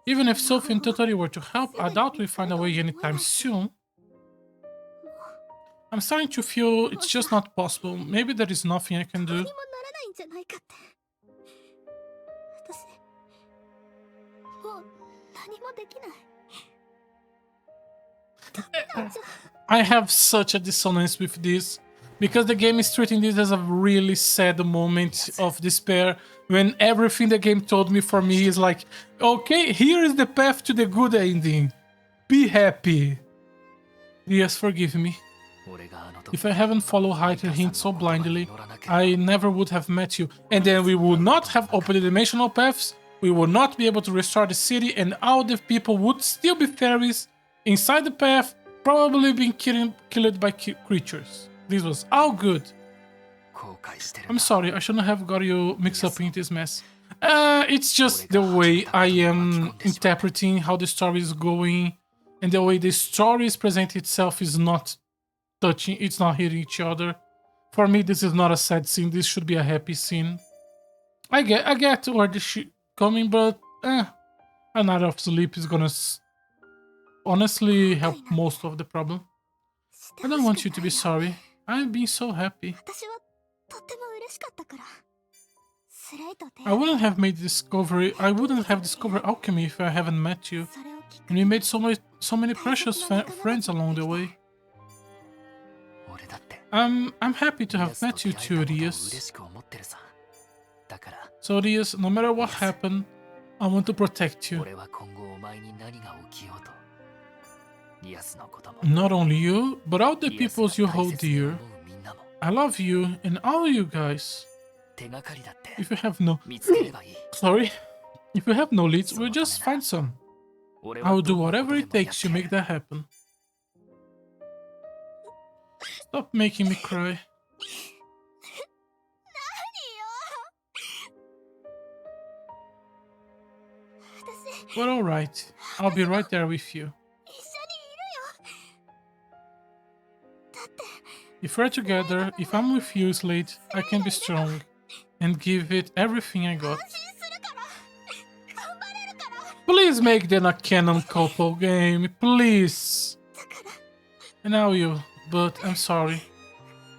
A: Even if Sophie and Totari were to help, I doubt we'll find a way anytime soon. I'm starting to feel it's just not possible. Maybe there is nothing I can do. I have such a dissonance with this, because the game is treating this as a really sad moment of despair, when everything the game told me for me is like, okay, here is the path to the good ending. Be happy. Yes, forgive me. If I haven't followed Hyder hints so blindly, I never would have met you, and then we would not have opened the dimensional paths, we would not be able to restore the city, and all the people would still be fairies inside the path, probably being killed by creatures. This was all good. I'm sorry, I shouldn't have got you mixed up in this mess. It's just the way I am interpreting how the story is going, and the way the story is presenting itself is not touching, it's not hitting each other. For me, this is not a sad scene, this should be a happy scene. I get where this shit coming, but a night of sleep is gonna honestly help most of the problem. I don't want you to be sorry. I've been so happy. I wouldn't have discovered alchemy if I haven't met you. And we made so many precious friends along the way. I'm happy to have met you too, Rias. So Rias, no matter what happened, I want to protect you. Not only you, but all the peoples you hold dear. I love you and all you guys. If you have no... Sorry. If you have no leads, we'll just find some. I will do whatever it takes to make that happen. Stop making me cry. Well, alright. I'll be right there with you. If we're together, if I'm with you, Slate, I can be strong and give it everything I got. Please make them a canon couple game, please. And I will, but I'm sorry.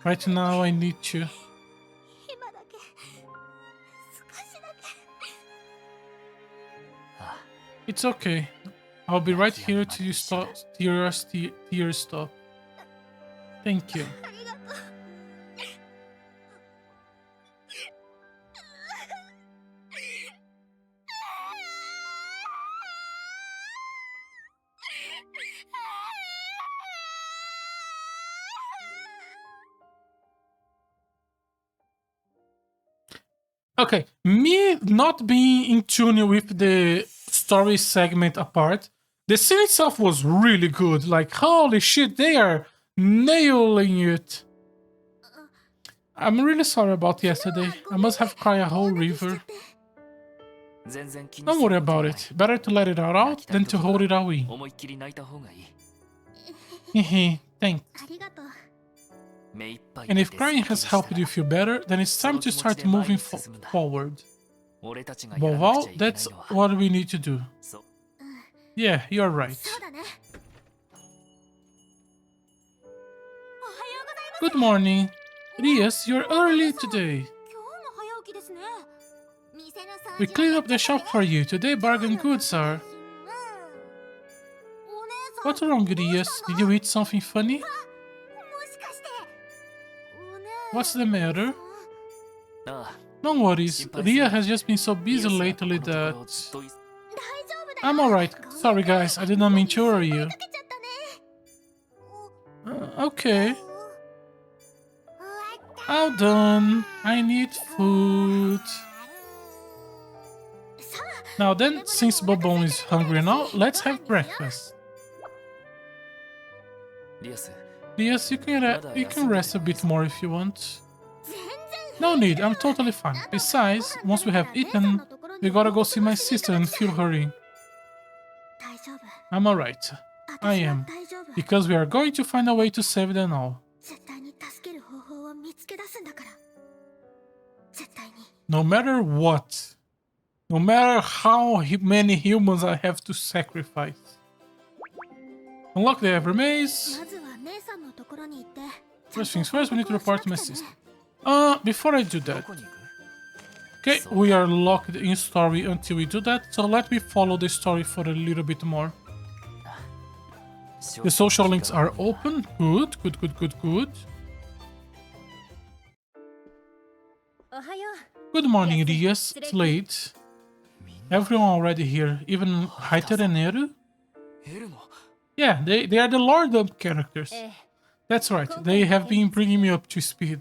A: Right now I need you. It's okay. I'll be right here till you stop. Tears stop. Thank you. Okay, me not being in tune with the story segment apart, the scene itself was really good. Like, holy shit, they are nailing it. I'm really sorry about yesterday. I must have cried a whole river. Don't worry about it. Better to let it all out than to hold it all in. Hehe, thanks. And if crying has helped you feel better, then it's time to start moving forward. Above all, that's what we need to do. Yeah, you're right. Good morning. Rias, you're early today. We cleaned up the shop for you. Today bargain goods are... What's wrong, Rias? Did you eat something funny? What's the matter? No worries. Ria has just been so busy lately that... I'm alright. Sorry guys, I did not mean to worry you. Okay. All done. I need food. Now then, since Bobon is hungry now, let's have breakfast. Yes, you can rest a bit more if you want. No need, I'm totally fine. Besides, once we have eaten, we gotta go see my sister and fill her in. I'm alright. I am. Because we are going to find a way to save them all. No matter what. No matter how many humans I have to sacrifice. Unlock the Ever Maze. First things first, we need to report to my sister. Before I do that. Okay, we are locked in story until we do that, so let me follow the story for a little bit more. The social links are open. Good. Good morning, Rias. It's late. Everyone already here, even Haiter and Eru? Yeah, they are the Lord Up characters. That's right, they have been bringing me up to speed.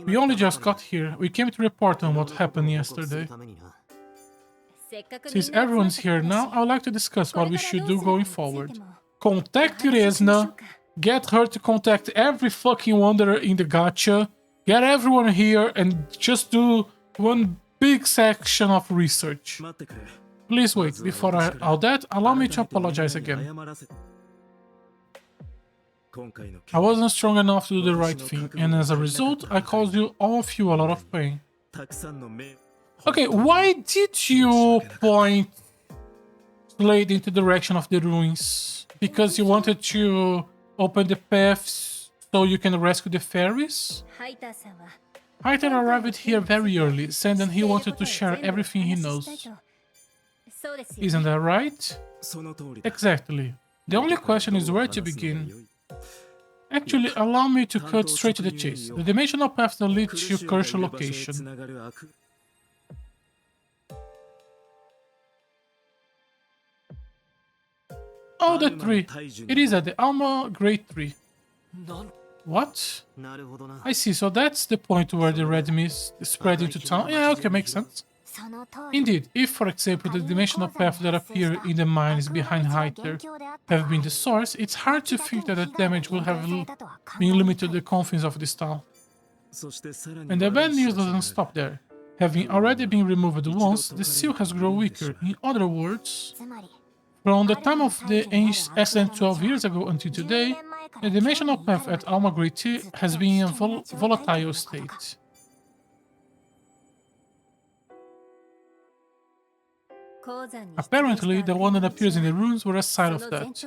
A: We only just got here. We came to report on what happened yesterday. Since everyone's here now, I would like to discuss what we should do going forward. Contact Resna, get her to contact every fucking wanderer in the gacha, get everyone here and just do one big section of research. Please wait, before all that, allow me to apologize again. I wasn't strong enough to do the right thing, and as a result, I caused all of you a lot of pain. Okay, why did you point Slade into the direction of the ruins? Because you wanted to open the paths so you can rescue the fairies? Haiter arrived here very early, saying that he wanted to share everything he knows. Isn't that right? Exactly. The only question is where to begin. Actually, allow me to cut straight to the chase. The dimensional path that leads to your cursor location. Oh, the tree. It is at the Alma Great Tree. What? I see, so that's the point where the red mist is spread into town. Yeah, okay, makes sense. Indeed, if, for example, the dimensional path that appear in the mines behind Haiter have been the source, it's hard to think that the damage will have been limited to the confines of this town. And the bad news doesn't stop there. Having already been removed once, the seal has grown weaker. In other words, from the time of the accident 12 years ago until today, the dimensional path at Alma Great Tree has been in a volatile state. Apparently, the one that appears in the ruins were a sign of that.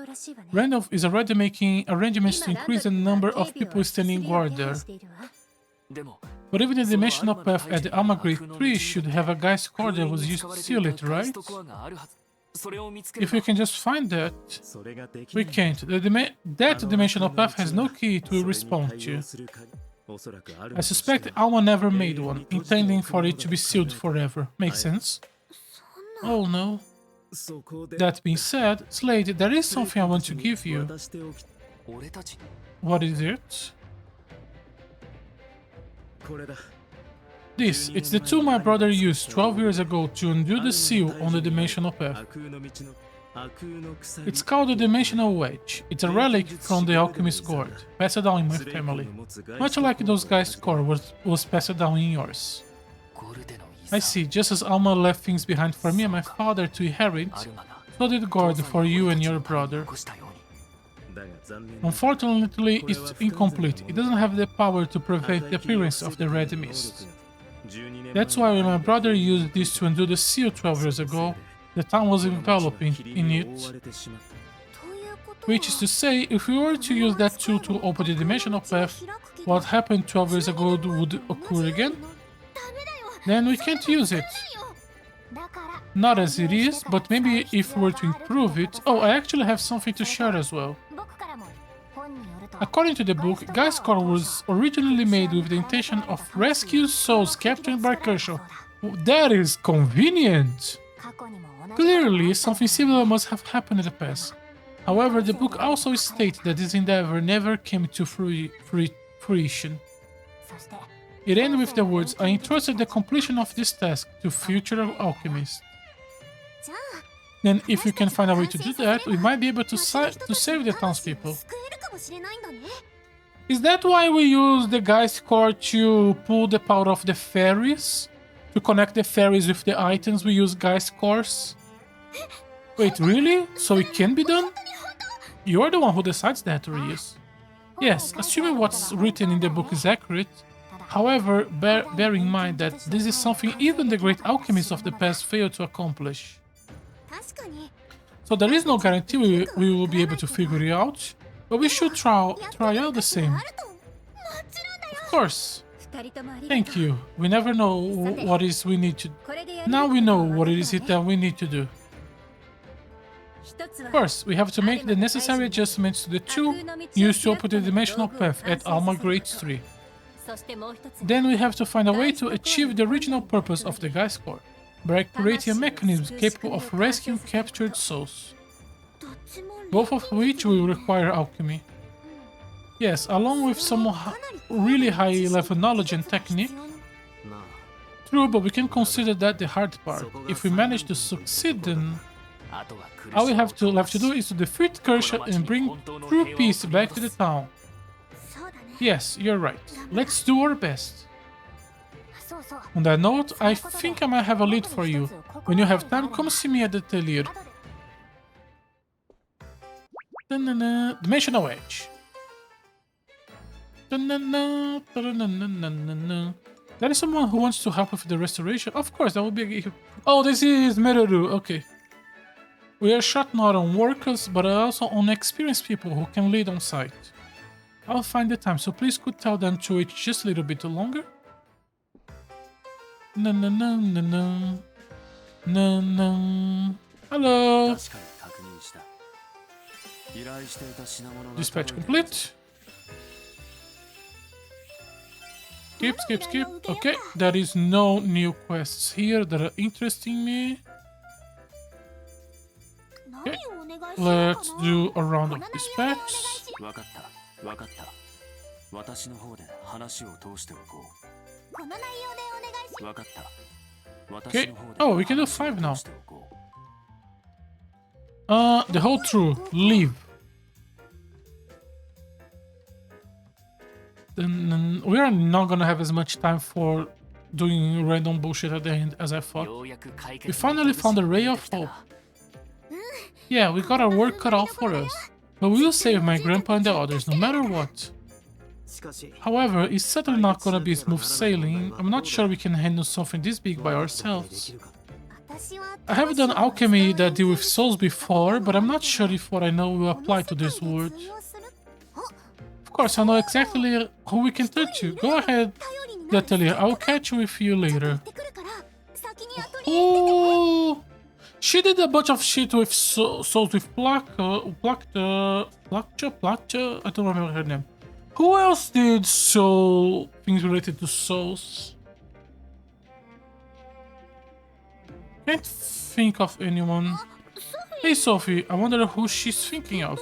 A: Randolph is already making arrangements to increase the number of people standing guard there. But even the dimensional path at the Alma Great Tree should have a guy's cord that was used to seal it, right? If we can just find that... We can't. That dimensional path has no key to respond to. I suspect Alma never made one, intending for it to be sealed forever. Makes sense? Oh no. That being said, Slade, there is something I want to give you. What is it? This, it's the tool my brother used 12 years ago to undo the seal on the dimensional path. It's called the Dimensional Wedge. It's a relic from the Alchemist Guard, passed down in my family. Much like those guys' core was passed down in yours. I see, just as Alma left things behind for me and my father to inherit, so did Gord for you and your brother. Unfortunately, it's incomplete. It doesn't have the power to prevent the appearance of the red mist. That's why when my brother used this to undo the seal 12 years ago, the town was enveloping in it. Which is to say, if we were to use that tool to open the dimensional path, what happened 12 years ago would occur again? Then we can't use it. Not as it is, but maybe if we were to improve it... Oh, I actually have something to share as well. According to the book, Guy's Core was originally made with the intention of rescue souls captured by Kershaw. That is convenient! Clearly, something similar must have happened in the past. However, the book also states that this endeavor never came to fruition. It ends with the words, I entrusted the completion of this task to future alchemists. Then, if we can find a way to do that, we might be able to save the townspeople. Is that why we use the Guy's Core to pull the power of the fairies? To connect the fairies with the items we use Guy's Cores? Wait, really? So it can be done? You're the one who decides that, Rius. Yes, assuming what's written in the book is accurate. However, bear in mind that this is something even the great alchemists of the past failed to accomplish. So there is no guarantee we will be able to figure it out, but we should try out the same. Of course. Thank you. We never know what is we need to... Now we know what it is that we need to do. First, we have to make the necessary adjustments to the tool used to open the dimensional path at Alma Grade 3. Then we have to find a way to achieve the original purpose of the Guy's Core, by creating a mechanism capable of rescuing captured souls. Both of which will require alchemy. Yes, along with some really high level knowledge and technique. True, but we can consider that the hard part. If we manage to succeed, then all we have to do is to defeat Kershaw and bring true peace back to the town. Yes, you're right. Let's do our best. On that note, I think I might have a lead for you. When you have time, come see me at the Atelier. Dimensional Edge. There is someone who wants to help with the restoration? Of course, that would be... Oh, this is Meruru, okay. We are short not on workers, but also on experienced people who can lead on site. I'll find the time, so please could tell them to wait just a little bit longer? No. Hello! Dispatch complete. Skip. Okay, there is no new quests here that are interesting me. Okay, let's do a round of dispatch. Okay, oh, we can do 5 now. The whole truth, leave. Then we are not gonna have as much time for doing random bullshit at the end as I thought. We finally found a ray of hope. Yeah, we got our work cut out for us. But we'll save my grandpa and the others, no matter what. However, it's certainly not gonna be smooth sailing. I'm not sure we can handle something this big by ourselves. I have done alchemy that deal with souls before, but I'm not sure if what I know will apply to this world. Of course, I know exactly who we can turn to. Go ahead, Atelier. I will catch you with you later. Oh, she did a bunch of shit with souls with Plaka. I don't remember her name. Who else did things related to souls? Can't think of anyone. Hey Sophie, I wonder who she's thinking of.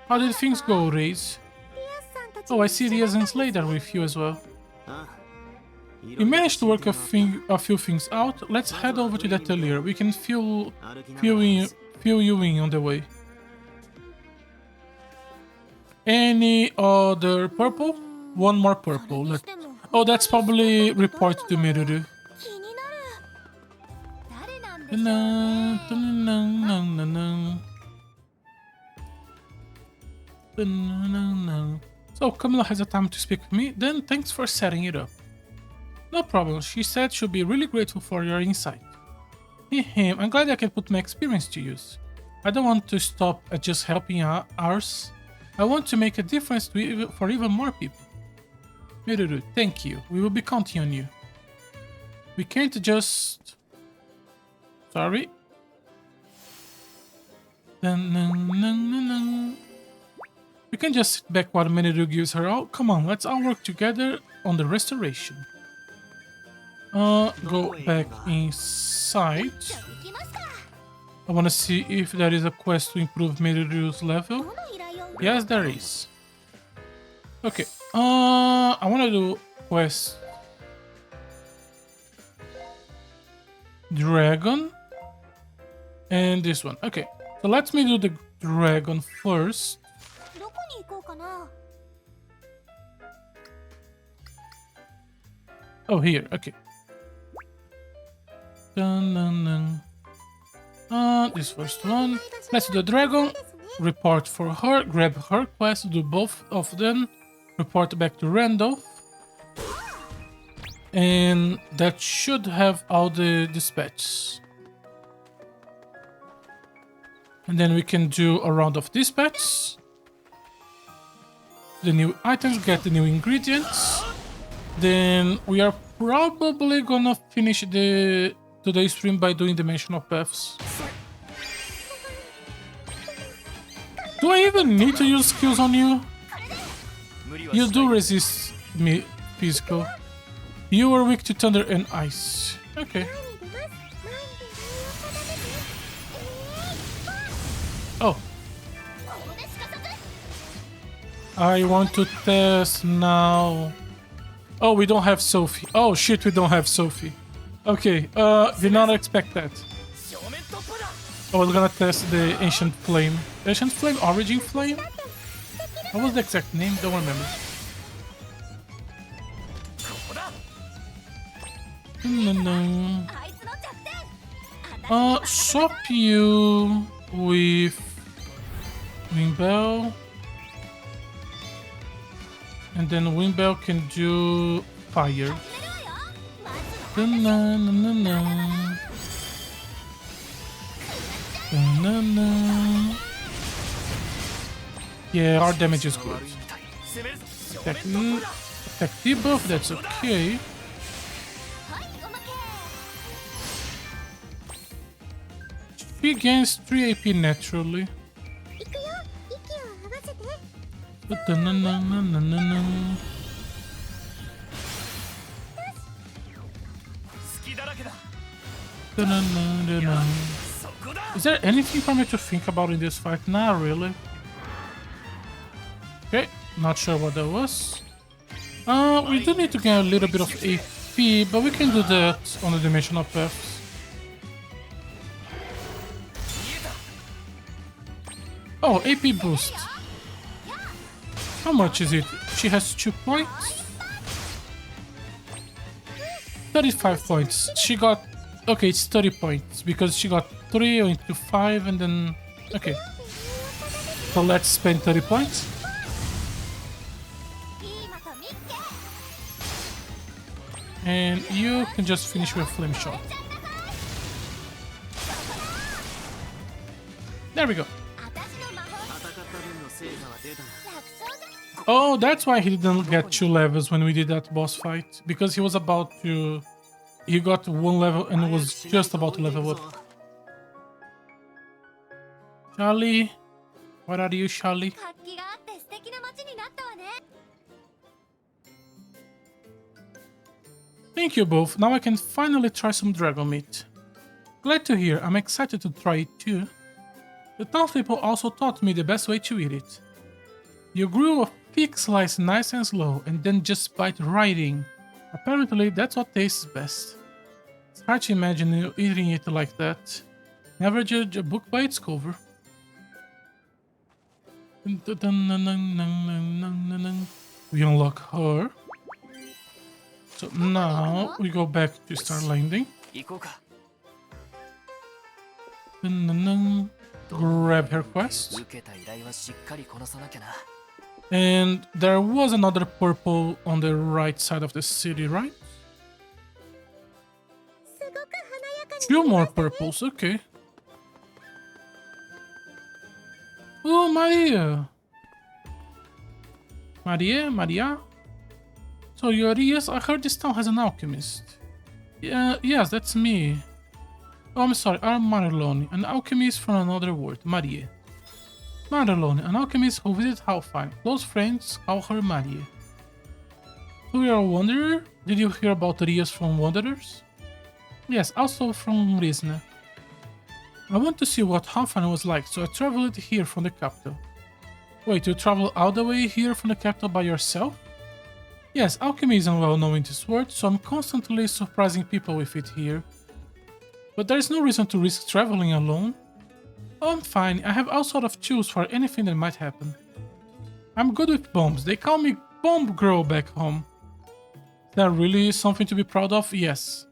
A: How did things go, Reis? Oh, I see Riaz and Slade are with you as well. We managed to work a few things out. Let's head over to the Atelier. We can fill you in on the way. Any other purple? One more purple. Oh, that's probably report to Miruru. So Camilla has the time to speak with me, then thanks for setting it up. No problem, she said she'll be really grateful for your insight. I'm glad I can put my experience to use. I don't want to stop at just helping ours. I want to make a difference for even more people. Miruru, thank you. We will be counting on you. We can't just... Sorry. Dun, dun, dun, dun, dun. We can just sit back while Meniru gives her all. Come on, let's all work together on the restoration. Go back inside. I want to see if there is a quest to improve Meniru's level. Yes, there is. Okay. I want to do quest Dragon and this one. Okay. So let me do the dragon first. Oh, here. Okay. Dun, dun, dun. This first one. Let's do the dragon. Report for her. Grab her quest. Do both of them. Report back to Randolph. And that should have all the dispatches. And then we can do a round of dispatch. The new items, get the new ingredients. Then we are probably gonna finish today's stream by doing Dimensional Paths. Do I even need to use skills on you? You do resist me physical. You are weak to thunder and ice. Okay. Oh. I want to test now. Oh, we don't have Sophie. Oh shit, we don't have Sophie. Okay, did not expect that. I was gonna test the Ancient Flame. Ancient Flame? Origin Flame? What was the exact name? Don't remember. Swap you with Wimbell. And then Wimbell can do fire. Yeah, our damage is good. Attack debuff, that's okay. She gains 3 AP naturally. Is there anything for me to think about in this fight? Not really. Okay, not sure what that was. We do need to get a little bit of AP, but we can do that on the Dimensional Paths. Oh, AP boost. How much is it? She has 2 points? 35 points. She got... Okay, it's 30 points because she got 3 into 5 and then... Okay. So let's spend 30 points. And you can just finish with Flame Shot. There we go. Oh, that's why he didn't get 2 levels when we did that boss fight. Because he was about to... He got 1 level and was just about to level up. Charlie? What are you, Charlie? Thank you both. Now I can finally try some dragon meat. Glad to hear. I'm excited to try it too. The townspeople also taught me the best way to eat it. You grew a thick slice nice and slow, and then just bite right in. Apparently, that's what tastes best. It's hard to imagine you eating it like that. Never judge a book by its cover. We unlock her. So now we go back to Star Landing. Grab her quest. And there was another purple on the right side of the city, right? 2 more purples, okay. Oh, Maria! Maria? So you're... Yes, I heard this town has an alchemist. Yeah, yes, that's me. Oh, I'm sorry, I'm Marilone, an alchemist from another world, Marie. Marilone, an alchemist who visits Halfine. Close friends call her Marie. So you're a wanderer? Did you hear about Rias from Wanderers? Yes, also from Risna. I want to see what Halfine was like, so I traveled here from the capital. Wait, you travel all the way here from the capital by yourself? Yes, alchemy isn't well known in this world, so I'm constantly surprising people with it here. But there's no reason to risk traveling alone. Oh, I'm fine, I have all sort of tools for anything that might happen. I'm good with bombs, they call me Bomb Girl back home. Is that really something to be proud of? Yes.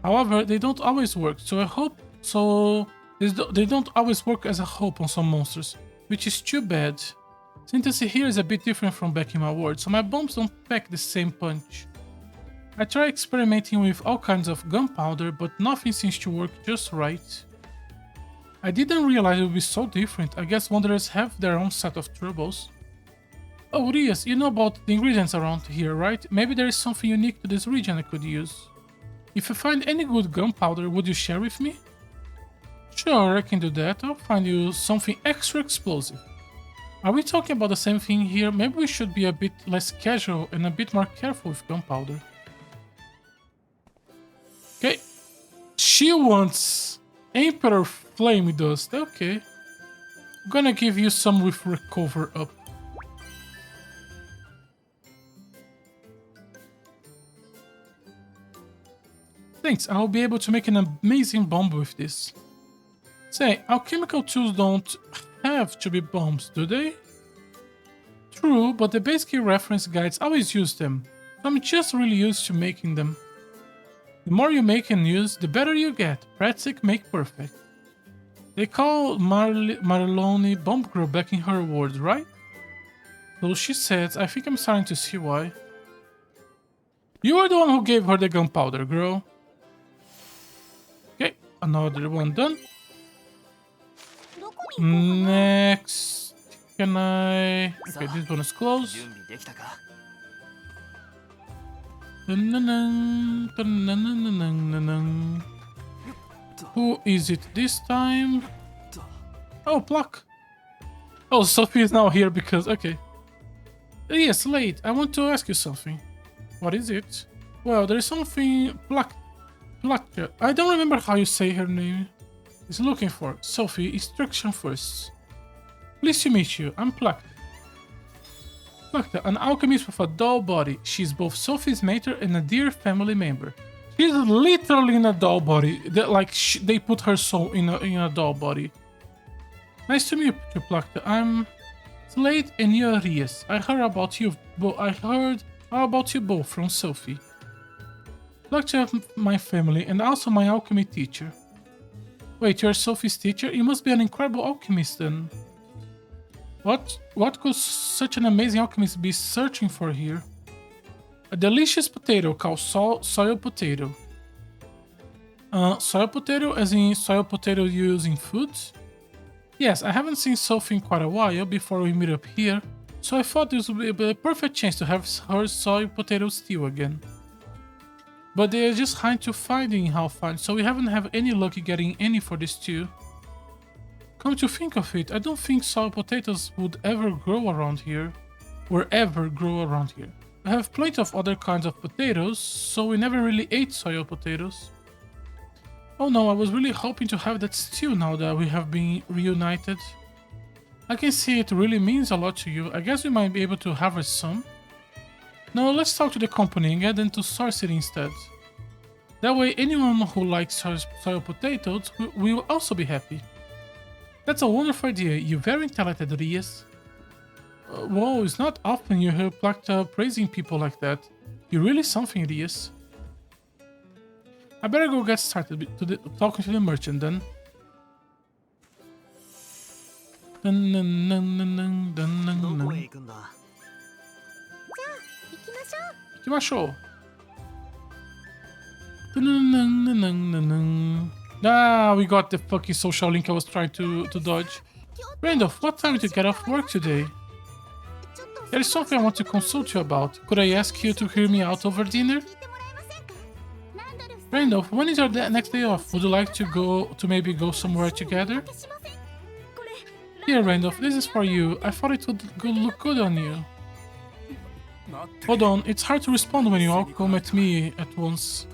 A: However, they don't always work, they don't always work as a hope on some monsters, which is too bad. Synthesis here is a bit different from back in my world, so my bombs don't pack the same punch. I try experimenting with all kinds of gunpowder, but nothing seems to work just right. I didn't realize it would be so different. I guess wanderers have their own set of troubles. Oh, Rias, you know about the ingredients around here, right? Maybe there is something unique to this region I could use. If you find any good gunpowder, would you share with me? Sure, I can do that. I'll find you something extra explosive. Are we talking about the same thing here? Maybe we should be a bit less casual and a bit more careful with gunpowder. Okay. She wants Emperor Flame Dust. Okay. I'm gonna give you some with Recover Up. Thanks, I'll be able to make an amazing bomb with this. Say, alchemical tools don't have to be bombs, do they? True, but the basic reference guides always use them, so I'm just really used to making them. The more you make and use, the better you get. Practice make perfect. They call Marilone Bomb Girl back in her words, right? So she says, I think I'm starting to see why. You are the one who gave her the gunpowder, girl. Okay, another one done. Next, can I... Okay, this one is closed. Who is it this time? Oh, Pluck. Oh, Sophie is now here because... Okay. Yes, late. I want to ask you something. What is it? Well, there is something... Pluck. I don't remember how you say her name. Is looking for. Sophie, instruction first. Pleased to meet you. I'm Plucked. Plucked, an alchemist with a doll body. She's both Sophie's mentor and a dear family member. She's literally in a doll body. They put her soul in a doll body. Nice to meet you, Plucked. I'm Slade and you're Rias. I heard about you both from Sophie. Plucked of my family and also my alchemy teacher. Wait, you're Sophie's teacher? You must be an incredible alchemist then. What could such an amazing alchemist be searching for here? A delicious potato called soil potato. Soil potato as in soil potato used in food? Yes, I haven't seen Sophie in quite a while before we meet up here, so I thought this would be a perfect chance to have her soil potato stew again. But they are just hard to find in Halfine, so we haven't had any luck getting any for this too. Come to think of it, I don't think soil potatoes would ever grow around here. I have plenty of other kinds of potatoes, so we never really ate soil potatoes. Oh no, I was really hoping to have that stew now that we have been reunited. I can see it really means a lot to you. I guess we might be able to harvest some. No, let's talk to the company and get them to source it instead. That way anyone who likes soil potatoes will also be happy. That's a wonderful idea, you're very talented, Rias. Whoa, it's not often you hear Plakta praising people like that. You're really something, Rias. I better go get started talking to the merchant then. Ah, we got the fucking social link I was trying to dodge. Randolph, what time did you get off work today? There is something I want to consult you about. Could I ask you to hear me out over dinner? Randolph, when is your next day off? Would you like to maybe go somewhere together? Here, Randolph, this is for you. I thought it would look good on you. Hold on, it's hard to respond when you all come at me at once.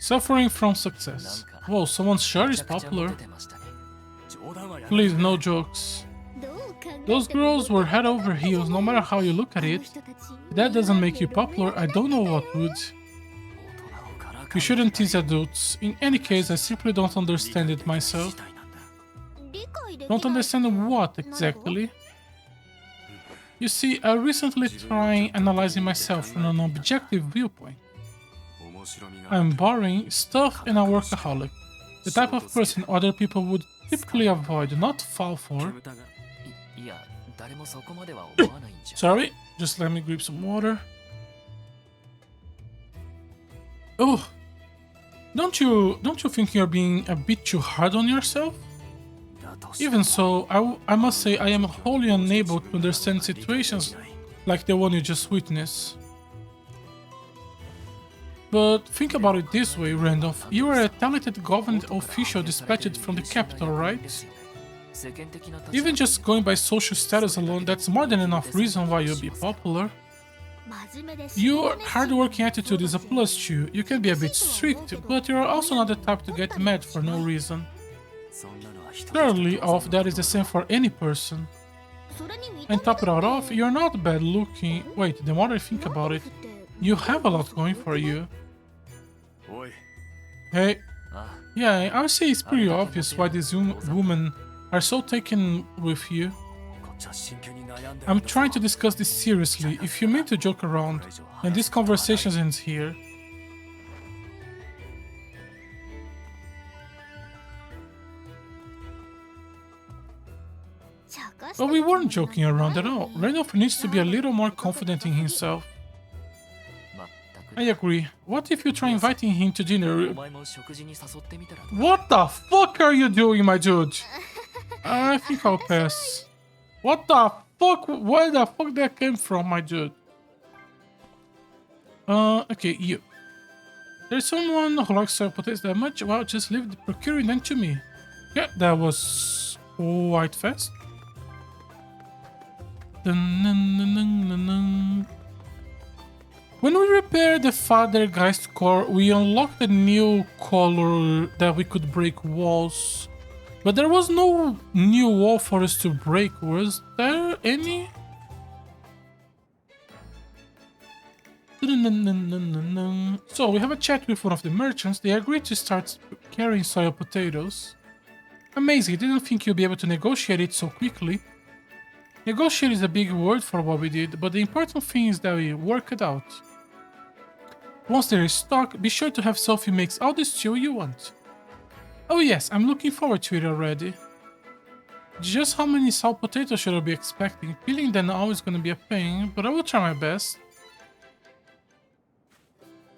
A: Suffering from success. Whoa, someone's shirt is popular. Please, no jokes. Those girls were head over heels no matter how you look at it. If that doesn't make you popular, I don't know what would. You shouldn't tease adults. In any case, I simply don't understand it myself. Don't understand what, exactly? You see, I recently tried analyzing myself from an objective viewpoint. I'm boring, stuffed, and a workaholic. The type of person other people would typically avoid, not fall for. Sorry, just let me grab some water. Oh, don't you think you're being a bit too hard on yourself? Even so, I must say I am wholly unable to understand situations like the one you just witnessed. But think about it this way, Randolph. You are a talented government official dispatched from the capital, right? Even just going by social status alone, that's more than enough reason why you'll be popular. Your hard-working attitude is a plus too. You can be a bit strict, but you're also not the type to get mad for no reason. Thirdly, all of that is the same for any person. And top it all off, you're not bad looking. Wait, the more I think about it, you have a lot going for you. Hey. Yeah, I would say it's pretty obvious why these women are so taken with you. I'm trying to discuss this seriously. If you mean to joke around, then this conversation ends here. But we weren't joking around at all. Randolph needs to be a little more confident in himself. I agree. What if you try inviting him to dinner? What the fuck are you doing, my dude? I think I'll pass. What the fuck? Where the fuck that came from, my dude? Okay, you. There's someone who likes sour potatoes that much? Well, just leave procuring them to me. Yeah, that was quite fast. When we repaired the Father Geist core, we unlocked a new color that we could break walls. But there was no new wall for us to break, was there any? So we have a chat with one of the merchants. They agreed to start carrying soil potatoes. Amazing, I didn't think you'd be able to negotiate it so quickly. Negotiate is a big word for what we did, but the important thing is that we work it out. Once there is stock, be sure to have Sophie makes all the stew you want. Oh yes, I'm looking forward to it already. Just how many salt potatoes should I be expecting? Peeling them always gonna be a pain, but I will try my best.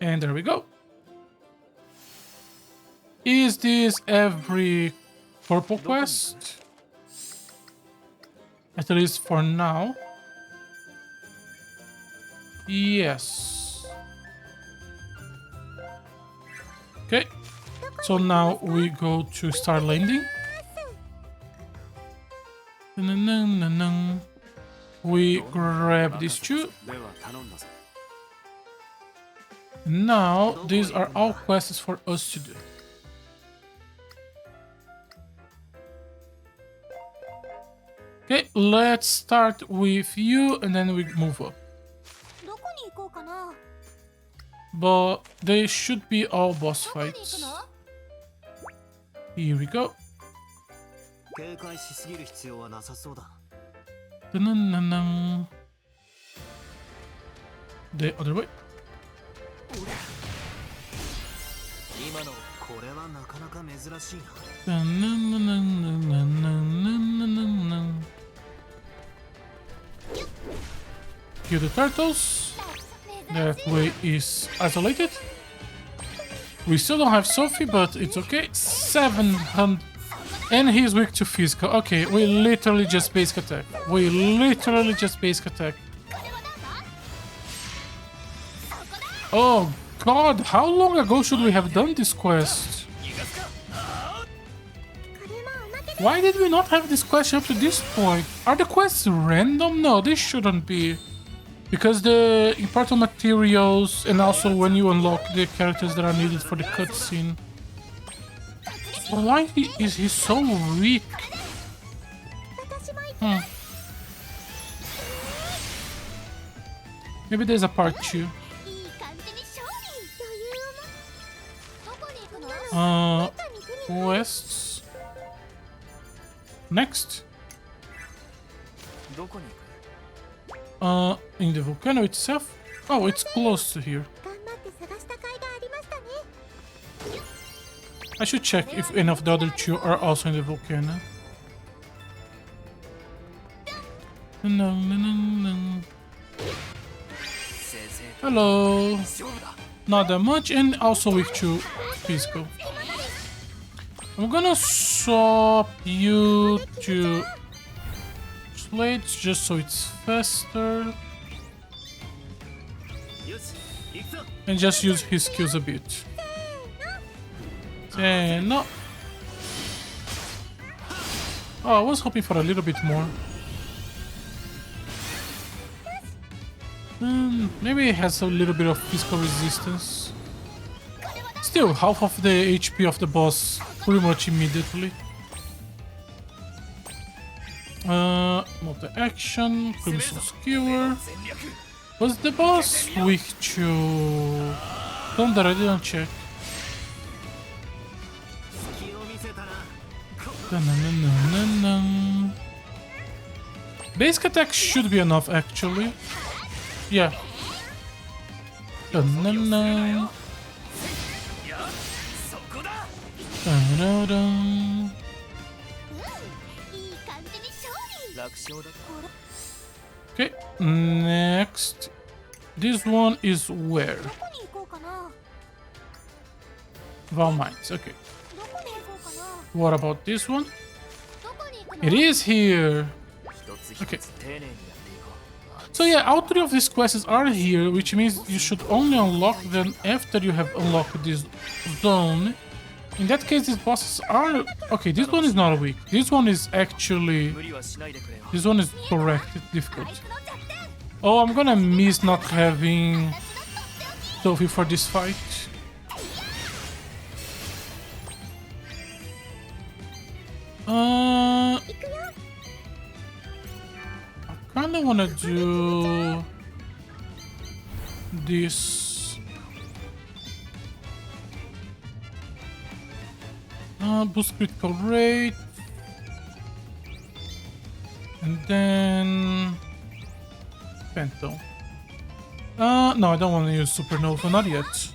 A: And there we go. Is this every purple quest? At least for now. Yes. Okay. So now we go to start landing. We grab these two. Now, these are all quests for us to do. Okay, let's start with you and then we move up. But they should be all boss fights. Here we go. The other way. Kill the turtles. That way is isolated. We still don't have Sophie, but it's okay. 700. And he's weak to physical. Okay, we literally just basic attack. Oh god, how long ago should we have done this quest? Why did we not have this quest up to this point? Are the quests random? No, they shouldn't be. Because the important materials and also when you unlock the characters that are needed for the cutscene. Why is he so weak? Maybe there's a part 2. Quests. Next. In the volcano itself? Oh, it's close to here. I should check if any of the other 2 are also in the volcano. Hello. Not that much, and also weak to physical. I'm gonna swap you to slates just so it's faster. And just use his skills a bit. No. Oh, I was hoping for a little bit more. Maybe it has a little bit of physical resistance. Still, half of the HP of the boss pretty much immediately. Multi-action, Crimson Skewer. Was the boss weak to Thunder? I didn't check. Basic attack should be enough, actually. Yeah. Okay, next. This one is where? Val Mines, okay. What about this one? It is here! Okay. So yeah, all 3 of these quests are here, which means you should only unlock them after you have unlocked this zone. In that case, these bosses are... Okay, this one is not weak. This one is actually... This one is correct, it's difficult. Oh, I'm gonna miss not having Sophie for this fight. I kinda wanna do this. Boost critical rate. And then Phantom. No, I don't want to use Supernova, not yet.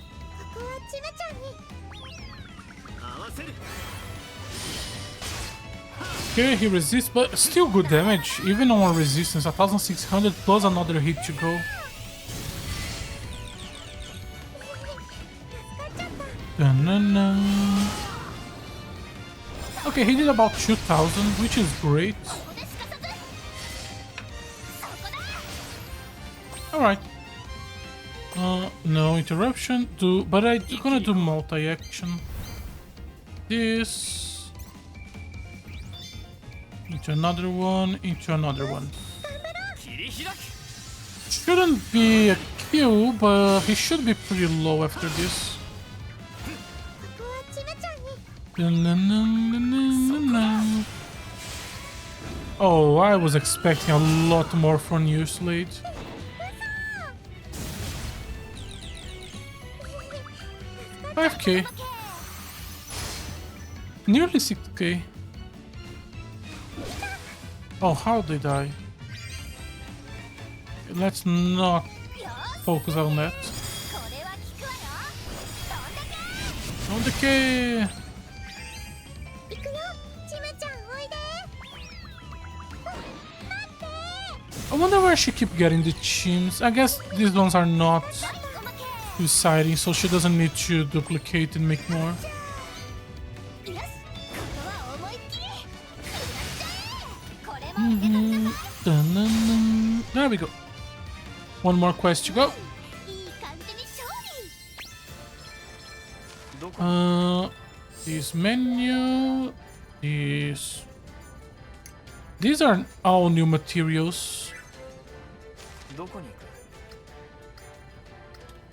A: Okay, he resists, but still good damage, even on resistance. 1600 plus another hit to go. Okay, he did about 2000, which is great. Alright. No interruption. But I'm gonna do multi-action. This. Into another one, into another one. Shouldn't be a kill, but he should be pretty low after this. Oh, I was expecting a lot more from you, Slade. $5K. Nearly 6K. Oh, how did I? Let's not focus on that. On the K. I wonder where she keep getting the chimps. I guess these ones are not residing, so she doesn't need to duplicate and make more. There we go. One more quest to go. Uh, this menu, this. These are all new materials.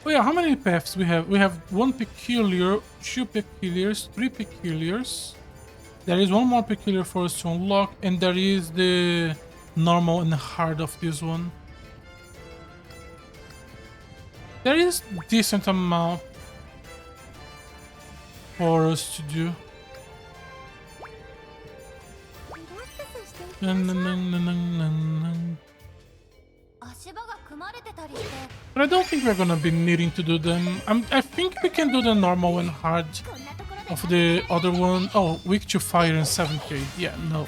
A: Oh yeah, how many paths we have? We have one peculiar, two peculiars, three peculiars. There is one more peculiar for us to unlock, and there is the normal and hard of this one. There is decent amount for us to do. But I don't think we're gonna be needing to do them. I think we can do the normal and hard of the other one. Oh, weak to fire and 7k. Yeah, no.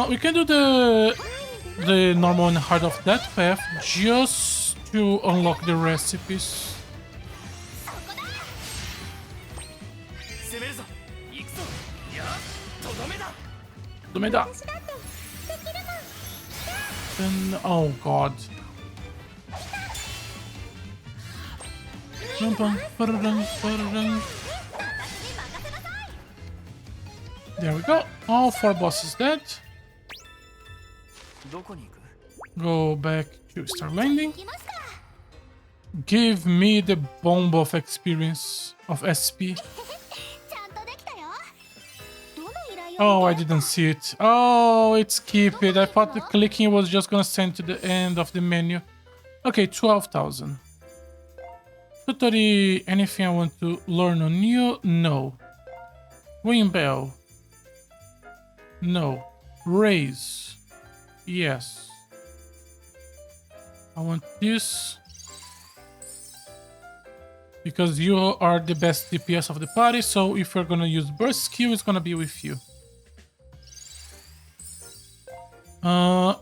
A: We can do the normal and hard of that path just to unlock the recipes. And oh god. There we go. All 4 bosses dead. Go back to Star Landing. Give me the bomb of experience of SP. Oh, I didn't see it. Oh, it skipped it. I thought the clicking was just gonna send to the end of the menu. Okay, 12,000. Tutori, anything I want to learn on you? No. Ring bell. No. Raise. Yes. I want this. Because you are the best DPS of the party, so if we're gonna use burst skill, it's gonna be with you.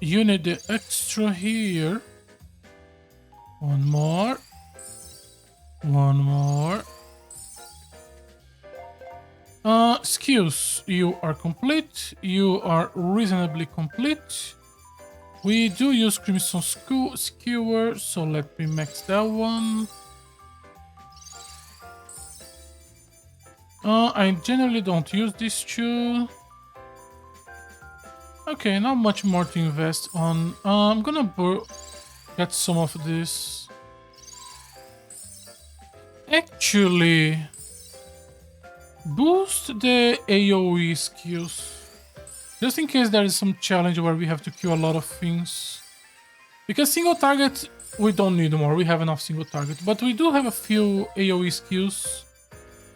A: You need the extra here. One more. One more. Skills. You are complete. You are reasonably complete. We do use Crimson Skewer, so let me max that one. I generally don't use these two. Okay, not much more to invest on. I'm gonna get some of this. Actually, boost the AoE skills. Just in case there is some challenge where we have to kill a lot of things. Because single target, we don't need more. We have enough single target. But we do have a few AoE skills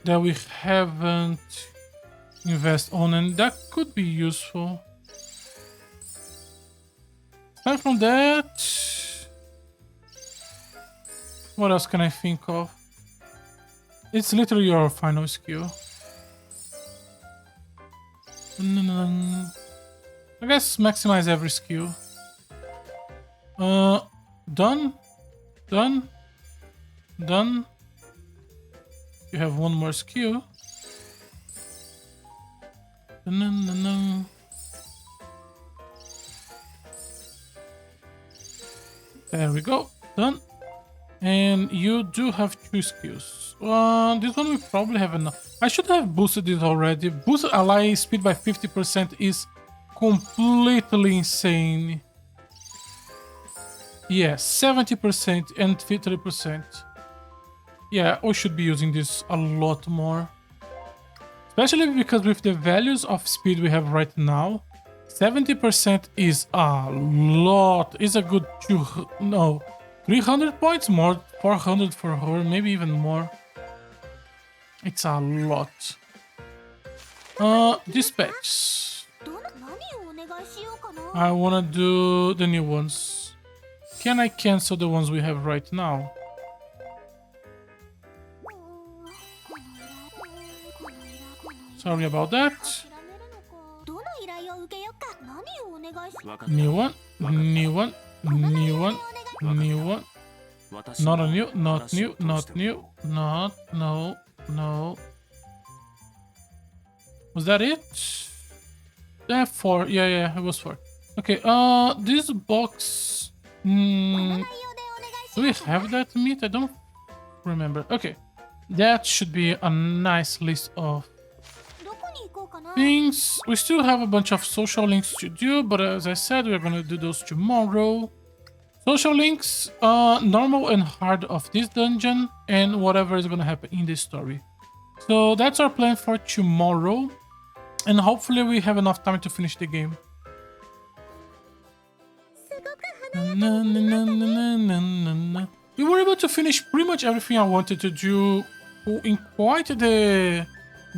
A: that we haven't invested on, and that could be useful. Aside from that, what else can I think of? It's literally your final skill. I guess maximize every skill. Done. Done. Done. You have one more skill. There we go. Done. And you do have 2 skills. This one we probably have enough. I should have boosted this already. Boost ally speed by 50% is completely insane. Yeah, 70% and 50%. Yeah, we should be using this a lot more. Especially because with the values of speed we have right now, 70% is a lot. It's a good 300 points more, 400 for her, maybe even more. It's a lot. Dispatch. I wanna do the new ones. Can I cancel the ones we have right now? Sorry about that. New one, new one, new one, new one. Not a new, not new, not new, not, no. Was that it? Yeah, 4. Yeah, it was 4. Okay, this box. Do we have that meat? I don't remember. Okay. That should be a nice list of things. We still have a bunch of social links to do, but as I said, we're gonna do those tomorrow. Social links, normal and hard of this dungeon, and whatever is gonna happen in this story. So that's our plan for tomorrow, and hopefully we have enough time to finish the game. We were able to finish pretty much everything I wanted to do in quite the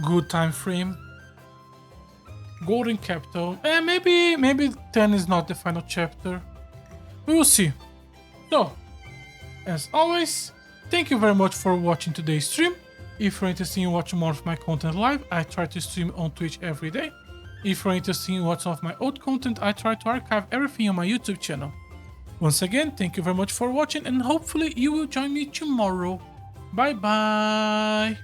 A: good time frame. Golden Capital. Maybe 10 is not the final chapter. We will see. So, as always, thank you very much for watching today's stream. If you're interested in watching more of my content live, I try to stream on Twitch every day. If you're interested in watching some of my old content, I try to archive everything on my YouTube channel. Once again, thank you very much for watching, and hopefully you will join me tomorrow. Bye bye!